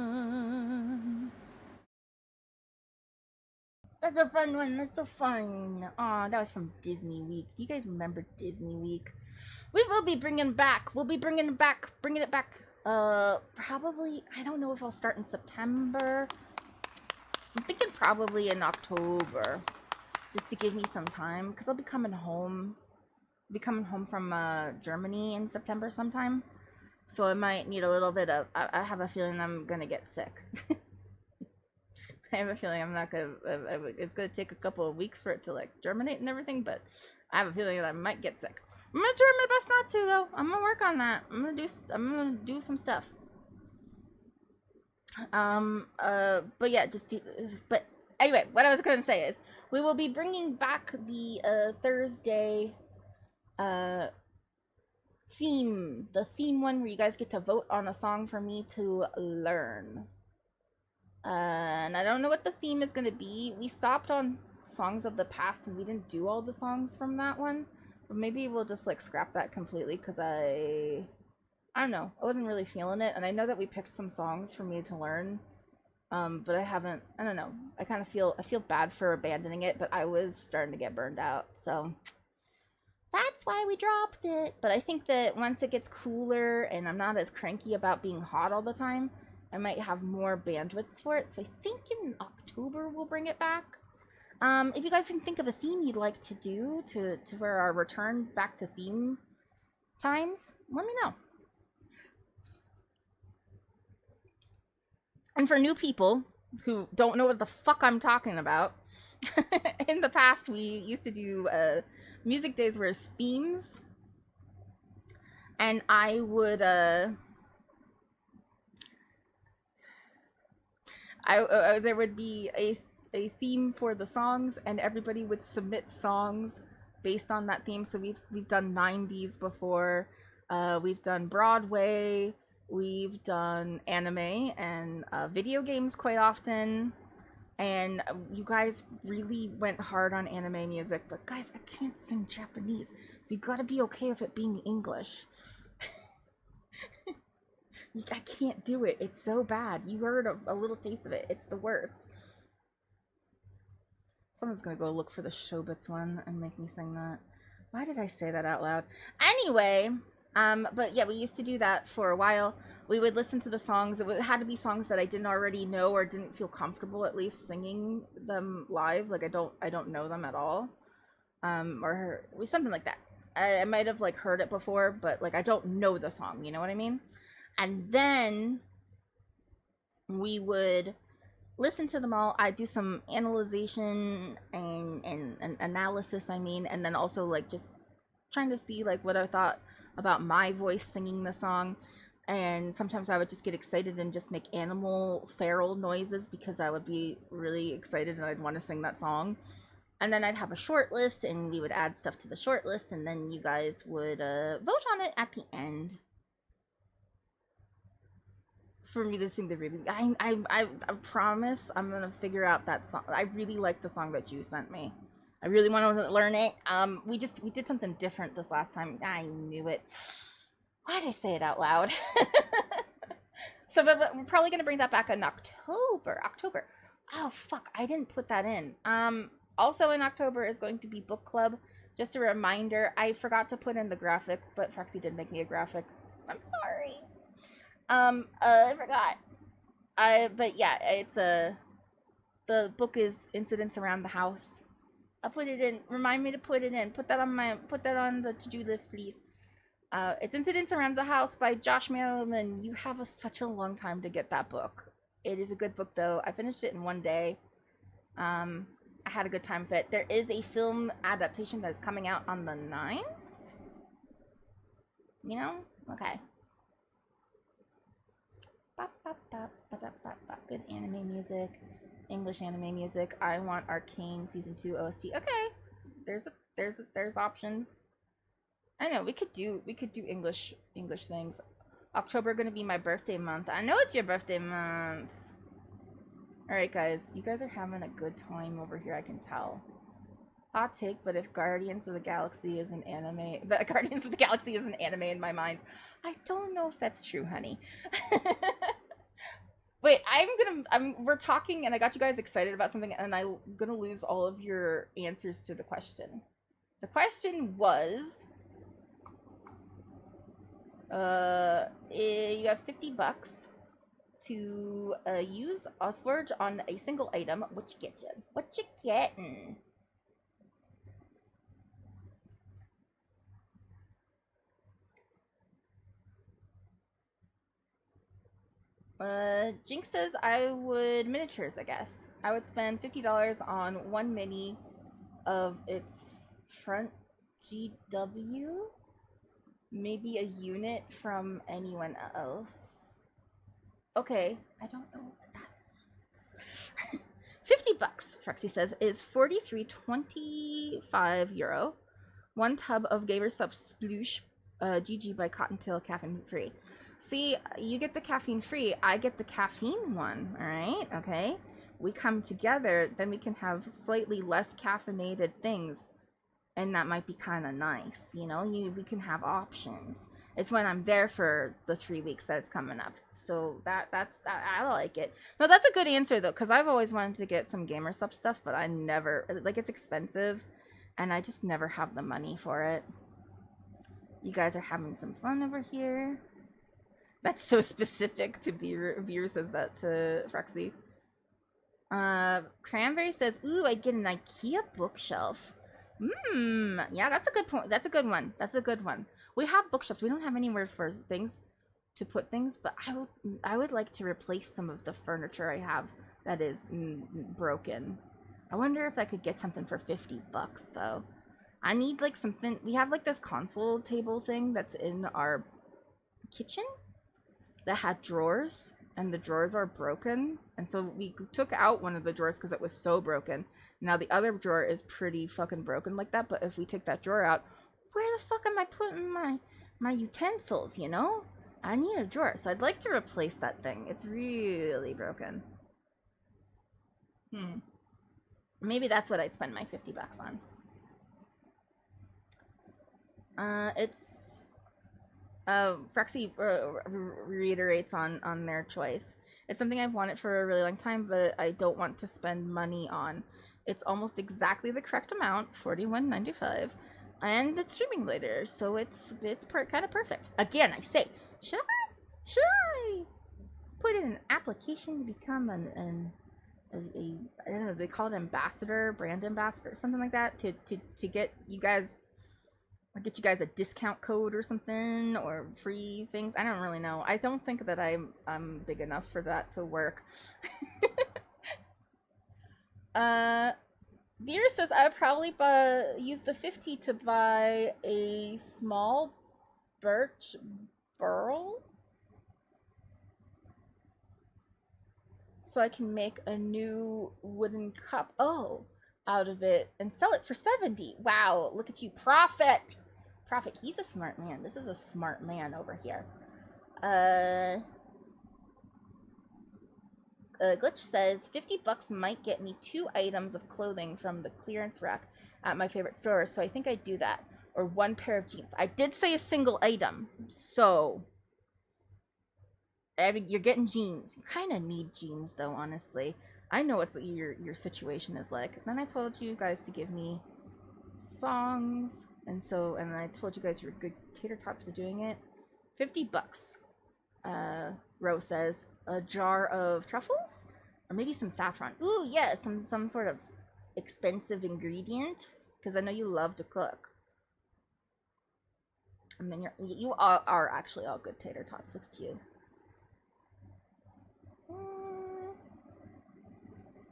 That's a fun one. That's so fun. Aw, that was from Disney Week. Do you guys remember Disney Week? We will be bringing it back. Bringing it back. Probably, I don't know if I'll start in September. I'm thinking probably in October, just to give me some time, because I'll be coming home. From Germany in September sometime, so I might need a little bit of. I have a feeling I'm gonna get sick. I have a feeling I'm not gonna. It's gonna take a couple of weeks for it to like germinate and everything, but I have a feeling that I might get sick. I'm gonna try my best not to though. I'm gonna work on that. I'm gonna do some stuff. But yeah, but anyway, what I was gonna say is we will be bringing back the Thursday the theme one where you guys get to vote on a song for me to learn. And I don't know what the theme is gonna be. We stopped on songs of the past and we didn't do all the songs from that one. But maybe we'll just like scrap that completely, because I don't know. I wasn't really feeling it, and I know that we picked some songs for me to learn. But I don't know. I feel bad for abandoning it, but I was starting to get burned out, so that's why we dropped it. But I think that once it gets cooler and I'm not as cranky about being hot all the time, I might have more bandwidth for it. So I think in October we'll bring it back. If you guys can think of a theme you'd like to do to where our return back to theme times, let me know. And for new people who don't know what the fuck I'm talking about, in the past we used to do music days were themes, and I would there would be a theme for the songs, and everybody would submit songs based on that theme. So we've done 90s before, we've done Broadway, we've done anime and video games quite often. And you guys really went hard on anime music, but guys, I can't sing Japanese, so you gotta be okay with it being English. I can't do it. It's so bad. You heard a little taste of it. It's the worst. Someone's gonna go look for the Shobits one and make me sing that. Why did I say that out loud? Anyway, but yeah, we used to do that for a while. We would listen to the songs. It had to be songs that I didn't already know or didn't feel comfortable at least singing them live. Like I don't know them at all, or something like that. I might have like heard it before, but like I don't know the song. You know what I mean? And then we would listen to them all. I'd do some analyzation and analysis. And then also like just trying to see like what I thought about my voice singing the song. And sometimes I would just get excited and just make animal feral noises because I would be really excited and I'd want to sing that song. And then I'd have a short list and we would add stuff to the short list, and then you guys would vote on it at the end for me to sing the review. I promise I'm gonna figure out that song. I really like the song that you sent me. I really want to learn it. We did something different this last time. I knew it. Why did I say it out loud? So, but we're probably gonna bring that back in October. October. Oh fuck! I didn't put that in. Also in October is going to be book club. Just a reminder. I forgot to put in the graphic, but Foxy did make me a graphic. I'm sorry. I forgot. But yeah, it's the book is Incidents Around the House. I'll put it in. Remind me to put it in. Put that on the to-do list, please. It's Incidents Around the House by Josh Mailman. You have such a long time to get that book. It is a good book, though. I finished it in one day. I had a good time with it. There is a film adaptation that is coming out on the 9th. You know? Okay. Good anime music. English anime music. I want Arcane Season 2 OST. Okay. There's options. I know we could do English things. October gonna be my birthday month. I know it's your birthday month. Alright guys, you guys are having a good time over here, I can tell. Hot take, but if Guardians of the Galaxy is an anime, but Guardians of the Galaxy is an anime in my mind, I don't know if that's true, honey. Wait, we're talking and I got you guys excited about something and I'm gonna lose all of your answers to the question. The question was, you have $50 to use a splurge on a single item. What you get you? What you getting? Jinx says I would miniatures, I guess. I would spend $50 on one mini of its front GW. Maybe a unit from anyone else. Okay, I don't know what that is. $50, Frexy says, is €43.25. One tub of Gamer Sub Sploosh GG by Cottontail caffeine free. See, you get the caffeine free, I get the caffeine one, alright? Okay? We come together, then we can have slightly less caffeinated things. And that might be kind of nice, you know? We can have options. It's when I'm there for the 3 weeks that it's coming up. So I like it. No, that's a good answer though, because I've always wanted to get some Gamer Sub stuff, but I never, like, it's expensive, and I just never have the money for it. You guys are having some fun over here. That's so specific to Beer says that to Frexy. Cranberry says, ooh, I get an IKEA bookshelf. Yeah, that's a good point. That's a good one. That's a good one. We have bookshelves. We don't have anywhere for things to put things, but I would like to replace some of the furniture I have that is broken. I wonder if I could get something for $50 though. I need like something. We have like this console table thing that's in our kitchen that had drawers, and the drawers are broken, and so we took out one of the drawers because it was so broken. Now the other drawer is pretty fucking broken like that, but if we take that drawer out, where the fuck am I putting my utensils, you know? I need a drawer, so I'd like to replace that thing. It's really broken. Maybe that's what I'd spend my $50 on. Frexy reiterates on their choice. It's something I've wanted for a really long time, but I don't want to spend money on. It's almost exactly the correct amount, $41.95, and it's streaming later, so it's kind of perfect. Again, I say, should I put in an application to become a I don't know, they call it ambassador, brand ambassador, something like that, to get you guys, or get you guys a discount code or something, or free things. I don't really know. I don't think that I'm big enough for that to work. Veer says I would probably use the 50 to buy a small birch burl so I can make a new wooden cup out of it and sell it for 70. Wow, look at you, Prophet. He's a smart man. This is a smart man over here. Glitch says $50 might get me 2 items of clothing from the clearance rack at my favorite store, so I think I'd do that. Or 1 pair of jeans. I did say a single item, so I mean, you're getting jeans. You kind of need jeans, though, honestly. I know what your situation is like. And then I told you guys to give me songs, and I told you guys you were good tater tots for doing it. $50. Ro says a jar of truffles, or maybe some saffron. Ooh, yeah, some sort of expensive ingredient, because I know you love to cook. And then you are actually all good tater tots. Look at you.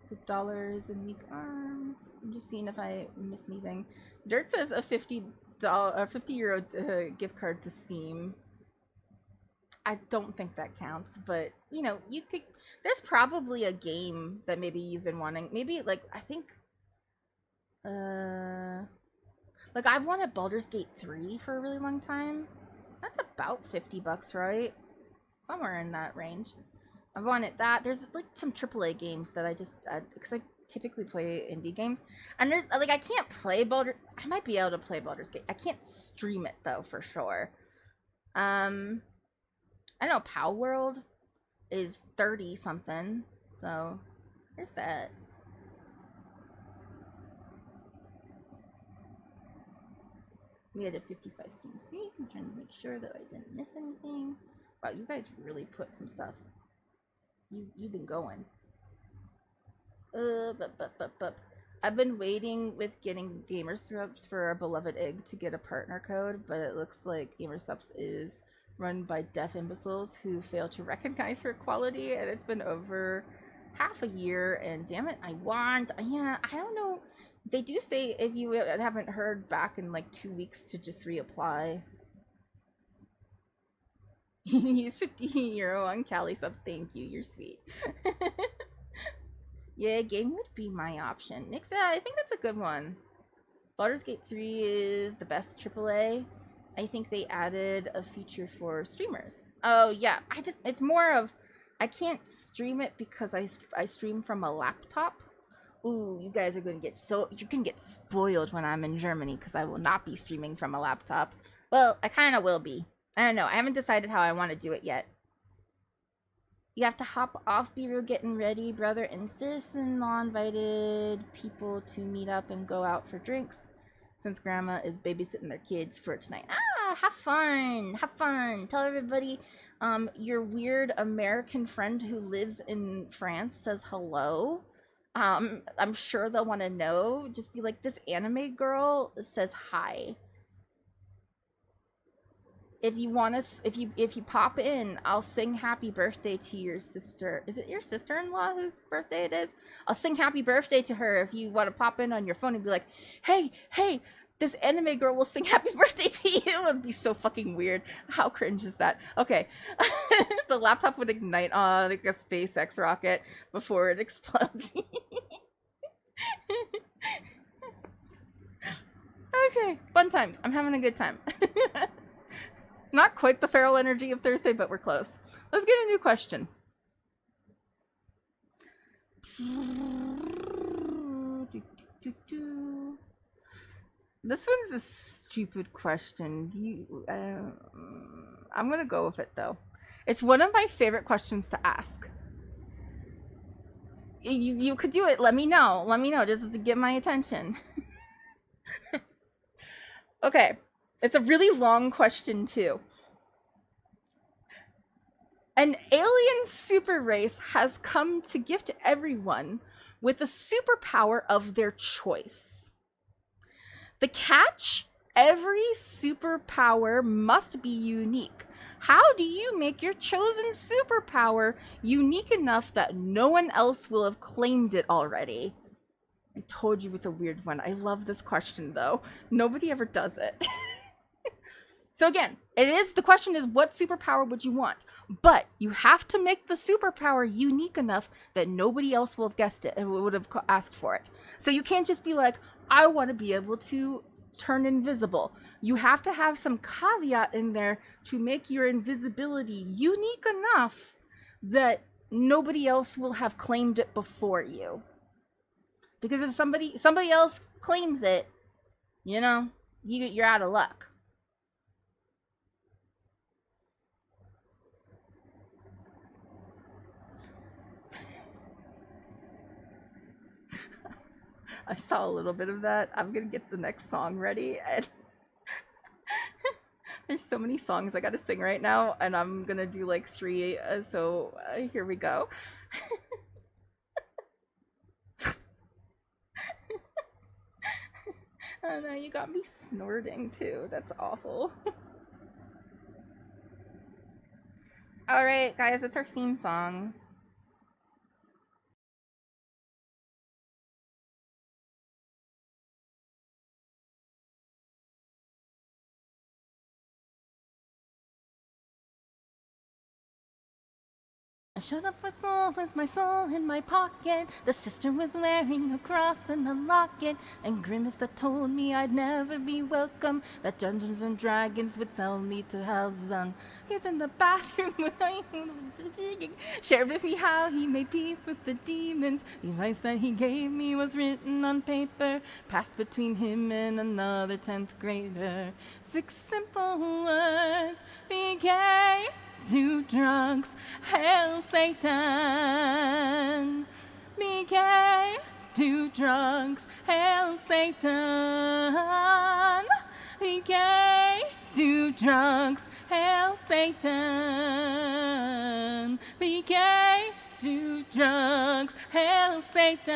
The dollars and weak arms. I'm just seeing if I missed anything. Dirt says a €50 gift card to Steam. I don't think that counts, but you know, you could. There's probably a game that maybe you've been wanting. Maybe like I think, like I've wanted Baldur's Gate 3 for a really long time. That's about $50, right? Somewhere in that range. I wanted that. There's like some AAA games that I just because I typically play indie games, and like I can't play I might be able to play Baldur's Gate. I can't stream it though for sure. I know Pow World is 30 something, so there's that. We had a 55 stream streak. I'm trying to make sure that I didn't miss anything. Wow, you guys really put some stuff. You've been going. I've been waiting with getting GamerSubs for our beloved Egg to get a partner code, but it looks like GamerSubs is run by deaf imbeciles who fail to recognize her quality, and it's been over half a year, and damn it, I don't know. They do say if you haven't heard back in like 2 weeks to just reapply. Use €50 on Cali subs. Thank you, you're sweet. Yeah, game would be my option. Nixa, I think that's a good one. Baldur's Gate 3 is the best AAA. I think they added a feature for streamers. Oh yeah, it's more of, I can't stream it because I stream from a laptop. Ooh, you guys are gonna you can get spoiled when I'm in Germany because I will not be streaming from a laptop. Well, I kind of will be. I don't know. I haven't decided how I want to do it yet. You have to hop off, be real getting ready, brother and sis, and law invited people to meet up and go out for drinks since grandma is babysitting their kids for tonight. Ah, have fun. Have fun. Tell everybody your weird American friend who lives in France says hello. I'm sure they'll want to know. Just be like, this anime girl says hi. If you want to, if you pop in, I'll sing happy birthday to your sister. Is it your sister-in-law whose birthday it is? I'll sing happy birthday to her if you want to pop in on your phone and be like, hey, this anime girl will sing happy birthday to you. It'd be so fucking weird. How cringe is that? Okay. The laptop would ignite on like a SpaceX rocket before it explodes. Okay, fun times. I'm having a good time. Not quite the feral energy of Thursday, but we're close. Let's get a new question. This one's a stupid question. I'm gonna go with it though. It's one of my favorite questions to ask. You could do it. Let me know. Just to get my attention. Okay. It's a really long question, too. An alien super race has come to gift everyone with a superpower of their choice. The catch? Every superpower must be unique. How do you make your chosen superpower unique enough that no one else will have claimed it already? I told you it's a weird one. I love this question, though. Nobody ever does it. So again, the question is, what superpower would you want? But you have to make the superpower unique enough that nobody else will have guessed it and would have asked for it. So you can't just be like, I want to be able to turn invisible. You have to have some caveat in there to make your invisibility unique enough that nobody else will have claimed it before you. Because if somebody else claims it, you're out of luck. I saw a little bit of that. I'm gonna get the next song ready, and there's so many songs I gotta sing right now, and I'm gonna do like 3, so here we go. Oh no, you got me snorting too. That's awful. Alright, guys, it's our theme song. I showed up for school with my soul in my pocket. The sister was wearing a cross and a locket, and Grimace that told me I'd never be welcome, that Dungeons and Dragons would sell me to heaven. Get in the bathroom when I shared with me how he made peace with the demons. The advice that he gave me was written on paper, passed between him and another 10th grader. 6 simple words: be gay, do drugs, hail Satan. Be gay, do drugs, hail Satan. Be gay, do drugs, hail Satan. Be gay, do drugs, hail Satan.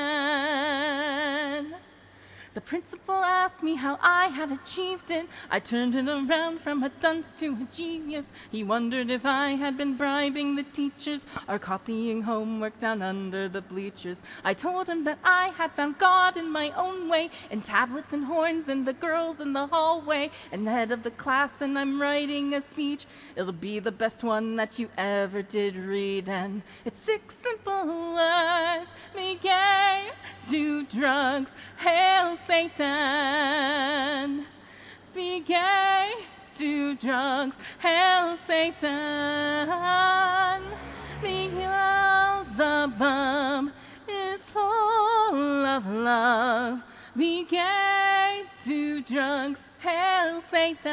The principal asked me how I had achieved it. I turned it around from a dunce to a genius. He wondered if I had been bribing the teachers or copying homework down under the bleachers. I told him that I had found God in my own way, in tablets and horns and the girls in the hallway, and the head of the class, and I'm writing a speech. It'll be the best one that you ever did read, and it's 6 simple words: be gay, do drugs, hail Satan. Be gay, do drugs, hail Satan. Beelzebub is full of love. Be gay, do drugs, hail Satan.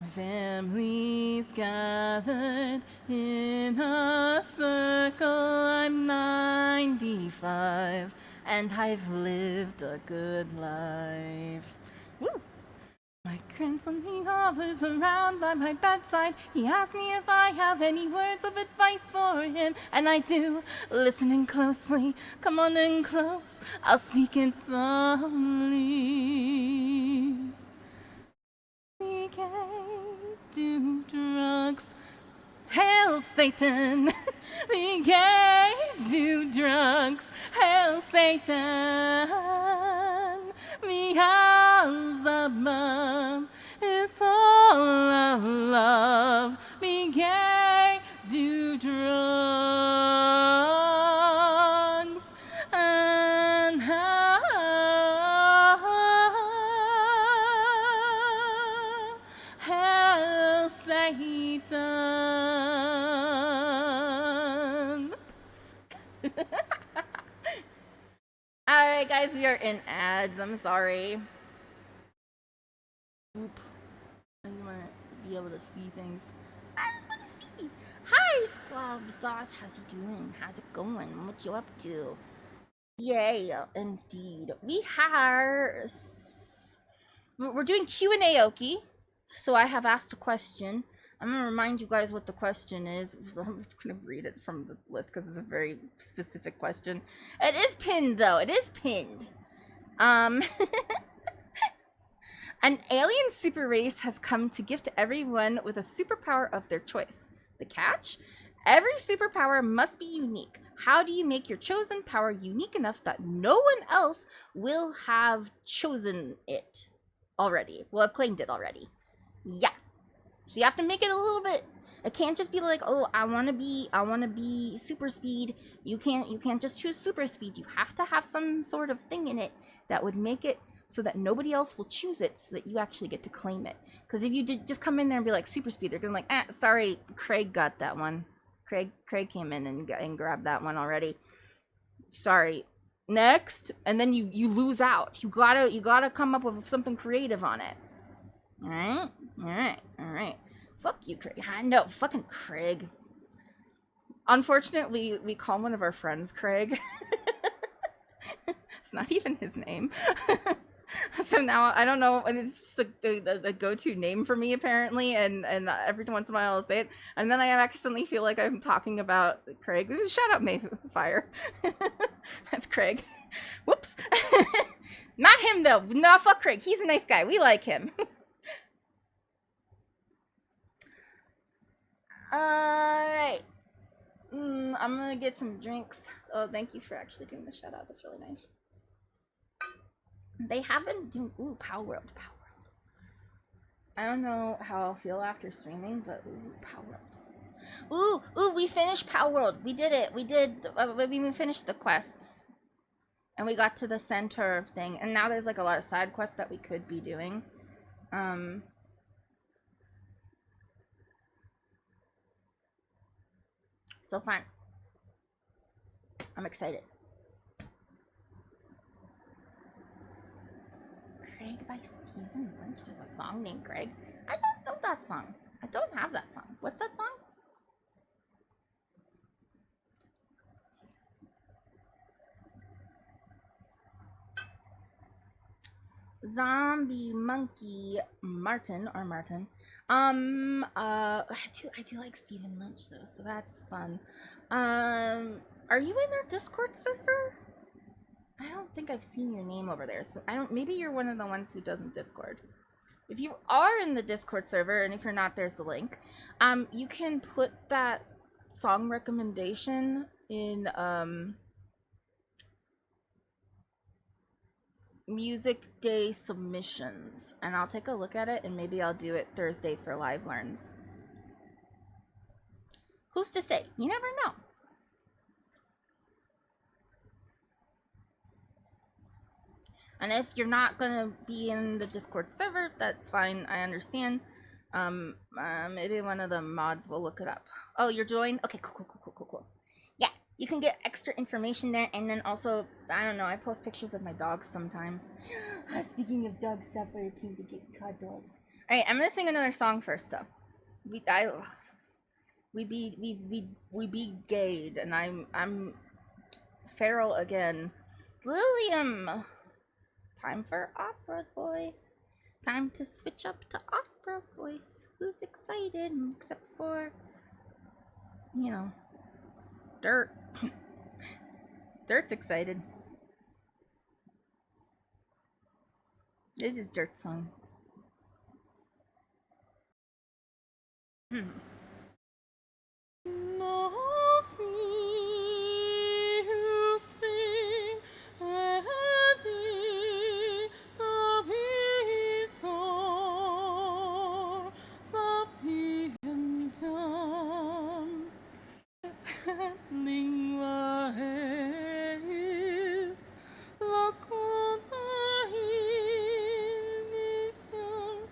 My family's gathered in a circle. I'm 95 and I've lived a good life. Woo! My grandson, he hovers around by my bedside. He asks me if I have any words of advice for him, and I do, listening closely. Come on in close, I'll speak it softly. Be gay, do drugs, hail Satan. Be gay, do drugs, hail Satan. Beelzebub is full of love. Be gay, do drugs, and hail Satan. Alright, guys, we are in ads. I'm sorry. Oop. I just want to be able to see things. I just want to see. Hi, Squab Sauce. How's you doing? How's it going? What you up to? Yay, indeed. We're doing Q&A, Oki. So I have asked a question. I'm going to remind you guys what the question is. I'm going to read it from the list because it's a very specific question. It is pinned, though. It is pinned. An alien super race has come to gift everyone with a superpower of their choice. The catch? Every superpower must be unique. How do you make your chosen power unique enough that no one else will have chosen it already? Will have claimed it already. Yeah. So you have to make it a little bit. It can't just be like, oh, I want to be super speed. You can't just choose super speed. You have to have some sort of thing in it that would make it so that nobody else will choose it, so that you actually get to claim it. Because if you did just come in there and be like super speed, they're gonna be like, sorry, Craig got that one. Craig came in and grabbed that one already. Sorry. Next, and then you lose out. You gotta come up with something creative on it. All right. Fuck you, Craig. I know, fucking Craig. Unfortunately, we call one of our friends Craig. It's not even his name. So now I don't know, and it's just a go-to name for me apparently, and every once in a while I'll say it, and then I accidentally feel like I'm talking about Craig. Shut up, Mayfire. That's Craig. Whoops. Not him though. No, fuck Craig. He's a nice guy. We like him. Alright. I'm gonna get some drinks. Oh, thank you for actually doing the shout out. That's really nice. They have been doing Power World. I don't know how I'll feel after streaming, but Power World. We finished Power World. We did it. We finished the quests. And we got to the center thing. And now there's like a lot of side quests that we could be doing. So fun. I'm excited. Craig by Stephen Lynch. There's a song named Craig. I don't know that song. I don't have that song. What's that song? Zombie Monkey Martin. I do like Stephen Lynch though, so that's fun. Are you in their Discord server? I don't think I've seen your name over there, so maybe you're one of the ones who doesn't Discord. If you are in the Discord server, and if you're not, there's the link. You can put that song recommendation in Music Day submissions, and I'll take a look at it, and maybe I'll do it Thursday for live learns. Who's to say? You never know. And if you're not gonna be in the Discord server, that's fine. I understand. Maybe one of the mods will look it up. Oh, you're joined? Okay, cool. Yeah, you can get extra information there, and then also, I don't know, I post pictures of my dogs sometimes. Speaking of dogs, Sapphire came to get cuddles. Alright, I'm gonna sing another song first, though. We be gayed, and I'm feral again. William! Time for opera voice. Time to switch up to opera voice. Who's excited? Except for, you know, Dirt. Dirt's excited. This is Dirt's song. No, see you sing, lingua es la coda indicium,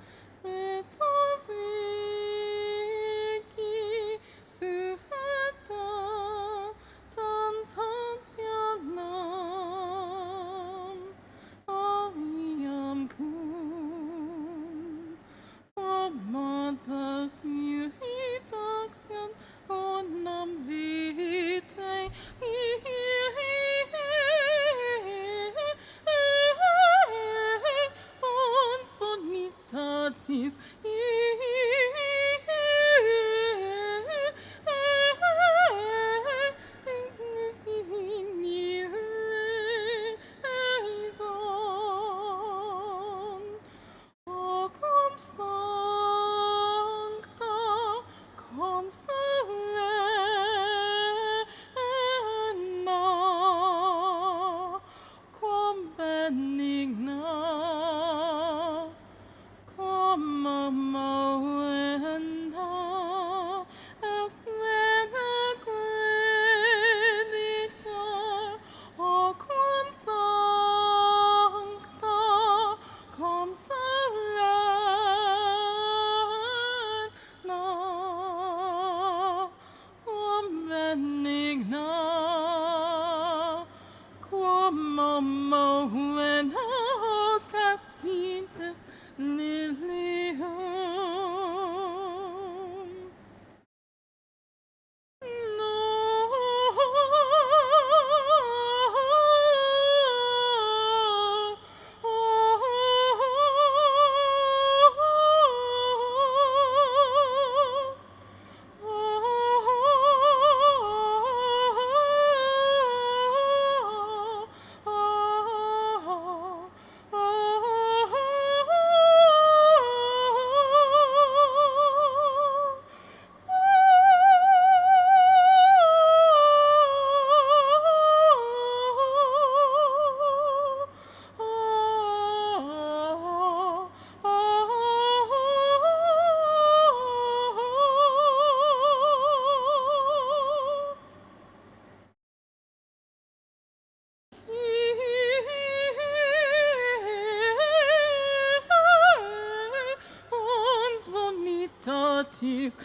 gratis.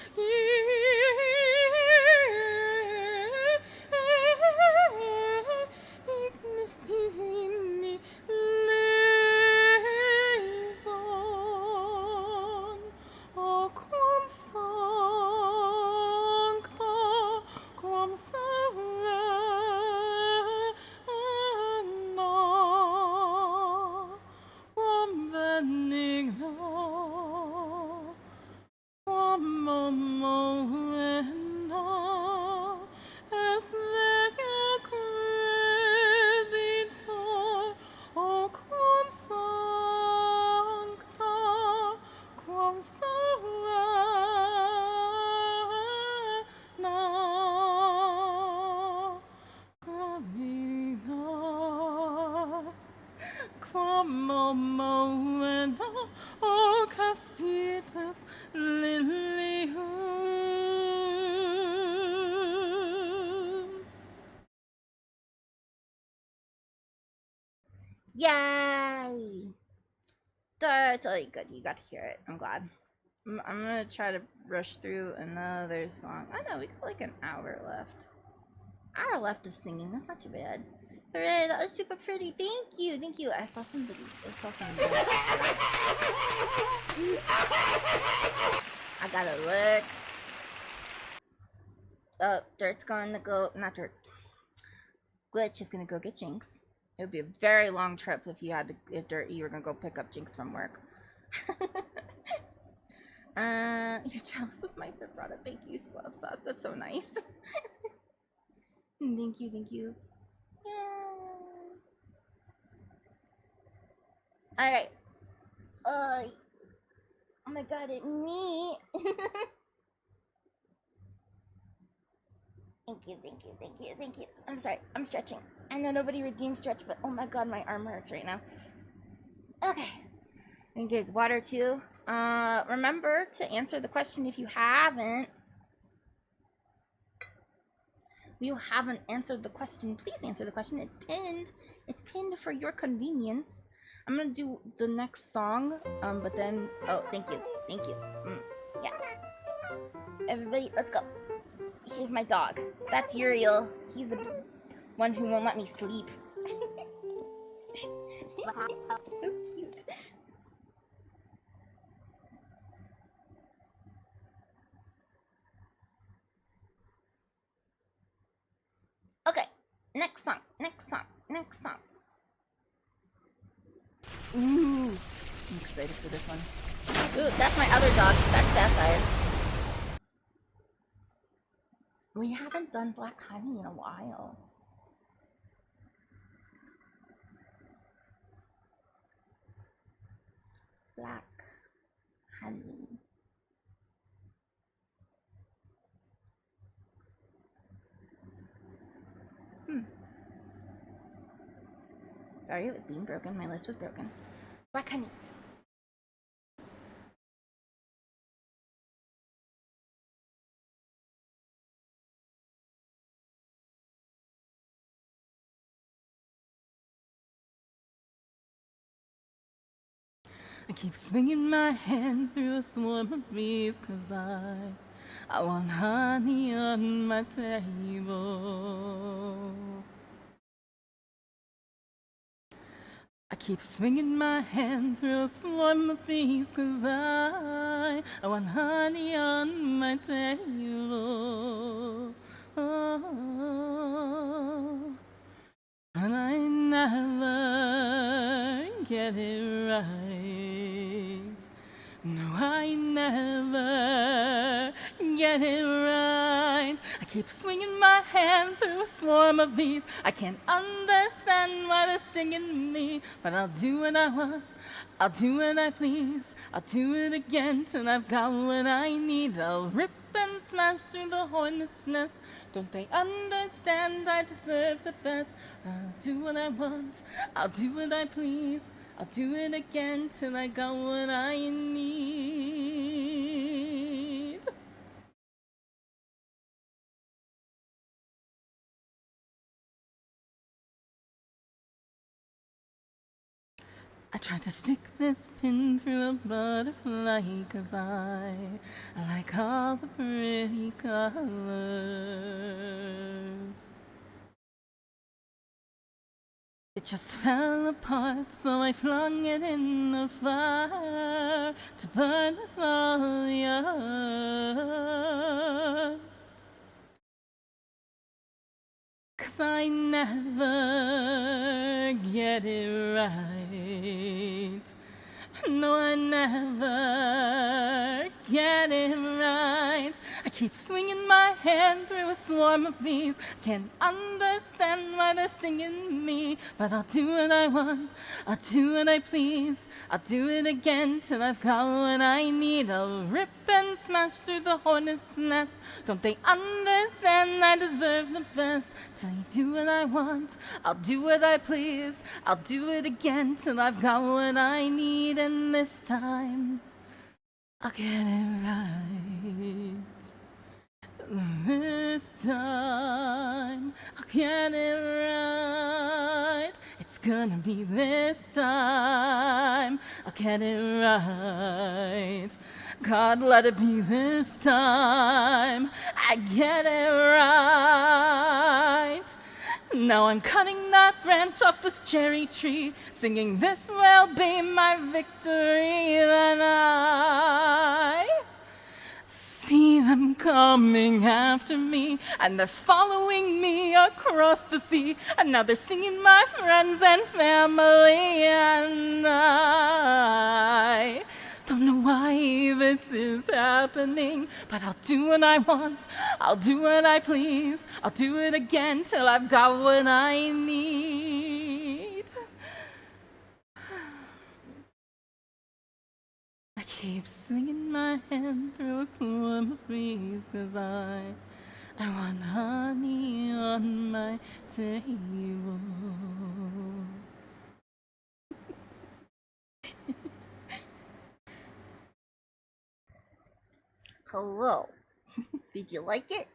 Ignis divini leson, o quam sancta, quam serena, quam benigna, quam momena, es lege creditor, o quam sancta, quam serena, camina, quam momena, o castitas lilium. Yay! Totally good. You got to hear it. I'm glad. I'm gonna try to rush through another song. I know we got like an hour left. Hour left of singing. That's not too bad. Hooray! That was super pretty. Thank you. Thank you. I saw some videos. I gotta look. Oh, Dirt's going to go. Not Dirt. Glitch is gonna go get Jinx. It would be a very long trip if you were gonna go pick up Jinx from work. You're jealous of my vibrato. Thank you, Squab Sauce. That's so nice. Thank you. Yeah. Alright. Oh my god, me. Thank you. I'm sorry, I'm stretching. I know nobody redeemed stretch, but oh my god, my arm hurts right now. Okay. And get water too. Remember to answer the question if you haven't. If you haven't answered the question, please answer the question. It's pinned. It's pinned for your convenience. I'm gonna do the next song, but then, oh, thank you. Yeah. Everybody, let's go. Here's my dog. That's Uriel. He's the one who won't let me sleep. So cute. Okay, next song. Ooh, I'm excited for this one. Ooh, that's my other dog. That's Sapphire. We haven't done Black Honey in a while. Black Honey. Sorry, it was being broken. My list was broken. Black Honey. I keep swinging my hands through a swarm of bees, 'cause I want honey on my table. I keep swinging my hand through a swarm of bees, 'cause I want honey on my table. Oh, and I never get it right. No, I never get it right. I keep swinging my hand through a swarm of bees. I can't understand why they're stinging me, but I'll do what I want. I'll do what I please. I'll do it again till I've got what I need. I'll rip and smash through the hornet's nest. Don't they understand I deserve the best? I'll do what I want. I'll do what I please. I'll do it again till I got what I need. I tried to stick this pin through a butterfly 'cause I like all the pretty colors. It just fell apart, so I flung it in the fire to burn with all yours. 'Cause I never get it right. No, I never get it right. I keep swinging my hand through a swarm of bees. Can't understand why they're stinging me. But I'll do what I want, I'll do what I please. I'll do it again till I've got what I need. I'll rip and smash through the hornet's nest. Don't they understand I deserve the best? Till you do what I want, I'll do what I please. I'll do it again till I've got what I need. And this time, I'll get it right. This time, I'll get it right. It's gonna be this time, I'll get it right. God, let it be this time, I get it right. Now I'm cutting that branch off this cherry tree, singing this will be my victory. Then I see them coming after me, and they're following me across the sea, and now they're singing my friends and family, and I don't know why this is happening, but I'll do what I want, I'll do what I please, I'll do it again till I've got what I need. I keep swinging my hand through a swarm of bees 'cause I want honey on my table. Hello. Did you like it?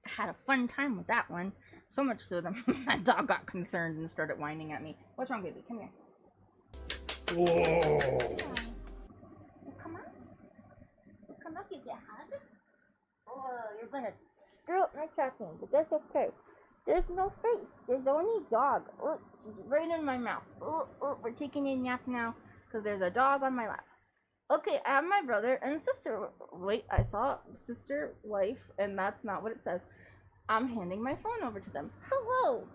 I had a fun time with that one. So much so that my dog got concerned and started whining at me. What's wrong, baby? Come here. Whoa. Come on. Come up, you get hug. Oh, you're gonna screw up my tracking, but that's okay. There's no face. There's only dog. Oh, she's right in my mouth. Oh, we're taking a nap now because there's a dog on my lap. Okay, I have my brother and sister. Wait, I saw sister, wife, and that's not what it says. I'm handing my phone over to them. Hello.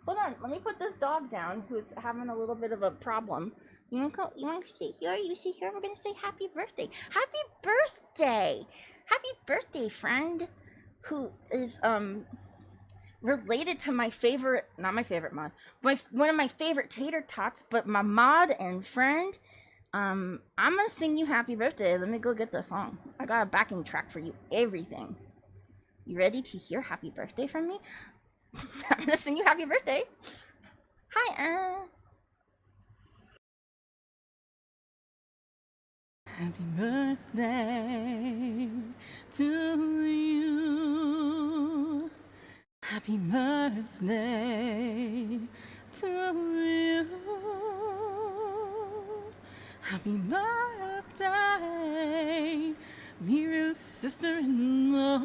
Hold on, let me put this dog down who's having a little bit of a problem. You want to sit here? You sit here? We're going to say happy birthday. Happy birthday! Happy birthday, friend, who is, related to my favorite, not my favorite mod, one of my favorite tater tots, but my mod and friend. I'm gonna sing you happy birthday. Let me go get the song. I got a backing track for you. Everything. You ready to hear happy birthday from me? I'm gonna sing you happy birthday. Hi, Happy birthday to you. Happy birthday to you. Happy birthday, Miru's sister-in-law.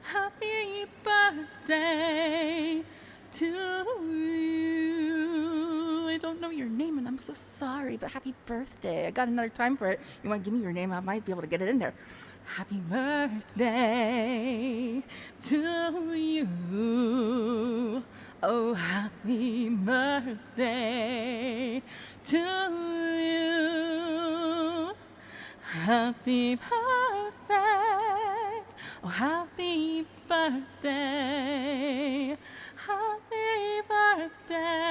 Happy birthday to you. I don't know your name and I'm so sorry, but happy birthday. I got another time for it. You want to give me your name? I might be able to get it in there. Happy birthday to you. Oh, happy birthday to you. Happy birthday. Oh, happy birthday. Happy birthday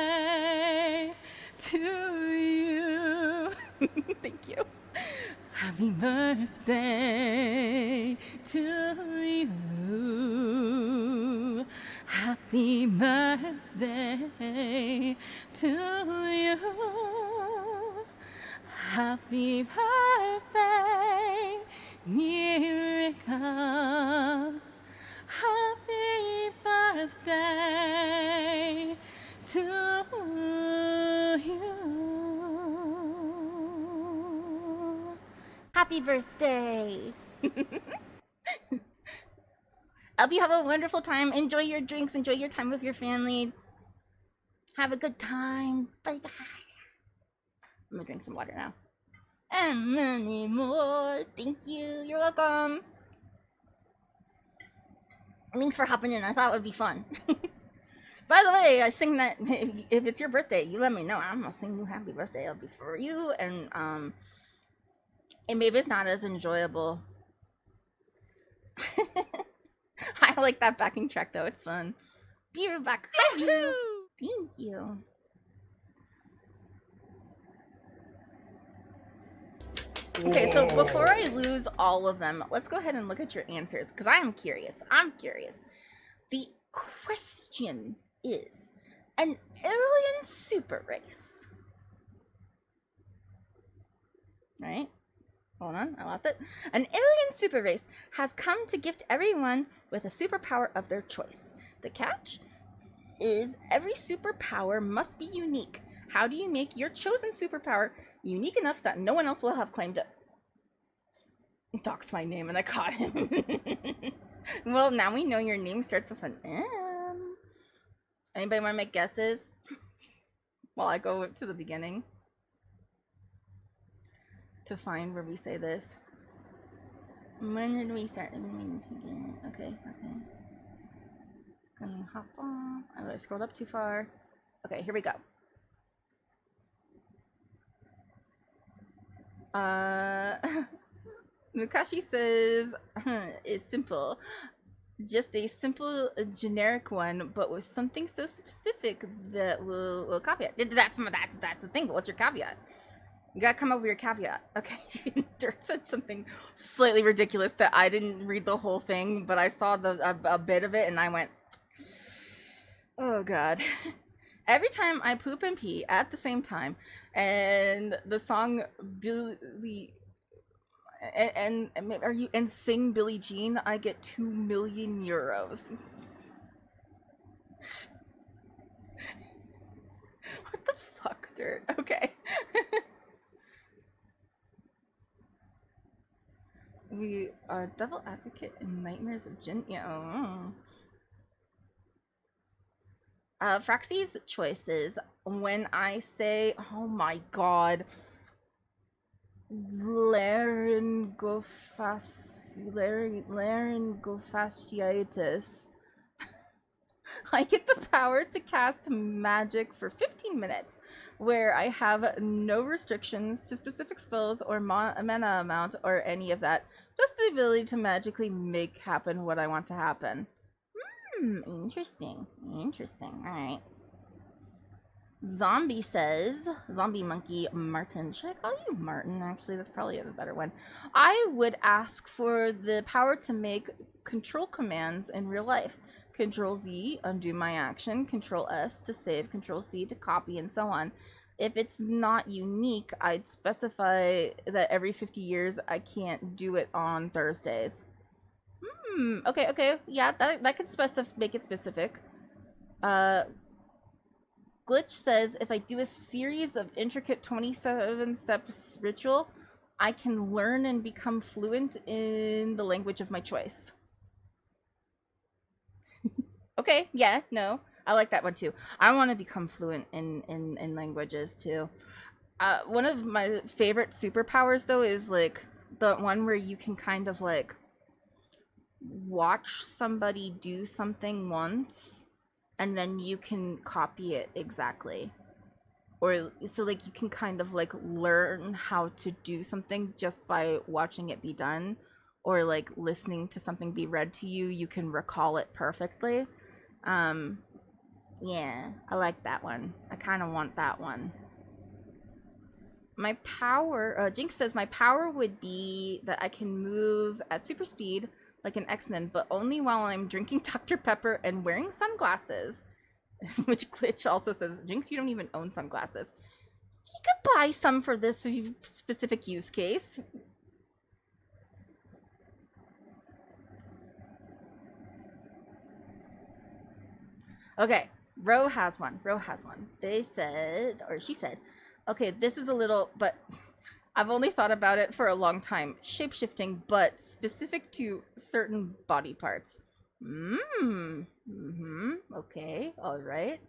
to you. Thank you. Happy birthday to you. Happy birthday to you. Happy birthday, Miracle. Happy birthday to you. Happy birthday. I hope you have a wonderful time. Enjoy your drinks. Enjoy your time with your family. Have a good time. Bye-bye. I'm gonna drink some water now. And many more. Thank you. You're welcome. Thanks for hopping in. I thought it would be fun. By the way, I sing that if it's your birthday, you let me know. I'm gonna sing you happy birthday. It'll be for you, and maybe it's not as enjoyable. I like that backing track though. It's fun. Be right back. Love you. Thank you. Okay, so before I lose all of them, let's go ahead and look at your answers because I am curious. I'm curious. The question is an alien super race. Right? Hold on, I lost it. An alien super race has come to gift everyone with a superpower of their choice. The catch is every superpower must be unique. How do you make your chosen superpower unique enough that no one else will have claimed it? Doc's my name and I caught him. Well, now we know your name starts with an M. Anybody want to make guesses? While I go to the beginning. To find where we say this. When did we start? Okay. Gonna hop on. I scrolled up too far. Okay, here we go. Mukashi says is simple. Just a simple generic one, but with something so specific that we'll copy it. That's the thing, but what's your caveat? You gotta come up with your caveat. Okay. Dirt said something slightly ridiculous that I didn't read the whole thing, but I saw a bit of it and I went, oh god. Every time I poop and pee at the same time, and the song Billy and sing Billie Jean, I get 2 million euros. What the fuck, Dirt? Okay. We are devil advocate in Nightmares of Jin. Yeah. Fraxy's choices. When I say, oh my god, laryngofasciitis, I get the power to cast magic for 15 minutes, where I have no restrictions to specific spells or mana amount or any of that. Just the ability to magically make happen what I want to happen. Interesting. Alright. Zombie says, Zombie Monkey Martin. Should I call you Martin? Actually, that's probably a better one. I would ask for the power to make control commands in real life. Control Z, undo my action. Control S to save. Control C to copy, and so on. If it's not unique, I'd specify that every 50 years I can't do it on Thursdays. Okay. Yeah, that could make it specific. Glitch says, if I do a series of intricate 27-step ritual, I can learn and become fluent in the language of my choice. Okay, yeah, no. I like that one too. I want to become fluent in languages too. One of my favorite superpowers though is like the one where you can kind of like watch somebody do something once and then you can copy it exactly. Or so like you can kind of like learn how to do something just by watching it be done, or like listening to something be read to you, you can recall it perfectly. Yeah, I like that one. I kind of want that one. My power, Jinx says my power would be that I can move at super speed like an X-Men, but only while I'm drinking Dr. Pepper and wearing sunglasses. Which Glitch also says, Jinx, you don't even own sunglasses. You could buy some for this specific use case. Okay. Ro has one. They said, or she said, okay, this is a little, but I've only thought about it for a long time. Shape-shifting, but specific to certain body parts. Okay, all right.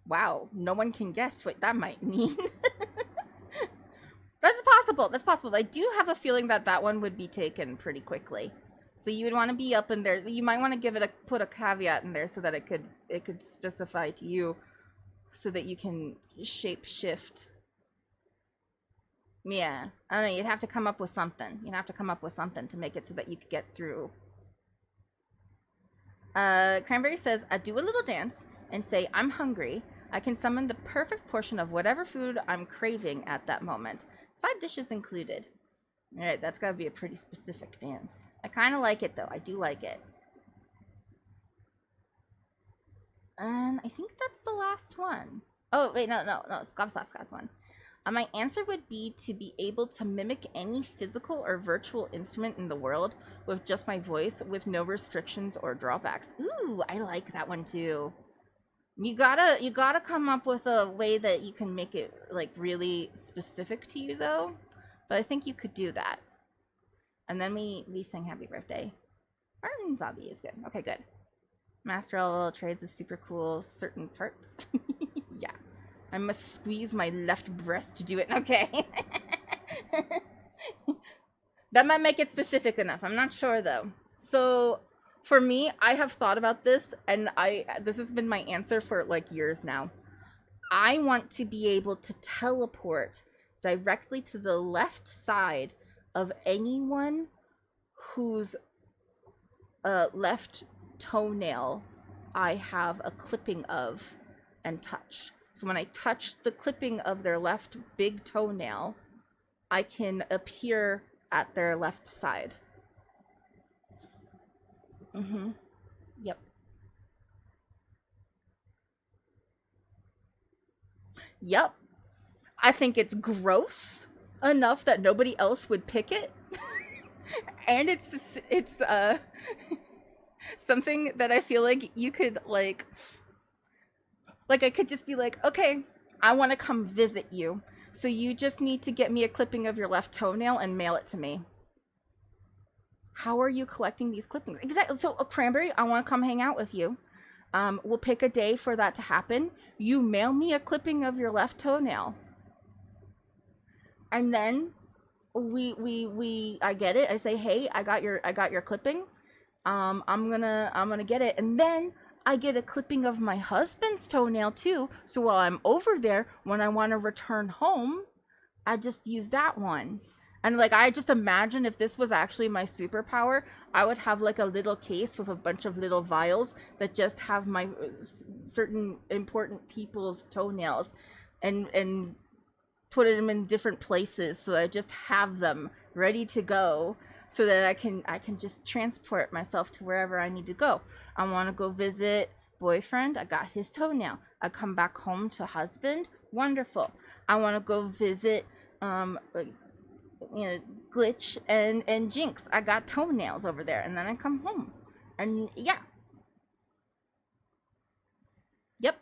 Wow, no one can guess what that might mean. That's possible. That's possible. I do have a feeling that that one would be taken pretty quickly. So you would want to be up in there. You might want to give it put a caveat in there so that it could specify to you, so that you can shape shift. Yeah, I don't know. You'd have to come up with something. You'd have to come up with something to make it so that you could get through. Cranberry says, I do a little dance and say, I'm hungry. I can summon the perfect portion of whatever food I'm craving at that moment. Side dishes included. Alright, that's gotta be a pretty specific dance. I kind of like it, though. I do like it. And I think that's the last one. Oh, wait, no. Scott's last one. My answer would be to be able to mimic any physical or virtual instrument in the world with just my voice, with no restrictions or drawbacks. Ooh, I like that one too. You gotta come up with a way that you can make it like really specific to you though. But I think you could do that. And then we sing happy birthday. Martin Zombie is good. Okay, good. Master all trades is super cool. Certain parts. Yeah. I must squeeze my left breast to do it. Okay. That might make it specific enough. I'm not sure though. So for me, I have thought about this and this has been my answer for like years now. I want to be able to teleport directly to the left side of anyone whose left toenail I have a clipping of and touch. So when I touch the clipping of their left big toenail, I can appear at their left side. Yep. Yep. I think it's gross enough that nobody else would pick it. And it's something that I feel like you could like I could just be like, okay, I want to come visit you. So you just need to get me a clipping of your left toenail and mail it to me. How are you collecting these clippings? Exactly. So, Cranberry, I want to come hang out with you. We'll pick a day for that to happen. You mail me a clipping of your left toenail. And then I get it. I say, hey, I got your clipping. I'm gonna get it. And then I get a clipping of my husband's toenail too. So while I'm over there, when I want to return home, I just use that one. And like, I just imagine if this was actually my superpower, I would have like a little case with a bunch of little vials that just have my certain important people's toenails and put them in different places so that I just have them ready to go so that I can just transport myself to wherever I need to go. I want to go visit boyfriend. I got his toenail. I come back home to husband. Wonderful. I want to go visit Glitch and Jinx. I got toenails over there, and then I come home, and yeah. Yep.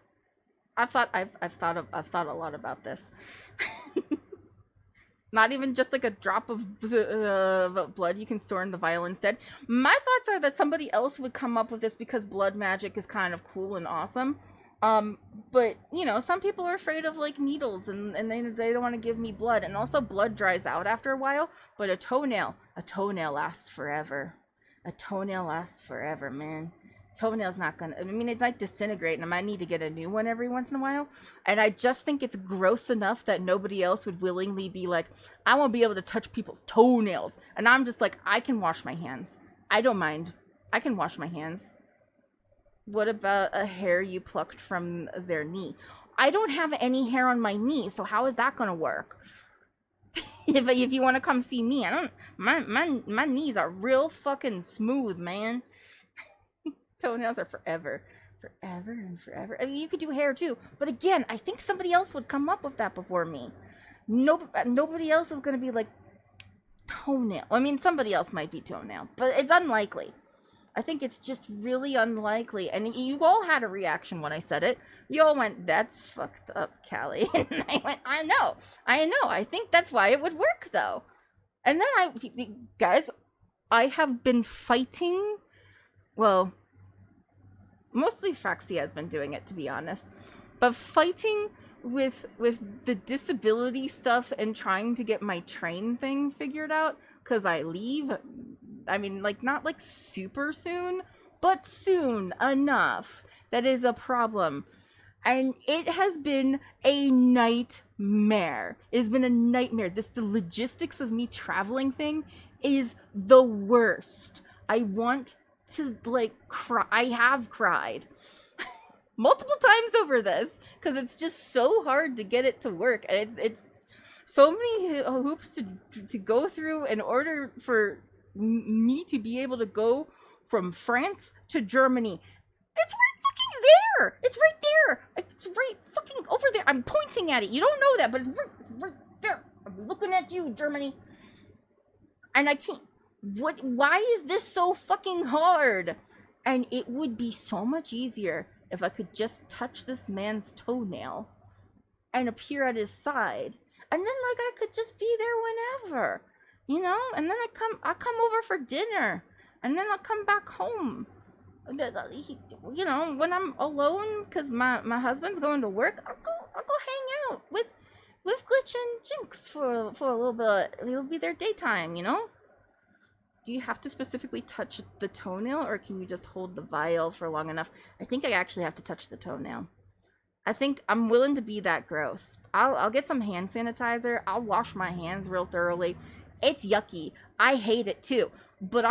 I've thought a lot about this. Not even just like a drop of blood you can store in the vial instead. My thoughts are that somebody else would come up with this because blood magic is kind of cool and awesome. But you know, some people are afraid of like needles and they don't want to give me blood. And also blood dries out after a while, but a toenail lasts forever. A toenail lasts forever, man. Toenail's not gonna, I mean, it might disintegrate and I might need to get a new one every once in a while. And I just think it's gross enough that nobody else would willingly be like, I won't be able to touch people's toenails. And I'm just like, I can wash my hands. I don't mind. I can wash my hands. What about a hair you plucked from their knee? I don't have any hair on my knee, so how is that gonna work? if you want to come see me, I don't, my knees are real fucking smooth, man. Toenails are forever and forever. I mean, you could do hair too, but again, I think somebody else would come up with that before me. Nobody else is gonna be like toenail. I mean, somebody else might be toenail, but it's unlikely. I think it's just really unlikely. And you all had a reaction when I said it. You all went, "That's fucked up, Callie." And I went, I know. I think that's why it would work, though. And then guys, I have been fighting. Well, mostly Fraxia has been doing it, to be honest. But fighting with the disability stuff and trying to get my train thing figured out, because I leave. I mean, like, not like super soon, but soon enough. That is a problem. And it has been a nightmare. It has been a nightmare. The logistics of me traveling thing is the worst. I want to, like, cry. I have cried multiple times over this because it's just so hard to get it to work. And it's so many hoops to go through in order for me to be able to go from France to Germany. It's right fucking there. It's right there. It's right fucking over there. I'm pointing at it. You don't know that, but it's right there. I'm looking at you, Germany. And I can't. Why is this so fucking hard? And it would be so much easier if I could just touch this man's toenail and appear at his side. And then, like, I could just be there whenever, you know? And then I come over for dinner. And then I'll come back home. You know, when I'm alone, because my husband's going to work, I'll go hang out with Glitch and Jinx for a little bit. It'll be their daytime, you know? Do you have to specifically touch the toenail, or can you just hold the vial for long enough? I think I actually have to touch the toenail. I think I'm willing to be that gross. I'll get some hand sanitizer. I'll wash my hands real thoroughly. It's yucky. I hate it too. But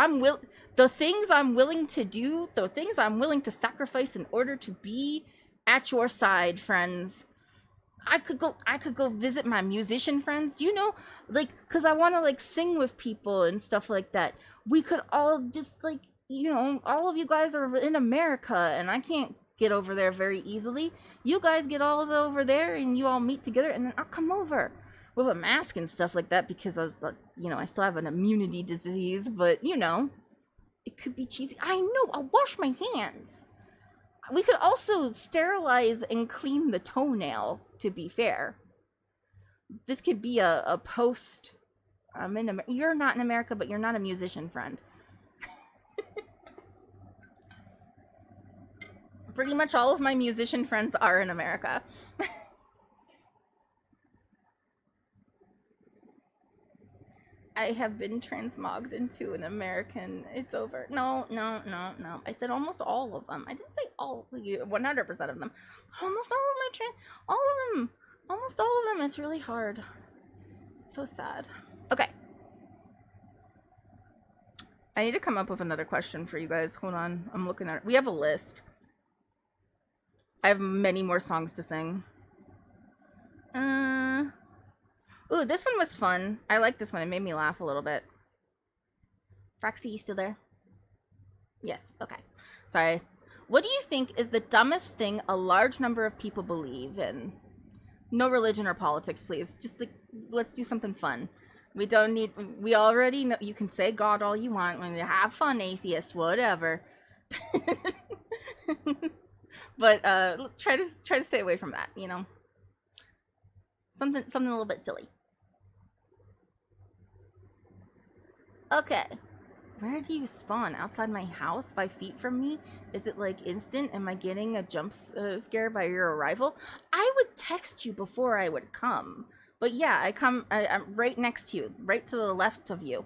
the things I'm willing to do, the things I'm willing to sacrifice in order to be at your side, friends. I could go visit my musician friends. Do you know, like, because I want to, like, sing with people and stuff like that. We could all just, like, you know, all of you guys are in America, and I can't get over there very easily. You guys get all over there, and you all meet together, and then I'll come over with a mask and stuff like that, because I was, like, you know, I still have an immunity disease, but, you know, it could be cheesy. I know, I'll wash my hands. We could also sterilize and clean the toenail, to be fair. This could be a post. You're not in America, but you're not a musician friend. Pretty much all of my musician friends are in America. I have been transmogged into an American. It's over. No. I said almost all of them. I didn't say all, 100% of them. Almost all of all of them. Almost all of them. It's really hard. It's so sad. Okay. I need to come up with another question for you guys. Hold on. I'm looking at it. We have a list. I have many more songs to sing. Ooh, this one was fun. I like this one. It made me laugh a little bit. Roxy, you still there? Yes, okay. Sorry. What do you think is the dumbest thing a large number of people believe in? No religion or politics, please. Just, like, let's do something fun. We already know. You can say God all you want. When you have fun, atheist, whatever. But try to stay away from that, you know? Something a little bit silly. Okay. Where do you spawn? Outside my house? 5 feet from me? Is it, like, instant? Am I getting a jump scare by your arrival? I would text you before I would come. But yeah, I'm right next to you. Right to the left of you.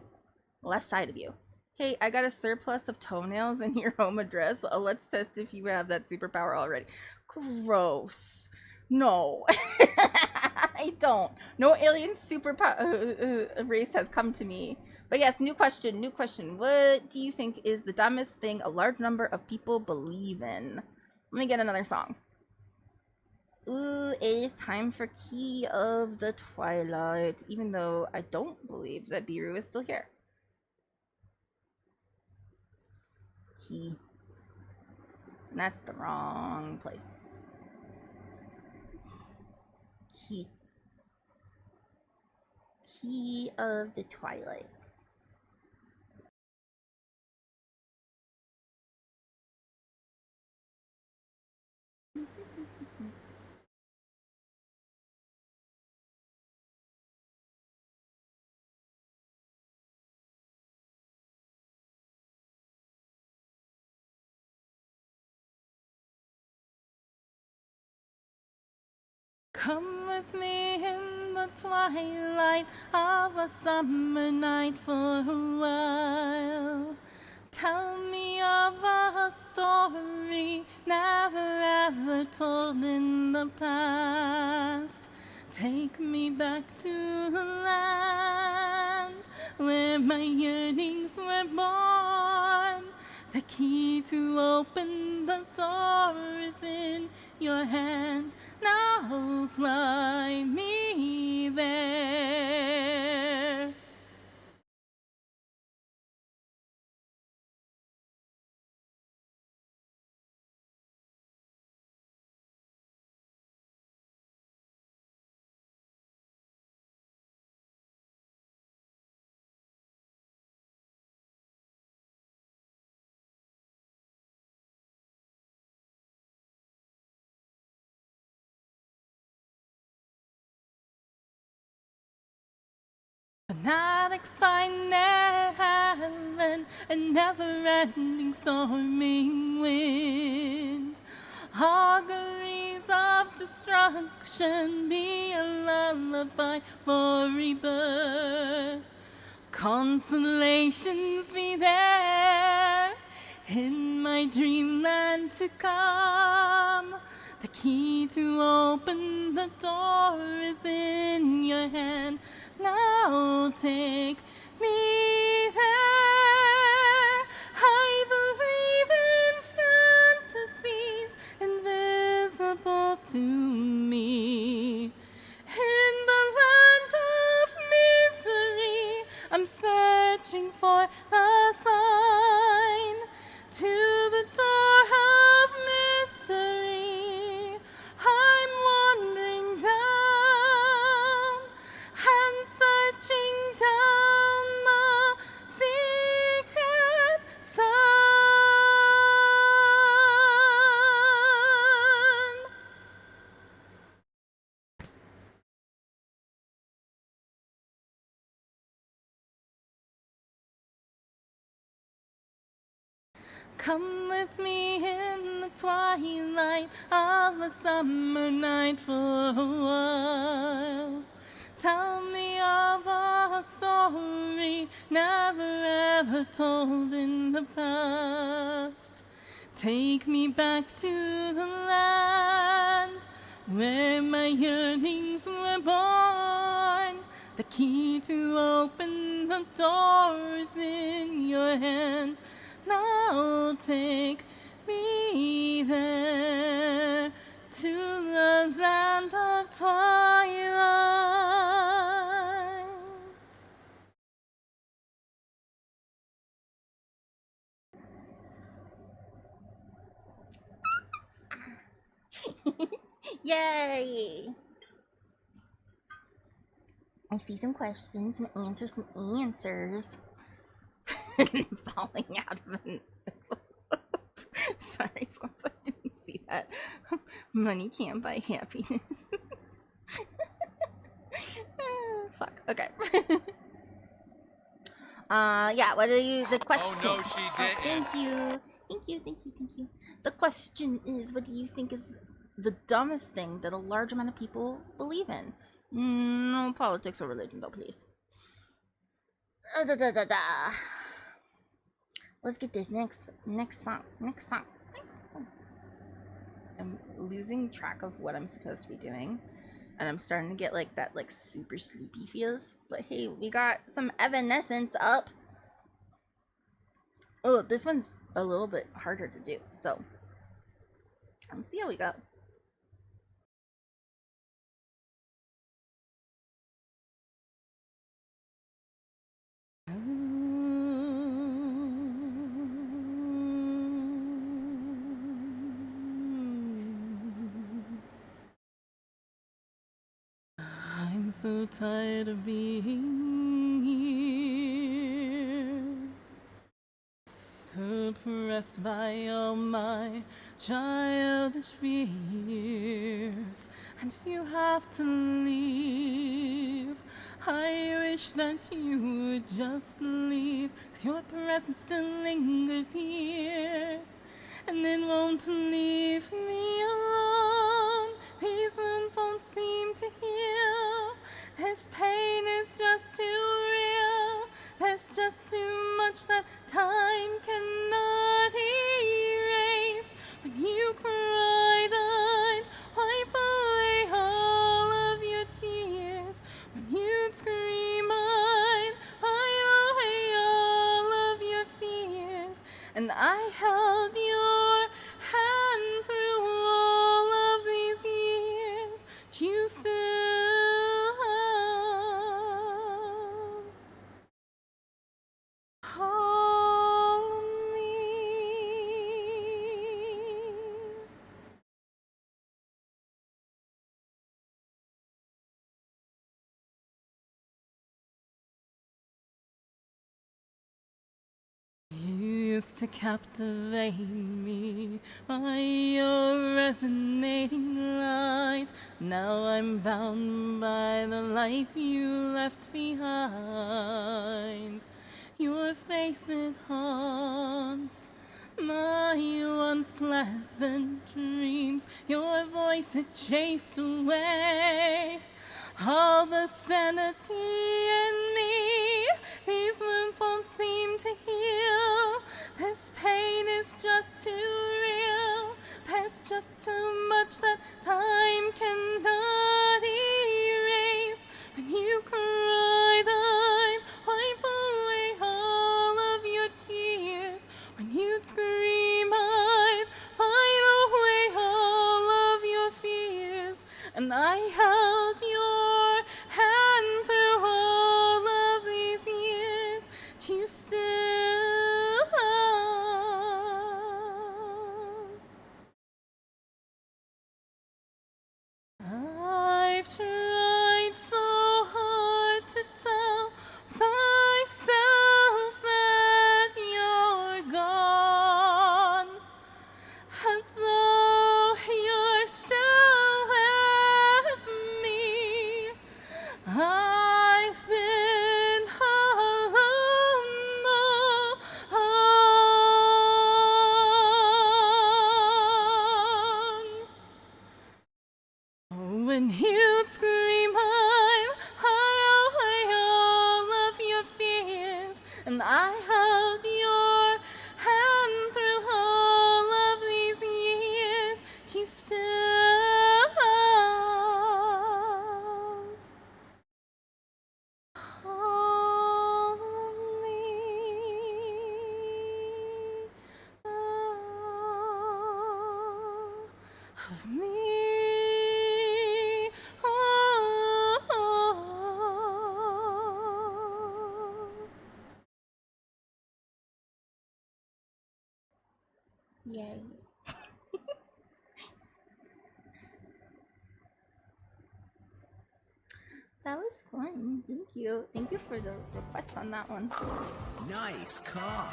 Left side of you. Hey, I got a surplus of toenails in your home address. Let's test if you have that superpower already. Gross. No. I don't. No alien superpower race has come to me. But yes, new question. What do you think is the dumbest thing a large number of people believe in? Let me get another song. Ooh, it is time for Key of the Twilight, even though I don't believe that Biru is still here. Key. That's the wrong place. Key. Key of the Twilight. Come with me in the twilight of a summer night for a while. Tell me of a story never ever told in the past. Take me back to the land where my yearnings were born. The key to open the door is in your hand. Now fly me there. Fanatics find their heaven, a never-ending storming wind. Auguries of destruction be a lullaby for rebirth. Consolations be there in my dreamland to come. The key to open the door is in your hand. Now take me there. I believe in fantasies invisible to me. In the land of misery, I'm searching for the sign to the door of mystery. I'm wandering down and searching down the secret sun. Come with me in the twilight of a summer night for a while. Tell me of a story never ever told in the past. Take me back to the land where my yearnings were born. The key to open the doors in your hand. Now take me there to the land of twilight. Yay! I see some questions, some answers. Falling out of an sorry, Squamps, I didn't see that. Money can't buy happiness. Fuck. Okay. Yeah, what are you, the question? Oh no, she didn't. Thank you. The question is, what do you think is The dumbest thing that a large amount of people believe in. No politics or religion, though, please. Let's get this next song. I'm losing track of what I'm supposed to be doing, and I'm starting to get like that super sleepy feels. But hey, we got some Evanescence up. Oh, this one's a little bit harder to do, so let's see how we go. I'm so tired of being here, suppressed by all my childish fears. And if you have to leave, I wish that you would just leave, 'cause your presence still lingers here, and it won't leave me alone. These wounds won't see used to captivate me by your resonating light. Now I'm bound by the life you left behind. Your face, it haunts my once pleasant dreams. Your voice, it chased away all the sanity in me. These wounds won't seem to heal. This pain is just too real. There's just too much that time cannot erase. When you cried, I'd wipe away all of your tears. When you'd scream, I'd fight away all of your fears. And I held your hand through all of these years. You still I've tried so hard to tell myself that you're gone, and though you're still with me, I've been alone all along. When you'd scream, I'd away all of your fears, and I held your hand through all of these years. You still all of me, all of me. Yay. That was fun. Thank you. Thank you for the request on that one. Nice car.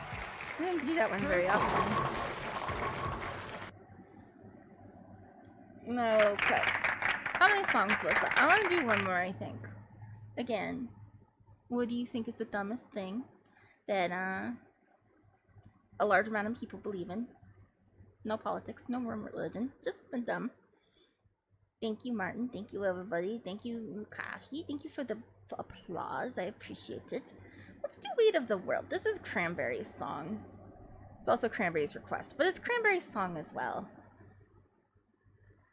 We didn't do that one very often. Okay. How many songs was that? I want to do one more, I think. Again, what do you think is the dumbest thing that a large amount of people believe in? No politics, no religion, just the dumb. Thank you, Martin. Thank you, everybody. Thank you, Kashi. Thank you for the applause. I appreciate it. Let's do Weight of the World. This is Cranberry's song. It's also Cranberry's request, but it's Cranberry's song as well.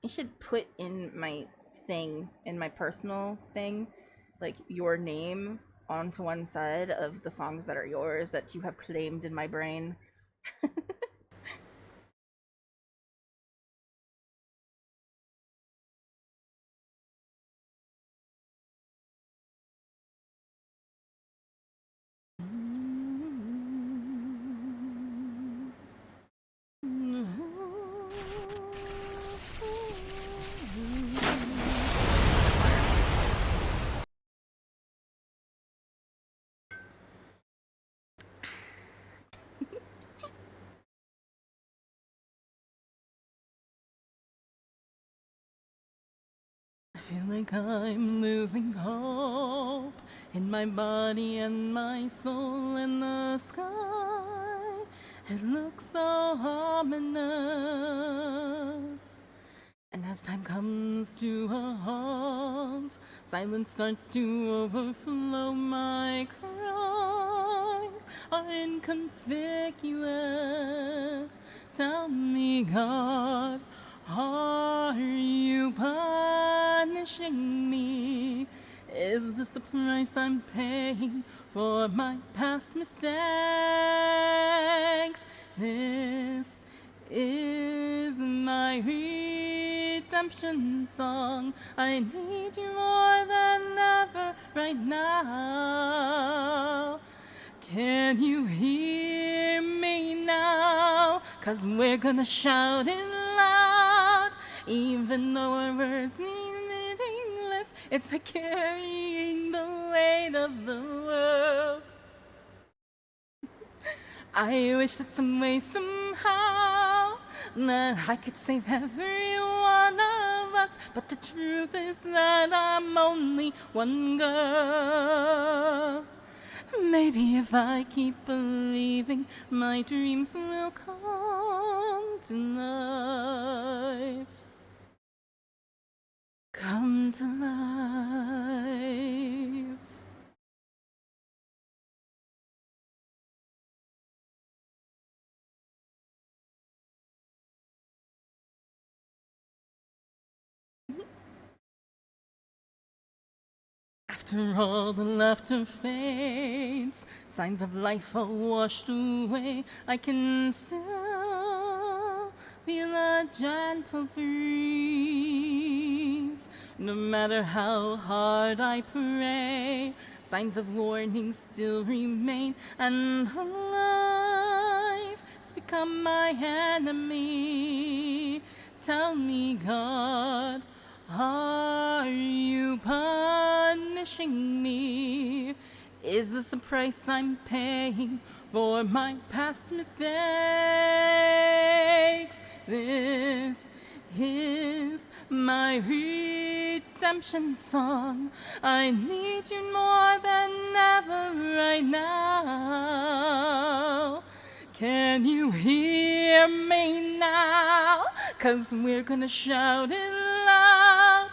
I should put in my thing, in my personal thing, like your name onto one side of the songs that are yours that you have claimed in my brain. I feel like I'm losing hope in my body and my soul in the sky. It looks so ominous. And as time comes to a halt, silence starts to overflow. My cries are inconspicuous. Tell me, God, are you punishing me? Is this the price I'm paying for my past mistakes? This is my redemption song. I need you more than ever right now. Can you hear me now? 'Cause we're gonna shout it loud, even though our words mean meaningless. It's like carrying the weight of the world. I wish that some way, somehow, that I could save every one of us. But the truth is that I'm only one girl. Maybe if I keep believing, my dreams will come to life. Come to life. After all the laughter fades, signs of life are washed away, I can still feel a gentle breeze. No matter how hard I pray, signs of warning still remain, and life has become my enemy. Tell me, God, are you punishing me? Is this a price I'm paying for my past mistakes? This is my redemption song. I need you more than ever right now. Can you hear me now? 'Cause we're gonna shout it loud.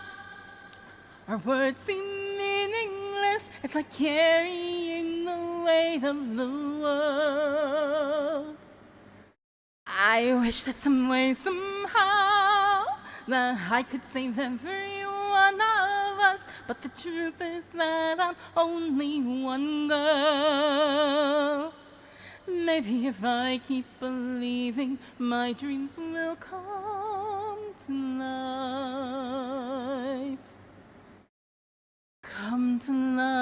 Our words seem meaningless. It's like carrying the weight of the world. I wish that some way, somehow, that I could save every one of us. But the truth is that I'm only one girl. Maybe if I keep believing, my dreams will come to life. Come to life.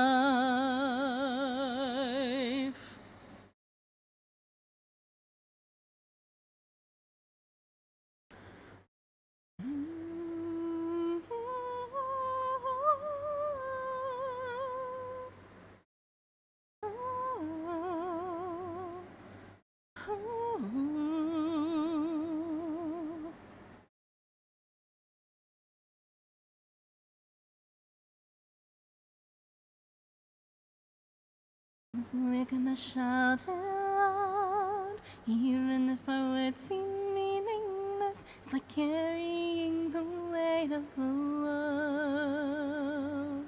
We're gonna shout it out, even if our words seem meaningless. It's like carrying the weight of the world.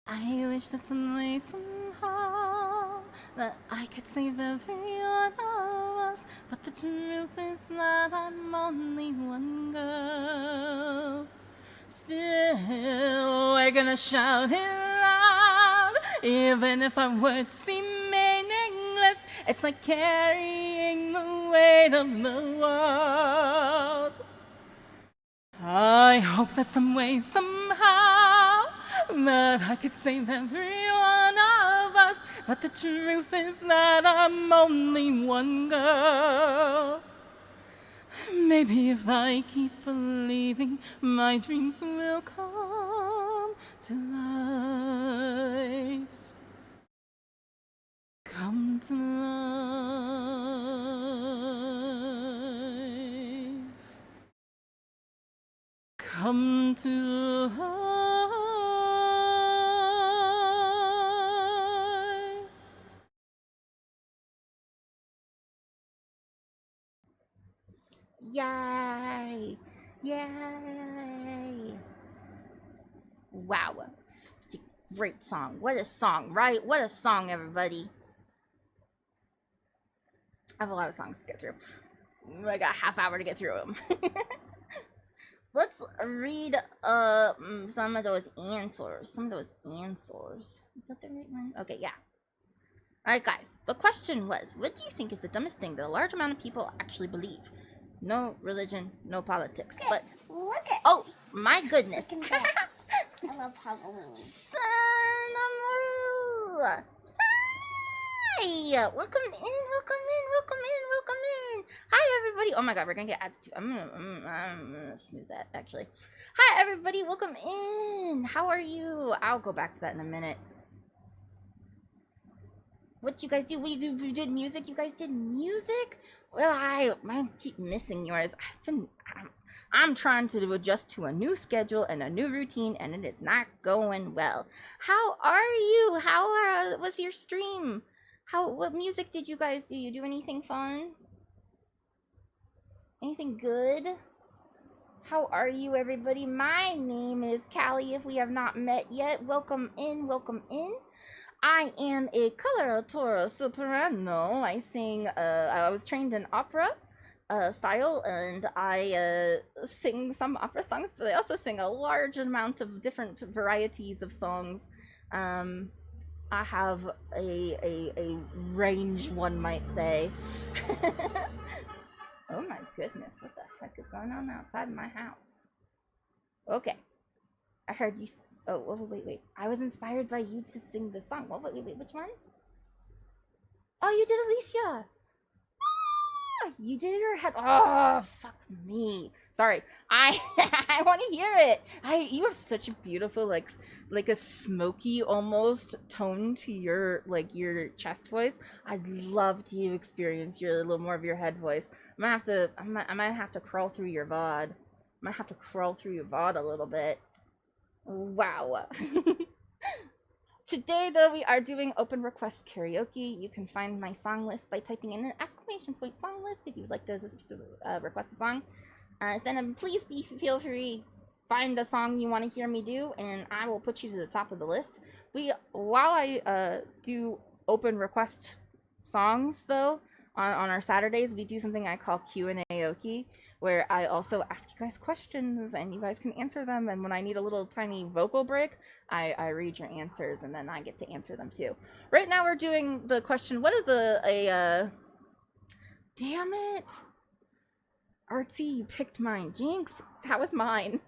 I wish that some way, somehow, that I could save every one of us. But the truth is that I'm only one girl. Still, we're gonna shout it loud, even if our words seem meaningless. It's like carrying the weight of the world. I hope that some way, somehow, that I could save every one of us. But the truth is that I'm only one girl. Maybe if I keep believing, my dreams will come to life. Come to life. Come to life. Yay! Yay! Wow. It's a great song. What a song, right? What a song, everybody. I have a lot of songs to get through. I got a half hour to get through them. Let's read some of those answers. Is that the right one? Okay, yeah. Alright, guys. The question was, what do you think is the dumbest thing that a large amount of people actually believe? No religion, no politics. Okay, but look at oh my goodness. I love Halloween. Sanamaru! Hi! Welcome in. Hi everybody. Oh my god, we're gonna get ads too. I'm gonna snooze that actually. Hi everybody, welcome in. How are you? I'll go back to that in a minute. What you guys do? We did music. You guys did music. Well, I keep missing yours. I'm trying to adjust to a new schedule and a new routine, and it is not going well. How are you? How was your stream? What music did you guys do? You do anything fun? Anything good? How are you, everybody? My name is Callie. If we have not met yet, welcome in, welcome in. I am a coloratura soprano. I sing, I was trained in opera style, and I sing some opera songs, but I also sing a large amount of different varieties of songs. I have a range, one might say. Oh my goodness, what the heck is going on outside my house? Okay, I heard you. Oh, wait. I was inspired by you to sing the song. Wait, which one? Oh, you did Alicia. Ah, you did her head. Oh, fuck me. Sorry. I want to hear it. You have such a beautiful, like a smoky almost tone to your chest voice. I'd love to experience a little more of your head voice. I might have to crawl through your VOD. I might have to crawl through your VOD a little bit. Wow. Today, though, we are doing open request karaoke. You can find my song list by typing in an exclamation point song list if you'd like to request a song. Please feel free, find a song you want to hear me do, and I will put you to the top of the list. While I do open request songs, though, on our Saturdays, we do something I call Q&A-oki, where I also ask you guys questions and you guys can answer them, and when I need a little tiny vocal break, I read your answers and then I get to answer them too. Right now we're doing the question, what is damn it! Artsy, you picked mine. Jinx, that was mine.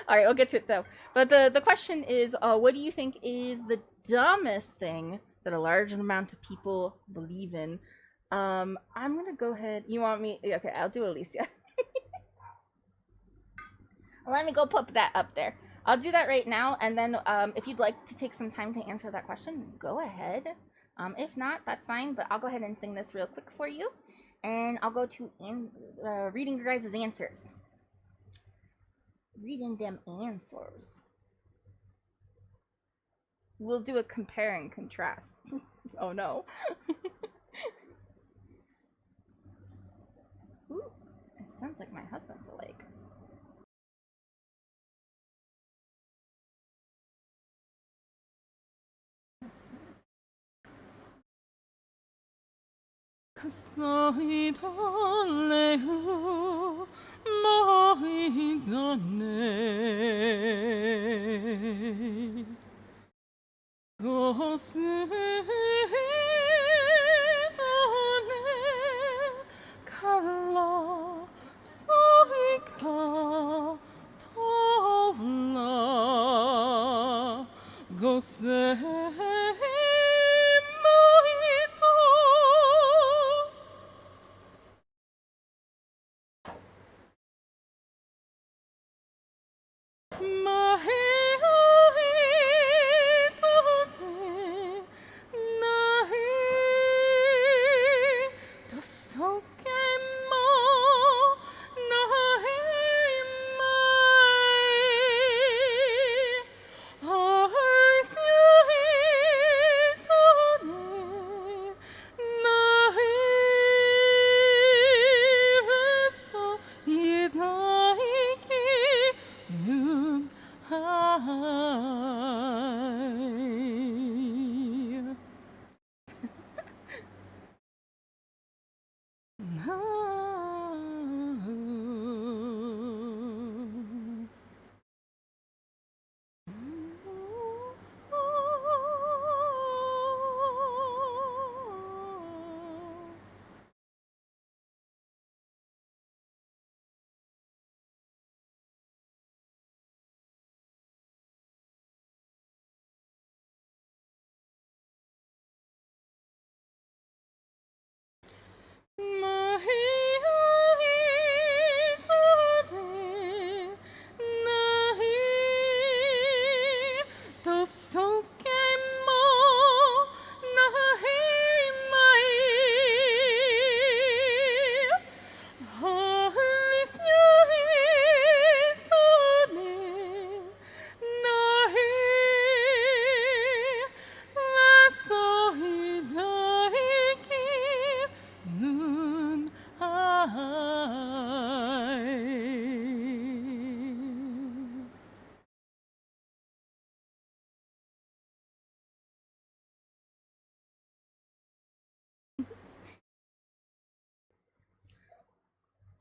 Alright, we'll get to it though. But the question is, what do you think is the dumbest thing that a large amount of people believe in? I'm gonna go ahead. You want me? Okay, I'll do Alicia. Let me go put that up there. I'll do that right now, and then if you'd like to take some time to answer that question, go ahead. If not, that's fine, but I'll go ahead and sing this real quick for you, and I'll go to reading your guys' answers. Reading them answers. We'll do a compare and contrast. Oh no. Ooh, it sounds like my husband's awake. 가사이달래요 마이다네 고스다네 칼라 소이카 토블라 고세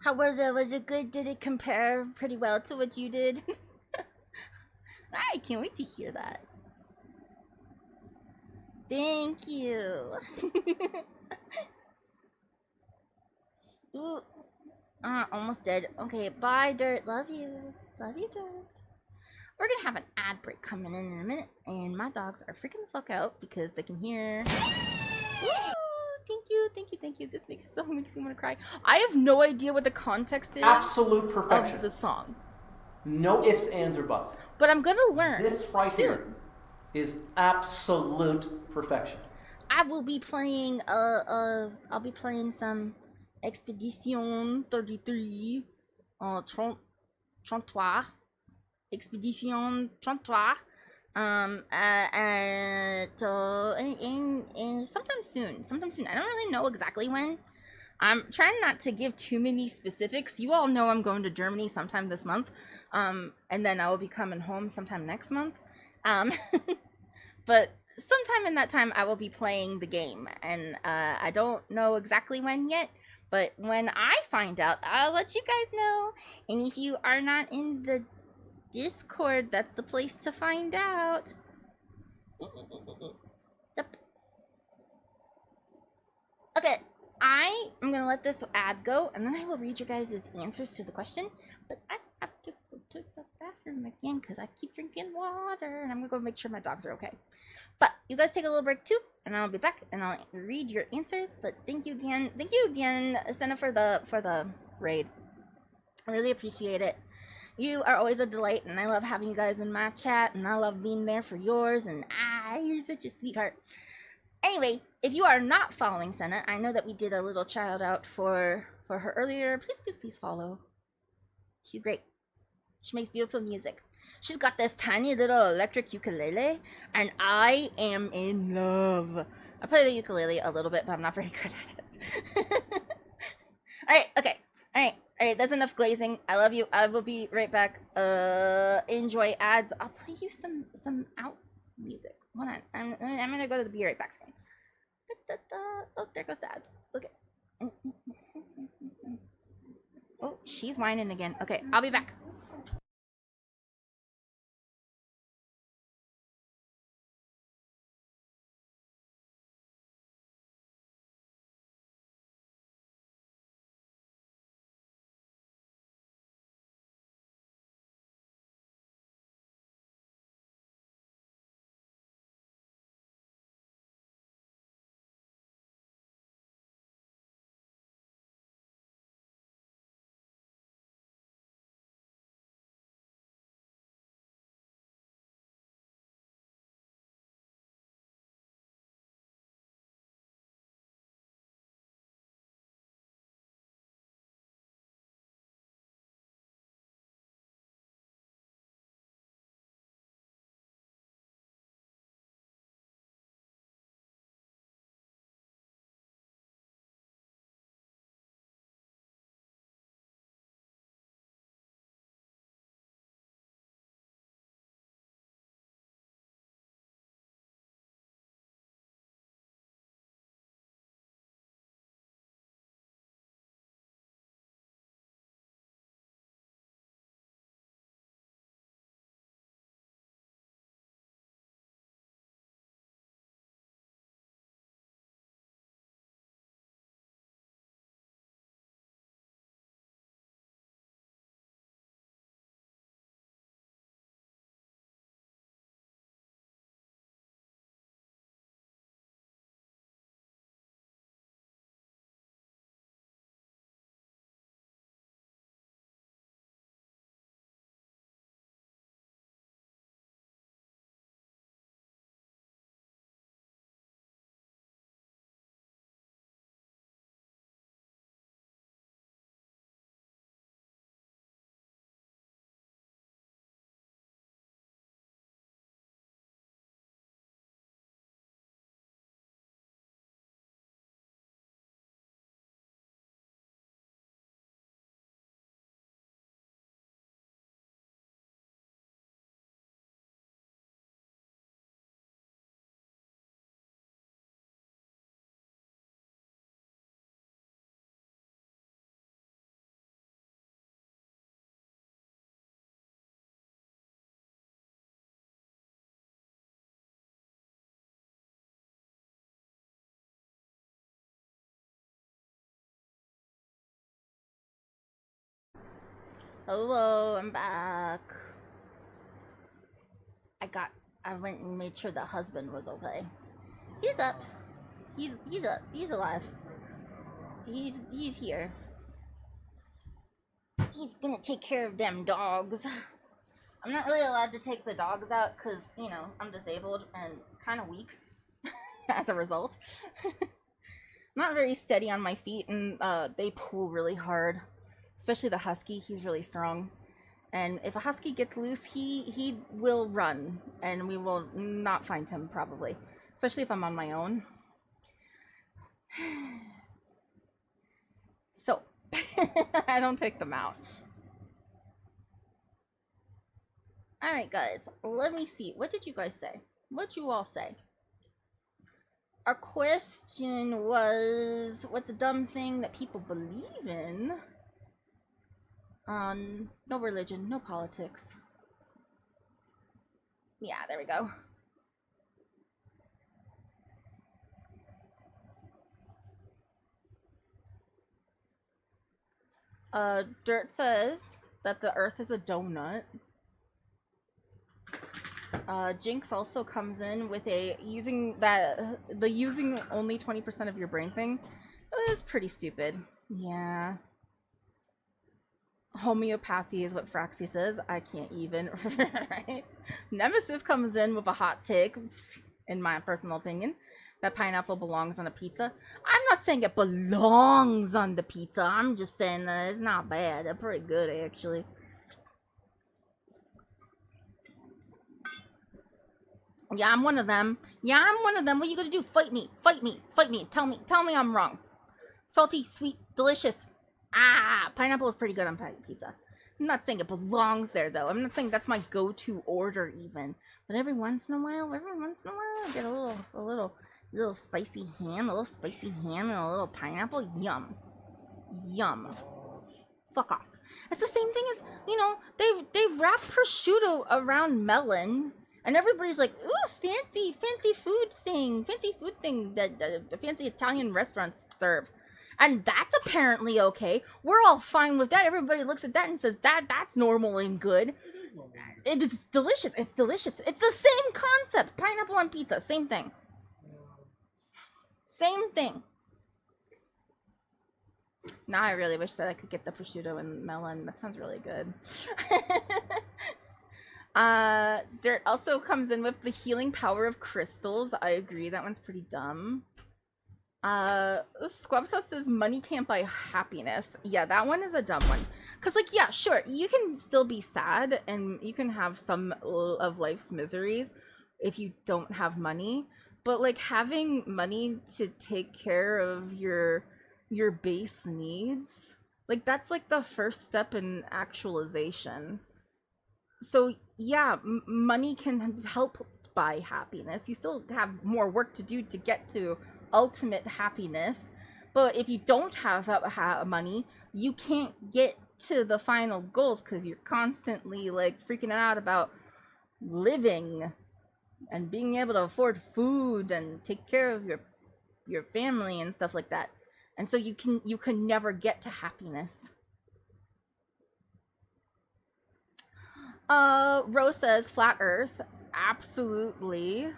How was it? Was it good? Did it compare pretty well to what you did? I can't wait to hear that. Thank you. Ooh. Almost dead. Okay, bye, Dirt. Love you. Love you, Dirt. We're gonna have an ad break coming in a minute, and my dogs are freaking the fuck out because they can hear. Woo! Thank you, thank you, thank you. This makes me want to cry. I have no idea what the context is Absolute perfection. of the song, No ifs, ands, or buts. but I'm gonna learn This right soon. here is absolute perfection. I will be playing. I'll be playing some Expedition 33, 33, Expedition 33, in sometime soon. I don't really know exactly when. I'm trying not to give too many specifics. You all know I'm going to Germany sometime this month, and then I will be coming home sometime next month. But sometime in that time, I will be playing the game, and I don't know exactly when yet. But when I find out, I'll let you guys know. And if you are not in the Discord, that's the place to find out. Okay, I am gonna let this ad go, and then I will read your guys' answers to the question. But I have to go to the bathroom again because I keep drinking water, and I'm gonna go make sure my dogs are okay. But you guys take a little break too, and I'll be back and I'll read your answers. But thank you again, Senna, for the raid. I really appreciate it. You are always a delight, and I love having you guys in my chat, and I love being there for yours, and you're such a sweetheart. Anyway, if you are not following Senna, I know that we did a little shout out for her earlier. Please follow. She's great. She makes beautiful music. She's got this tiny little electric ukulele, and I am in love. I play the ukulele a little bit, but I'm not very good at it. Alright, okay. Alright, that's enough glazing. I love you. I will be right back. Enjoy ads. I'll play you some out music. Hold on. I'm gonna go to the be right back screen. Oh, there goes the ads. Okay. Oh, she's whining again. Okay, I'll be back. Hello, I'm back. I went and made sure the husband was okay. He's up. He's up. He's alive. He's here. He's gonna take care of them dogs. I'm not really allowed to take the dogs out because, you know, I'm disabled and kind of weak as a result. I'm not very steady on my feet, and they pull really hard. Especially the husky, he's really strong. And if a husky gets loose, he will run, and we will not find him probably. Especially if I'm on my own. So, I don't take them out. Alright guys, let me see. What did you guys say? What'd you all say? Our question was, what's a dumb thing that people believe in? No religion, no politics. Yeah, there we go. Dirt says that the earth is a donut. Jinx also comes in with using only 20% of your brain thing. It was pretty stupid. Yeah. Homeopathy is what Fraxy says. I can't even. Right? Nemesis comes in with a hot take, in my personal opinion, that pineapple belongs on a pizza. I'm not saying it belongs on the pizza. I'm just saying that it's not bad. They're pretty good, actually. Yeah, I'm one of them. Yeah, I'm one of them. What are you gonna do? Fight me. Fight me. Fight me. Tell me I'm wrong. Salty, sweet, delicious. Ah, pineapple is pretty good on pizza. I'm not saying it belongs there, though. I'm not saying that's my go-to order, even. But every once in a while, I get a little spicy ham, and a little pineapple. Yum. Yum. Fuck off. It's the same thing as, you know, they wrap prosciutto around melon. And everybody's like, ooh, fancy food thing that the fancy Italian restaurants serve. And that's apparently okay. We're all fine with that. Everybody looks at that and says, that's normal and good. It's delicious. It's delicious. It's the same concept. Pineapple on pizza. Same thing. Same thing. Now I really wish that I could get the prosciutto and melon. That sounds really good. Dirt also comes in with the healing power of crystals. I agree, that one's pretty dumb. Squabsa says money can't buy happiness. Yeah, that one is a dumb one. Cause like, yeah, sure, you can still be sad and you can have some of life's miseries if you don't have money. But like having money to take care of your base needs, like that's like the first step in actualization. So yeah, money can help buy happiness. You still have more work to do to get to ultimate happiness. But if you don't have money, you can't get to the final goals because you're constantly like freaking out about living and being able to afford food and take care of your family and stuff like that. And so you can never get to happiness. Rose says flat earth. Absolutely.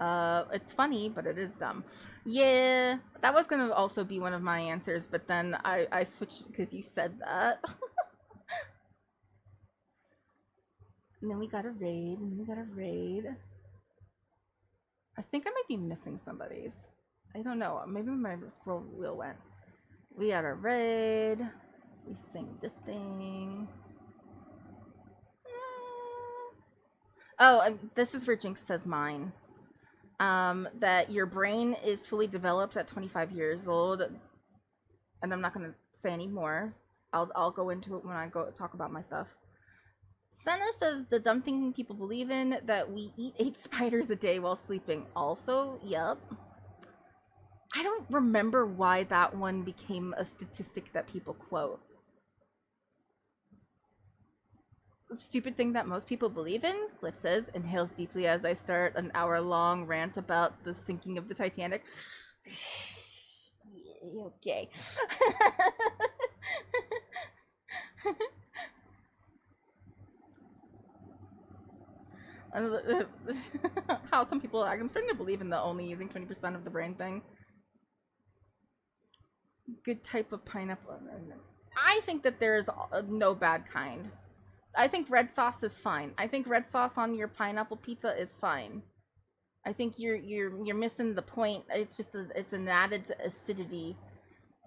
It's funny, but it is dumb. Yeah, that was gonna also be one of my answers, but then I switched because you said that. And then we got a raid, I think I might be missing somebody's. I don't know. Maybe my scroll wheel went. We got a raid. We sing this thing. Oh, this is where Jinx says mine. That your brain is fully developed at 25 years old. And I'm not going to say any more. I'll go into it when I go talk about my stuff. Senna says the dumb thing people believe in, that we eat 8 spiders a day while sleeping. Also, yep. I don't remember why that one became a statistic that people quote. Stupid thing that most people believe in, Glitch says, inhales deeply as I start an hour-long rant about the sinking of the Titanic. Okay. How some people, I'm starting to believe in the only using 20% of the brain thing. Good type of pineapple. I think that there's no bad kind. I think red sauce is fine. I think red sauce on your pineapple pizza is fine. I think you're missing the point. It's just it's an added acidity.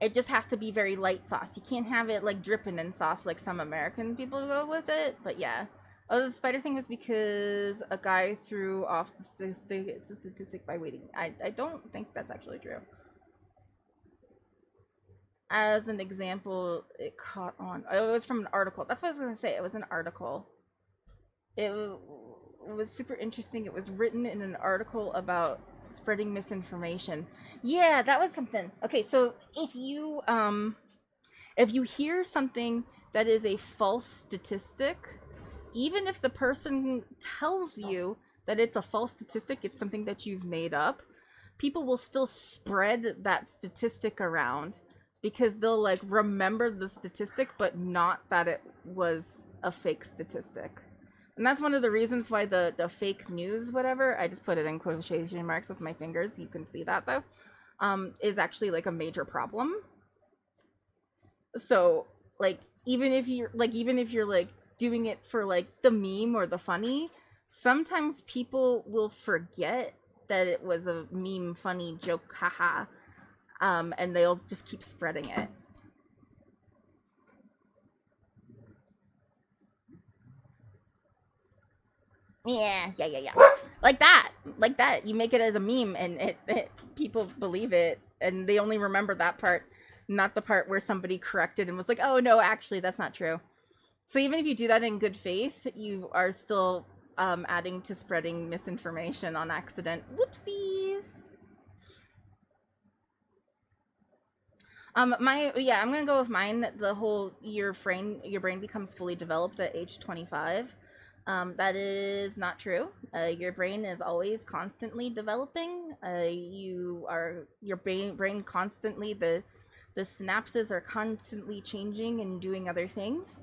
It just has to be very light sauce. You can't have it like dripping in sauce like some American people go with it. But yeah. Oh, the spider thing was because a guy threw off the statistic by waiting. I don't think that's actually true. As an example, it caught on. It was from an article. That's what I was going to say. It was an article. It was super interesting. It was written in an article about spreading misinformation. Yeah, that was something. Okay, so if you hear something that is a false statistic, even if the person tells you that it's a false statistic, it's something that you've made up, people will still spread that statistic around because they'll like remember the statistic, but not that it was a fake statistic. And that's one of the reasons why the fake news, whatever, I just put it in quotation marks with my fingers, you can see that though, is actually like a major problem. So like, even if you're like doing it for like the meme or the funny, sometimes people will forget that it was a meme, funny joke, haha, and they'll just keep spreading it. Yeah. Like that. You make it as a meme, and it people believe it, and they only remember that part, not the part where somebody corrected and was like, "Oh no, actually, that's not true." So even if you do that in good faith, you are still adding to spreading misinformation on accident. Whoopsies. I'm gonna go with mine. The whole your brain becomes fully developed at age 25. That is not true. Your brain is always constantly developing. Your brain constantly, the synapses are constantly changing and doing other things.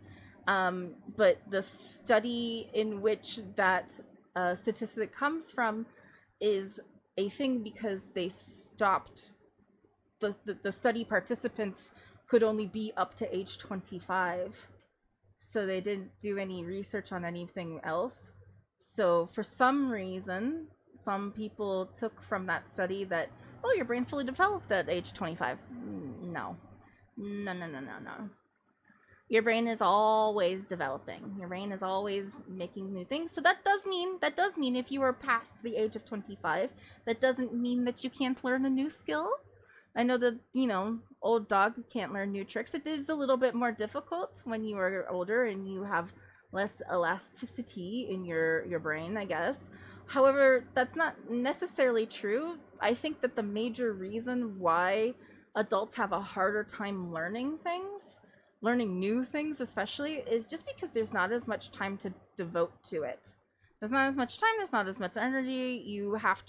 But the study in which that statistic comes from is a thing because they stopped. The study participants could only be up to age 25. So they didn't do any research on anything else. So for some reason, some people took from that study that, oh, your brain's fully developed at age 25. No. Your brain is always developing. Your brain is always making new things. So that does mean if you are past the age of 25, that doesn't mean that you can't learn a new skill. I know that, old dog can't learn new tricks. It is a little bit more difficult when you are older and you have less elasticity in your brain, I guess. However, that's not necessarily true. I think that the major reason why adults have a harder time learning new things especially, is just because there's not as much time to devote to it. There's not as much time, there's not as much energy. You have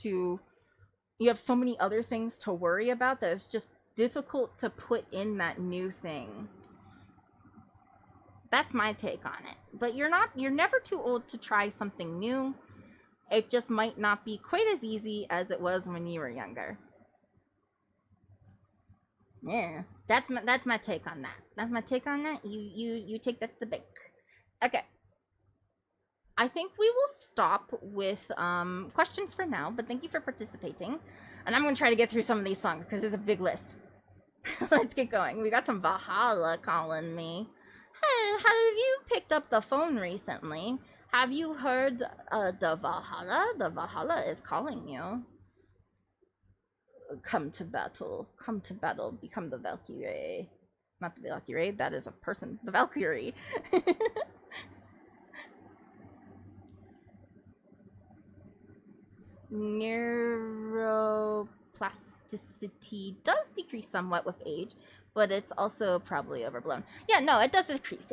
so many other things to worry about that it's just difficult to put in that new thing. That's my take on it. But you're never too old to try something new. It just might not be quite as easy as it was when you were younger. Yeah. That's my take on that. You take that to the bank. Okay. I think we will stop with questions for now, but thank you for participating. And I'm going to try to get through some of these songs because it's a big list. Let's get going. We got some Valhalla calling me. Hey, have you picked up the phone recently? Have you heard the Valhalla? The Valhalla is calling you. Come to battle, become the Valkyrie. Not the Valkyrie, that is a person. The Valkyrie. Neuroplasticity does decrease somewhat with age, but it's also probably overblown. Yeah, no, it does decrease.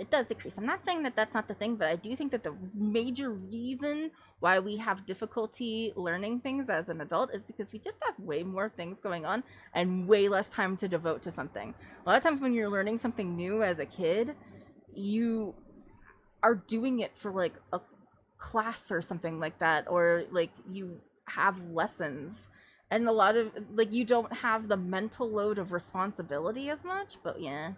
I'm not saying that that's not the thing, but I do think that the major reason why we have difficulty learning things as an adult is because we just have way more things going on and way less time to devote to something. A lot of times when you're learning something new as a kid, you are doing it for like a class or something like that, or like you have lessons, and a lot of like you don't have the mental load of responsibility as much. But yeah,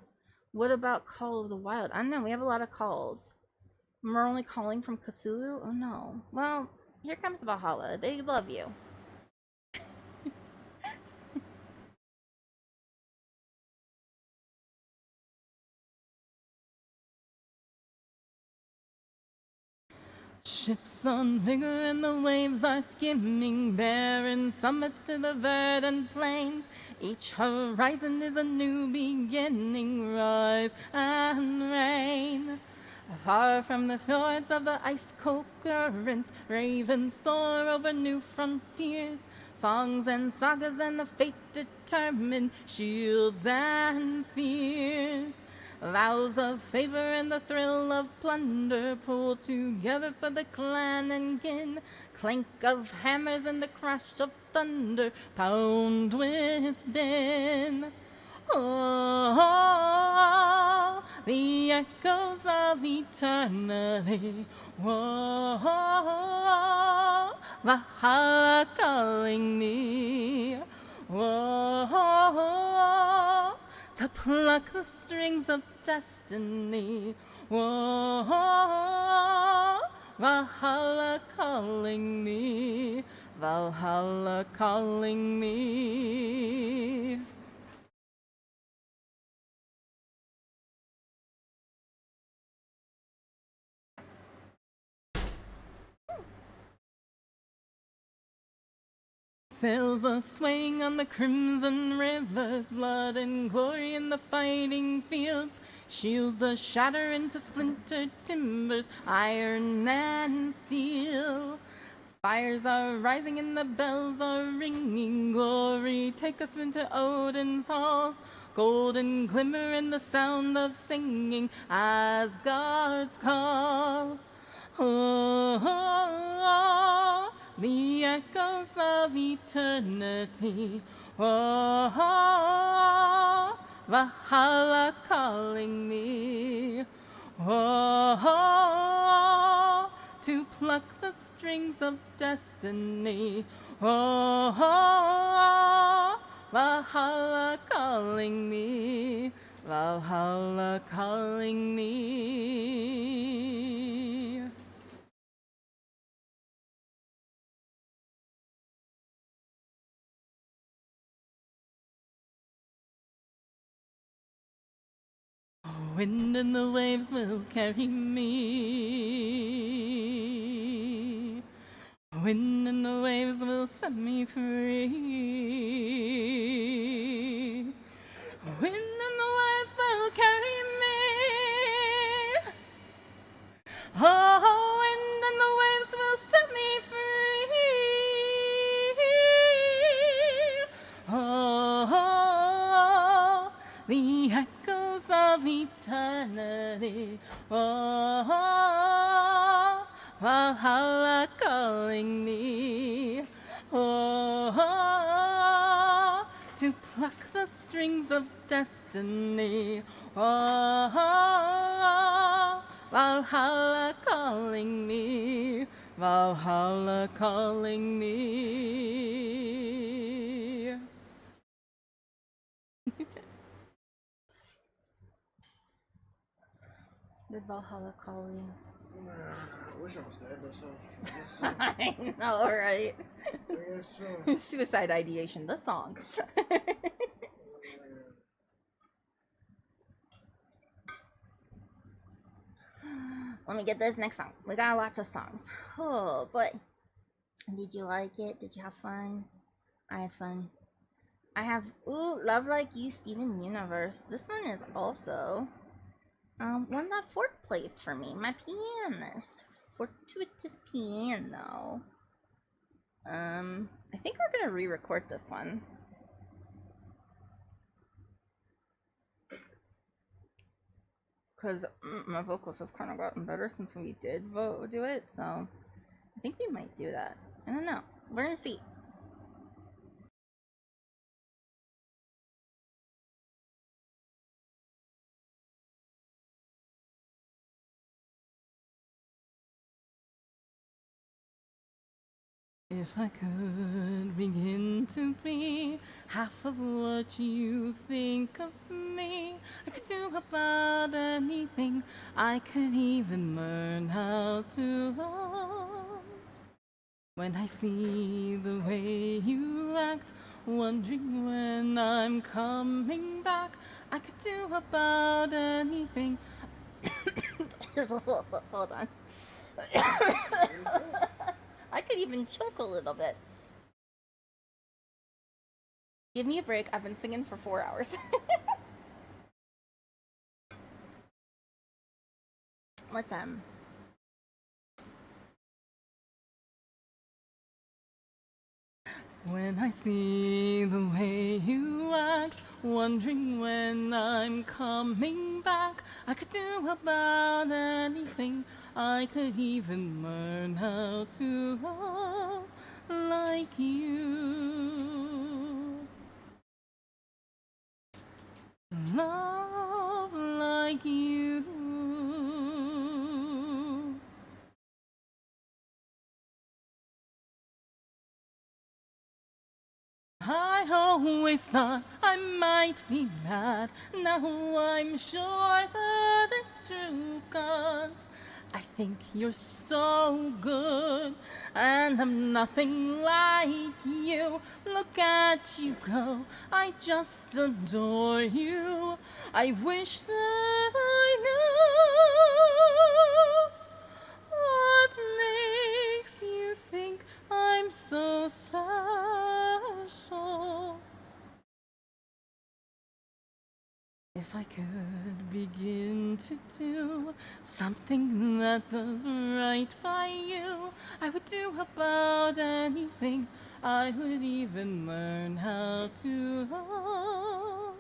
what about Call of the Wild? I don't know, we have a lot of calls. We're only calling from Cthulhu? Oh no. Well, here comes Valhalla. They love you. Ships on vigor and the waves are skimming, barren summits to the verdant plains. Each horizon is a new beginning, rise and reign. Far from the fjords of the ice-cold currents, ravens soar over new frontiers. Songs and sagas and the fate determined, shields and spears. Vows of favor and the thrill of plunder pull together for the clan and kin. Clank of hammers and the crash of thunder pound within. Oh, the echoes of eternity. Whoa, Valhalla calling me. Whoa, to pluck the strings of destiny. Whoa, Valhalla calling me. Valhalla calling me. Sails are swaying on the crimson rivers, blood and glory in the fighting fields. Shields are shatter into splintered timbers, iron and steel. Fires are rising and the bells are ringing. Glory, take us into Odin's halls. Golden glimmer and the sound of singing, Asgard's call. Oh, the echoes of eternity. Oh, Valhalla calling me. Oh, to pluck the strings of destiny. Oh, Valhalla calling me. Valhalla calling me. Wind and the waves will carry me. Wind and the waves will set me free. Wind and the waves will carry me. Oh, wind and the waves will set me free. Oh, the echoes of eternity. Oh, Valhalla calling me. Oh, to pluck the strings of destiny. Oh, Valhalla calling me. Valhalla calling me. Did Valhalla call you? I wish I was dead, but so I guess so. I know, right? I guess so. Suicide ideation, the song. Let me get this next song. We got lots of songs. Oh boy. Did you like it? Did you have fun? I had fun. I have Love Like You, Steven Universe. This one is also won that fourth place for me. My pianist. Fortuitous Piano. I think we're gonna re-record this one. Because my vocals have kind of gotten better since we did do it, so I think we might do that. I don't know. We're gonna see. If I could begin to be half of what you think of me, I could do about anything. I could even learn how to love. When I see the way you act, wondering when I'm coming back, I could do about anything. Hold on. I could even choke a little bit. Give me a break. I've been singing for 4 hours. What's When I see the way you act, wondering when I'm coming back, I could do about anything. I could even learn how to love like you. Love like you. I always thought I might be mad. Now I'm sure that it's true, 'cause I think you're so good, and I'm nothing like you. Look at you go, I just adore you. I wish that I knew what makes you think I'm so special. If I could begin to do something that does right by you, I would do about anything. I would even learn how to love.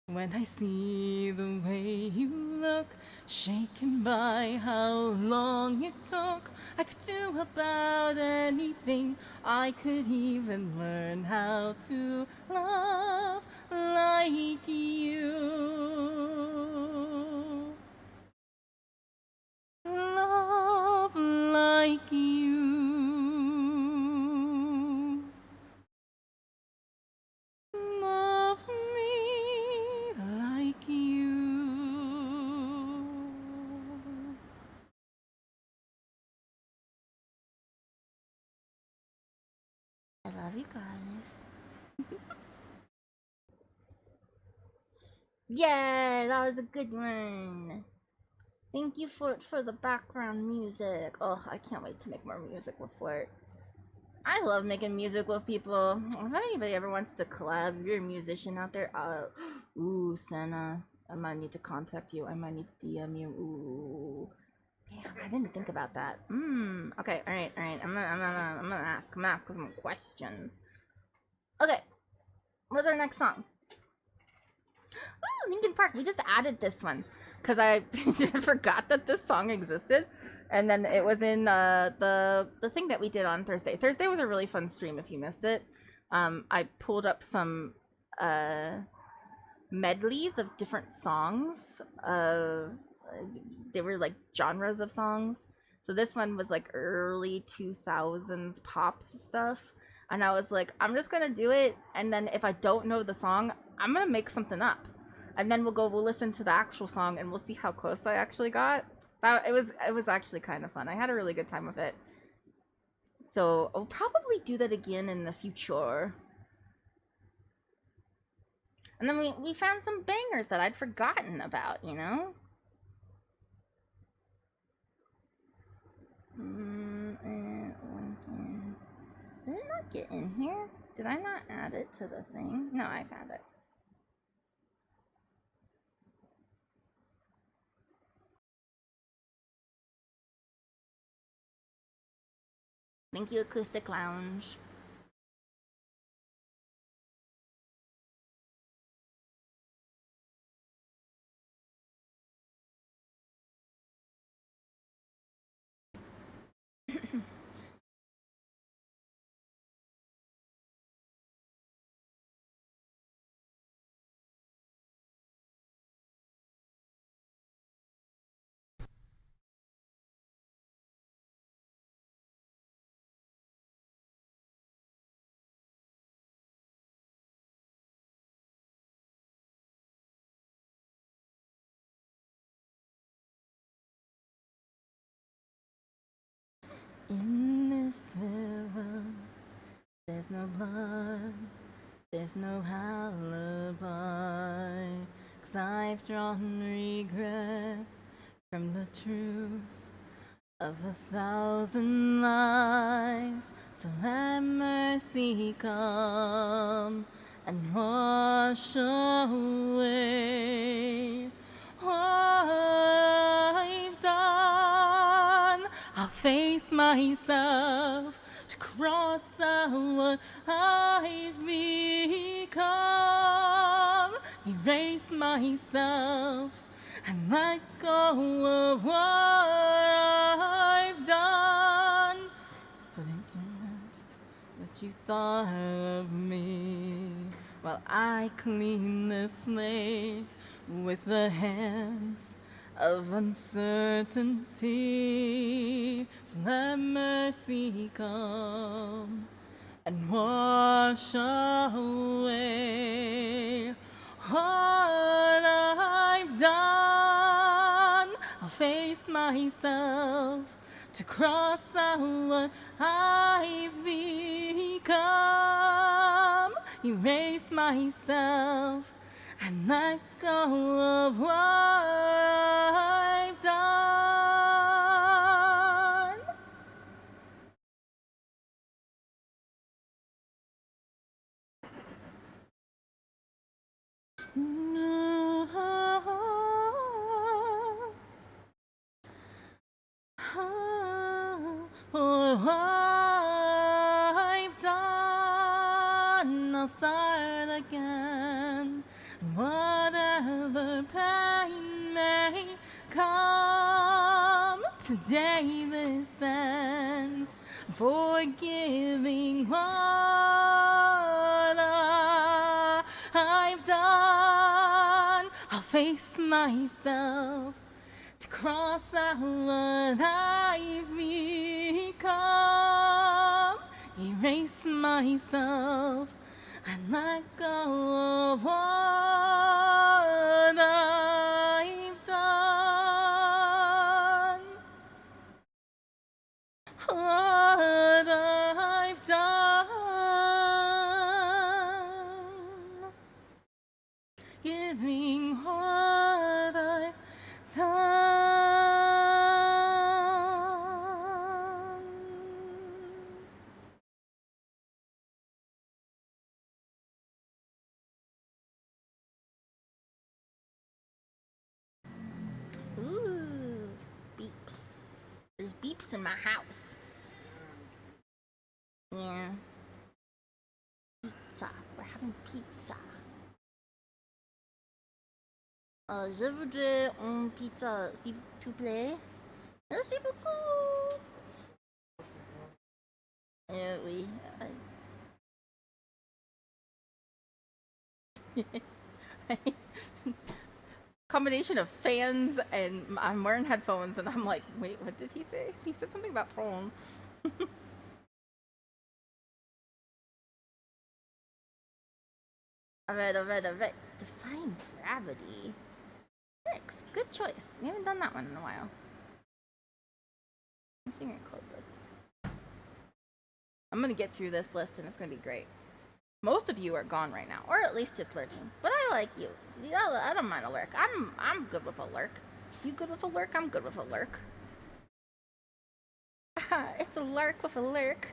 When I see the way you look, shaken by how long it took, I could do about anything. I could even learn how to love like you. Love like you. Love me like you. I love you guys. Yeah, that was a good one. Thank you for the background music. Oh, I can't wait to make more music with Flirt. I love making music with people. If anybody ever wants to collab, if you're a musician out there, ooh, Senna, I might need to contact you. I might need to DM you. Ooh, damn, I didn't think about that. Okay, all right. I'm gonna ask some questions. Okay, what's our next song? Ooh, Linkin Park. We just added this one because I forgot that this song existed, and then it was in the thing that we did on Thursday. Thursday was a really fun stream. If you missed it, I pulled up some medleys of different songs. They were like genres of songs. So this one was like early 2000s pop stuff. And I was like, I'm just gonna do it, and then if I don't know the song, I'm gonna make something up, and then we'll listen to the actual song, and we'll see how close I actually got. It was actually kind of fun. I had a really good time with it. So I'll probably do that again in the future. And then we found some bangers that I'd forgotten about, you know? Lincoln. Did it not get in here? Did I not add it to the thing? No, I found it. Thank you, Acoustic Lounge. In this river, there's no blood, there's no alibi. 'Cause I've drawn regret from the truth of 1,000 lies. So let mercy come and wash away what I've done. I'll face myself to cross out what I've become. Erase myself and let go of what I've done. Put into rest what you thought of me, while I clean the slate with the hands of uncertainty. So let mercy come and wash away what I've done. I'll face myself to cross out what I've become. Erase myself and let go of what I've done. What I've done, I'll start again. Whatever pain may come, today this ends. Forgiving what I've done. I'll face myself to cross out what I've become. Erase myself and let go of what I've done. What I've done. Giving what I've done. Ooh, beeps. There's beeps in my house. Yeah. Pizza. We're having pizza. Je voudrais une pizza, s'il te plaît. Merci beaucoup. Oui. Combination of fans and I'm wearing headphones and I'm like, wait, what did he say? He said something about phone. Alright. Define gravity. Six. Good choice. We haven't done that one in a while. I'm actually gonna close this. I'm gonna get through this list and it's gonna be great. Most of you are gone right now, Or at least just lurking. But I like you. I don't mind a lurk. I'm good with a lurk. you good with a lurk? I'm good with a lurk. It's a lurk with a lurk.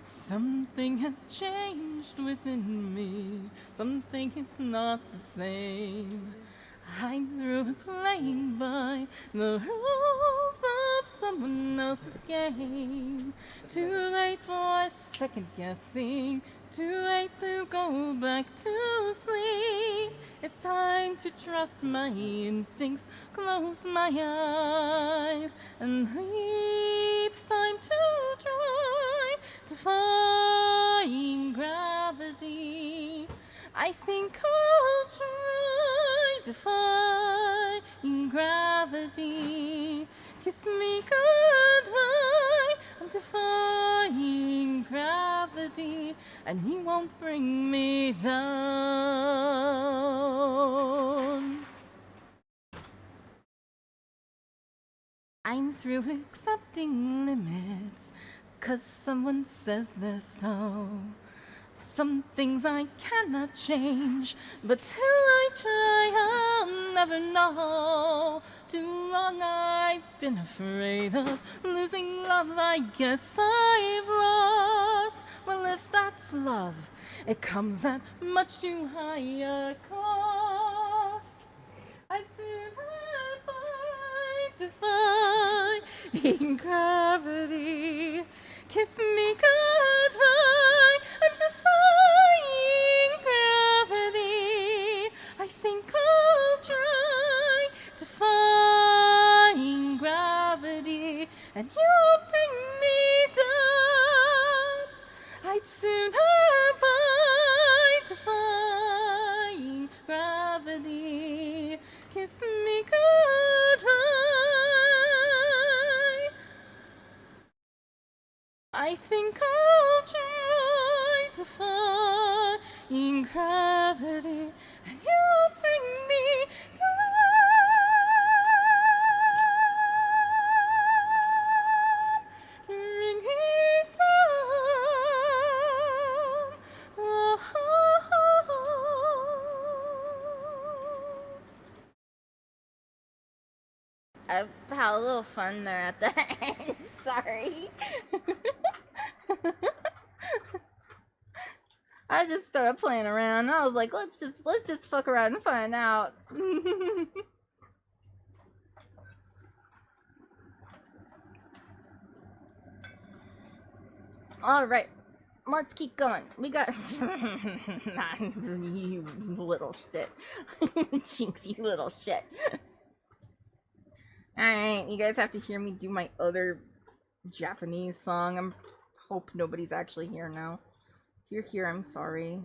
Something has changed within me. Something is not the same. I'm through playing by the rules of someone else's game. Too late for second guessing. Too late to go back to sleep. It's time to trust my instincts. Close my eyes and leap. It's time to try defying gravity. I think I'll try defying gravity. Kiss me goodbye. I'm defying gravity, and you won't bring me down. I'm through accepting limits, 'cause someone says they're so. Some things I cannot change, but till I try, I'll never know. Too long I've been afraid of losing love, I guess I've lost. Well, if that's love, it comes at much too high a cost. I'd sooner fight defying gravity. Kiss me goodbye, I'm defying gravity. I think I'll try defying gravity, and you'll bring me down. I'd sooner bite defying gravity. Kiss me goodbye. I think I'll try defying gravity, and you'll bring me down. Bring it down. Oh, oh, oh. I had a little fun there at the end. Sorry. I just started playing around. I was like, let's just fuck around and find out. All right, let's keep going. We got you little shit, Jinx, you little shit. All right, you guys have to hear me do my other Japanese song. I hope nobody's actually here now. If you're here, I'm sorry.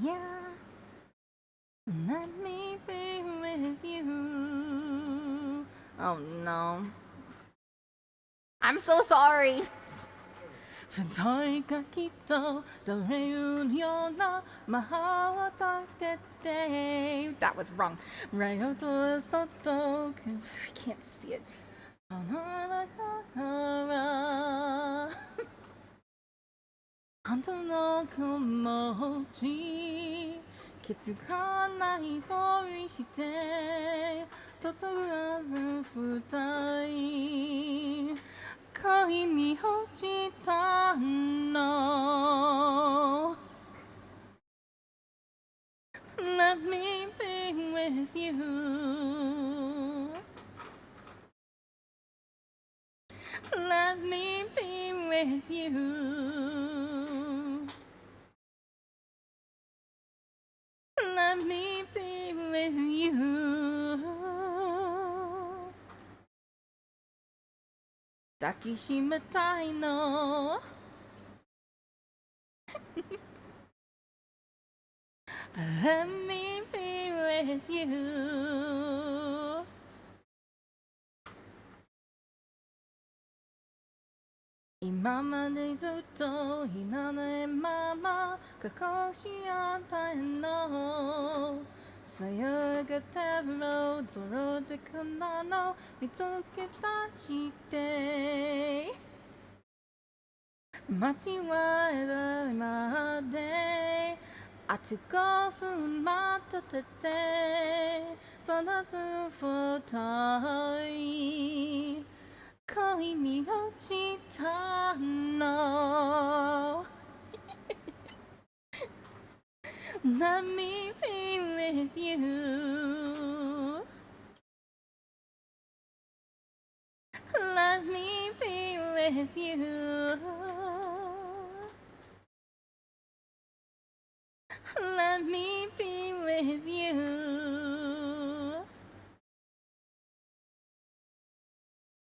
Yeah, let me be with you. Oh no. I'm so sorry. 二人がきっとどれような魔法を解けて That was wrong. ライオとはそっと 'cause I can't see it あなたから本当の気持ち気づかないふりして突然二人恋に落ちたの Let me be with you Let me be with you Let me be with you 抱きしめたいの Let me be with you 今までずっといらないまま隠し合ったのさやがてろゾロでこんなの見つけ出して間違えるまであと5分待っててその後二人恋に落ちたのLet me be with you Let me be with you Let me be with you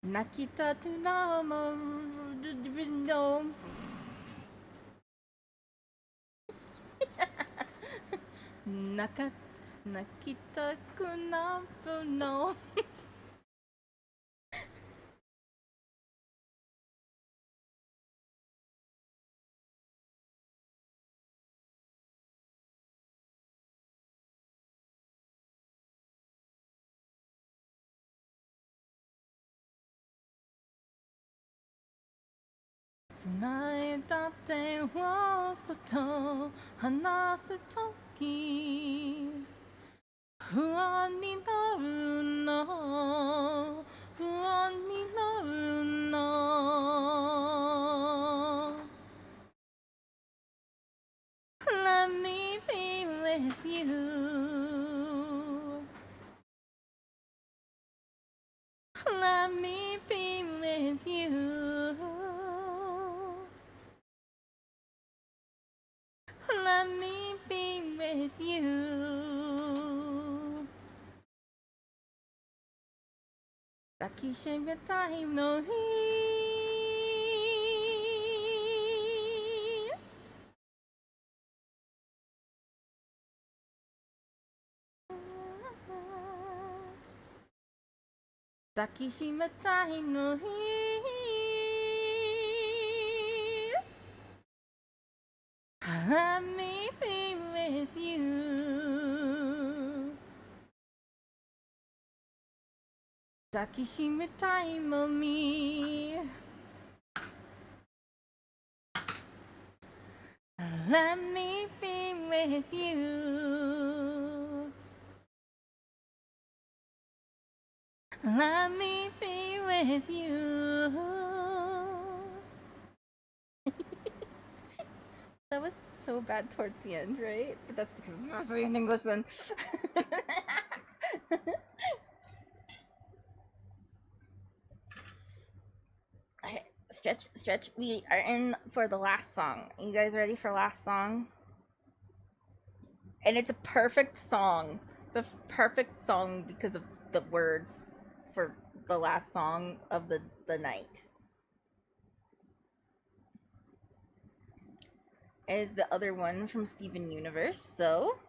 泣きたてのもの泣きたくなるの tonight that day was the toe, hanasu toki. Huan ni naru no, huan ni naru no. Let me be with you. Let me be with you. Let me be with you. Takishimitai no hi. Takishimitai no hi. Let me be with you. Takishimitai no me. Let me be with you. Let me be with you. That was so bad towards the end, right? But that's because it's mostly in English then. Okay, stretch. We are in for the last song. You guys ready for last song? And it's a perfect song. It's a perfect song because of the words for the last song of the night. It is the other one from Steven Universe, so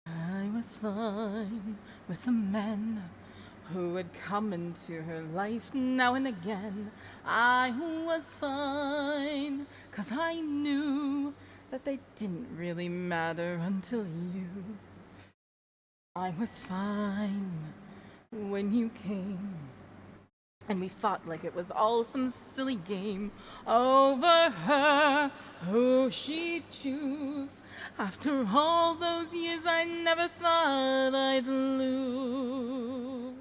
I was fine with the men who would come into her life now and again. I was fine, 'cause I knew that they didn't really matter until you. I was fine when you came, and we fought like it was all some silly game over her, who she'd choose. After all those years, I never thought I'd lose.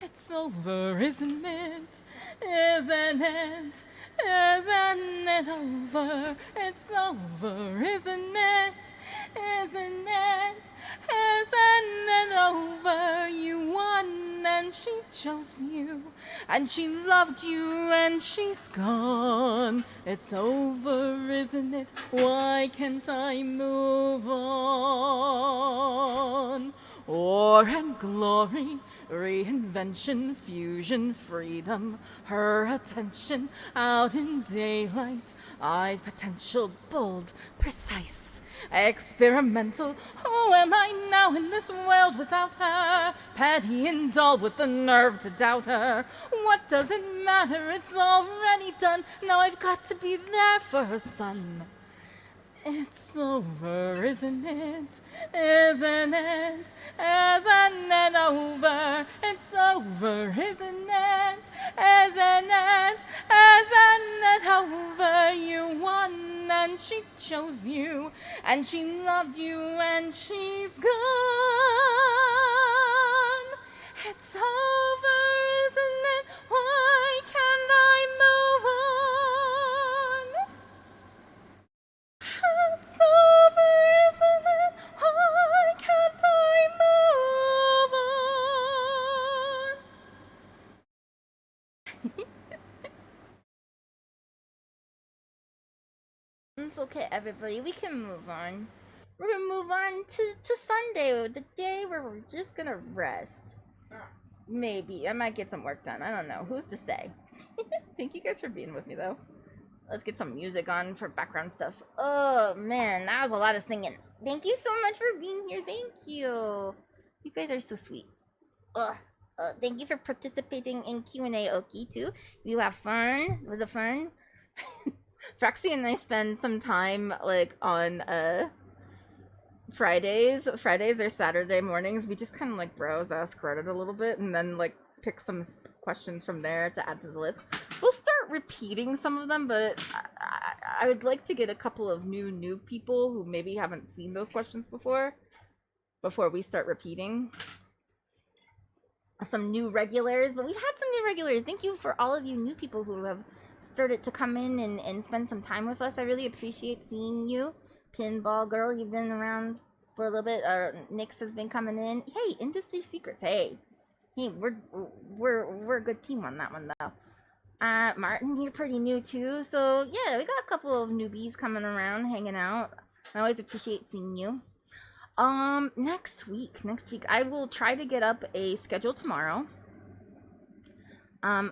It's over, isn't it? Isn't it? Isn't it over? It's over, isn't it? Isn't it? Isn't it over? You won and she chose you, and she loved you and she's gone. It's over, isn't it? Why can't I move on? War and glory, reinvention, fusion, freedom, her attention out in daylight, eyed potential, bold, precise, experimental. Who am I now in this world without her? Petty and dull with the nerve to doubt her. What does it matter? It's already done. Now I've got to be there for her son. It's over, isn't it? Isn't it? Isn't it over? It's over, isn't it? Isn't it? Isn't it over? You won and she chose you, and she loved you and she's gone. It's over, isn't it? Why can't I move on? It's over, isn't it? Why can't I move on? it's okay, everybody. We can move on. We're gonna move on to Sunday, the day where we're just gonna rest. Maybe I might get some work done. I don't know. Who's to say? Thank you guys for being with me, though. Let's get some music on for background stuff. Oh man, that was a lot of singing. Thank you so much for being here. Thank you. You guys are so sweet. Ugh. Thank you for participating in Q&A, Oki, too. You have fun. Was it fun? Frexy and I spend some time, like, on, Fridays or Saturday mornings. We just kind of, like, browse Ask Reddit a little bit and then, like, pick some questions from there to add to the list. We'll start repeating some of them, but I would like to get a couple of new people who maybe haven't seen those questions before we start repeating. Some new regulars, but we've had some new regulars. Thank you for all of you new people who have started to come in and spend some time with us. I really appreciate seeing you. Pinball Girl, you've been around for a little bit. Nyx has been coming in. Hey, Industry Secrets. Hey, we're a good team on that one though. Martin, you're pretty new too. So yeah, we got a couple of newbies coming around, hanging out. I always appreciate seeing you. Next week, I will try to get up a schedule tomorrow.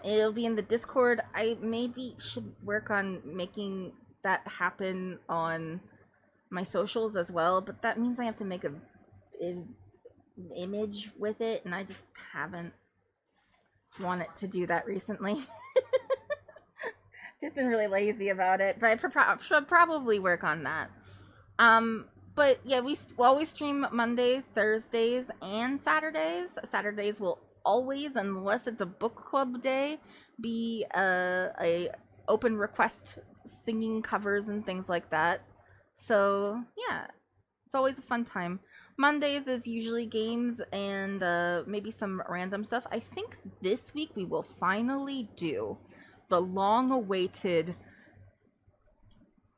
It'll be in the Discord. I maybe should work on making that happen on my socials as well, but that means I have to make an image with it, and I just haven't wanted to do that recently. Just been really lazy about it, but I should probably work on that. But yeah, we always stream Monday, Thursdays, and Saturdays. Saturdays will always, unless it's a book club day, be a open request singing covers and things like that. So yeah, it's always a fun time. Mondays is usually games and maybe some random stuff. I think this week we will finally do the long-awaited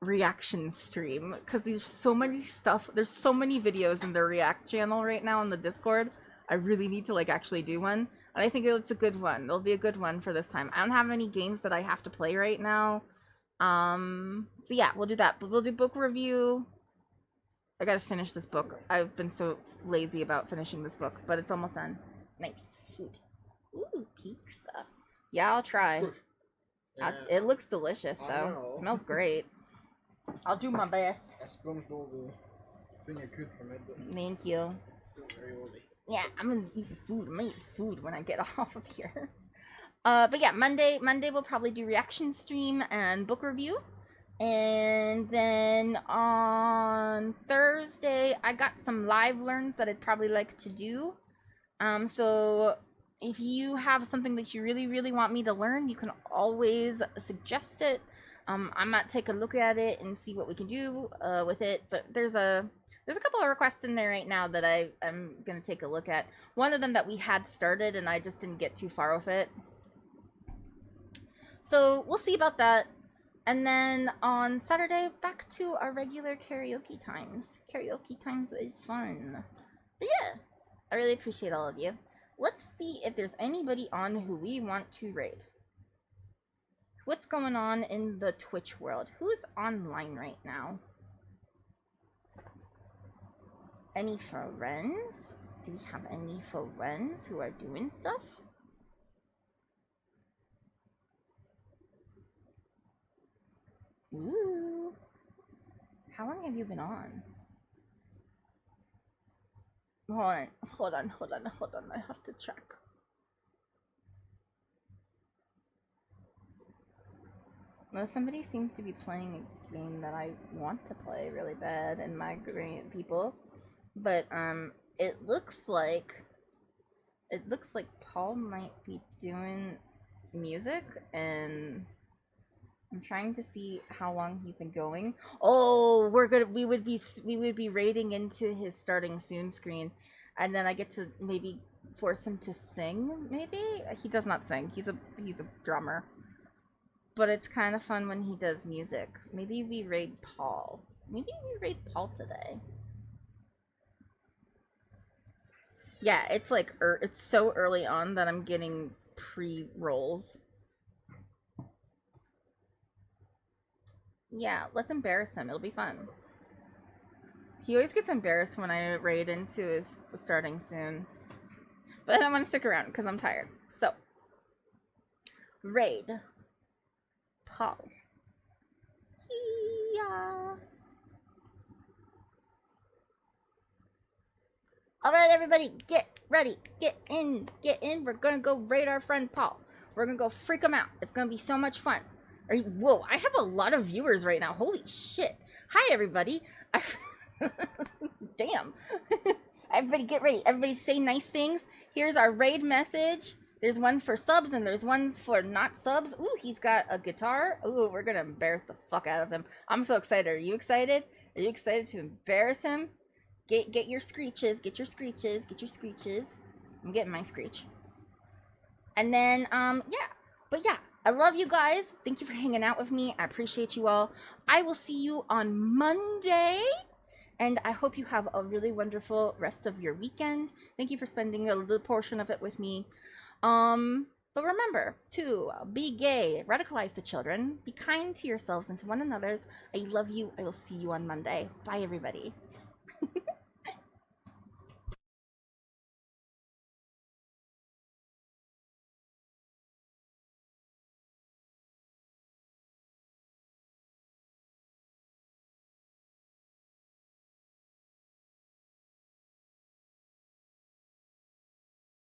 reaction stream, because there's so many videos in the React channel right now on the Discord. I really need to like actually do one, and I think it's a good one. It'll be a good one for this time. I don't have any games that I have to play right now, so yeah, we'll do that. But we'll do book review. I gotta finish this book. I've been so lazy about finishing this book, but it's almost done. Nice food. Ooh, pizza. Yeah, I'll try. Yeah. It looks delicious I though. know. It smells great. I'll do my best. I sponged all the thing I could from it, but Thank you. still very oily. Yeah, I'm gonna eat food. I'm gonna eat food when I get off of here. But yeah, Monday we'll probably do reaction stream and book review. And then on Thursday, I got some live learns that I'd probably like to do. So if you have something that you really, really want me to learn, you can always suggest it. I might take a look at it and see what we can do with it. But there's a couple of requests in there right now that I'm gonna take a look at. One of them that we had started and I just didn't get too far with it. So we'll see about that. And then on Saturday, back to our regular karaoke times. Karaoke times is fun. But yeah, I really appreciate all of you. Let's see if there's anybody on who we want to raid. What's going on in the Twitch world? Who's online right now? Any friends? Do we have any friends who are doing stuff? Ooh. How long have you been on? Hold on. I have to check. Well, somebody seems to be playing a game that I want to play really bad and migrate people. But it looks like Paul might be doing music, and I'm trying to see how long he's been going. Oh, we would be raiding into his starting soon screen, and then I get to maybe force him to sing. Maybe he does not sing. He's a drummer, but it's kind of fun when he does music. Maybe we raid Paul. Maybe we raid Paul today. Yeah, it's like it's so early on that I'm getting pre-rolls. Yeah, let's embarrass him. It'll be fun. He always gets embarrassed when I raid into his starting soon. But I don't want to stick around because I'm tired. So, raid Paul. Yeah. Alright, everybody, get ready. Get in. We're gonna go raid our friend Paul. We're gonna go freak him out. It's gonna be so much fun. Whoa, I have a lot of viewers right now. Holy shit. Hi, everybody. Damn. Everybody get ready. Everybody say nice things. Here's our raid message. There's one for subs and there's ones for not subs. Ooh, he's got a guitar. Ooh, we're gonna embarrass the fuck out of him. I'm so excited. Are you excited? Are you excited to embarrass him? Get your screeches. Get your screeches. Get your screeches. I'm getting my screech. And then, yeah. But yeah, I love you guys. Thank you for hanging out with me. I appreciate you all. I will see you on Monday. And I hope you have a really wonderful rest of your weekend. Thank you for spending a little portion of it with me. But remember to be gay, radicalize the children, be kind to yourselves and to one another's. I love you. I will see you on Monday. Bye, everybody.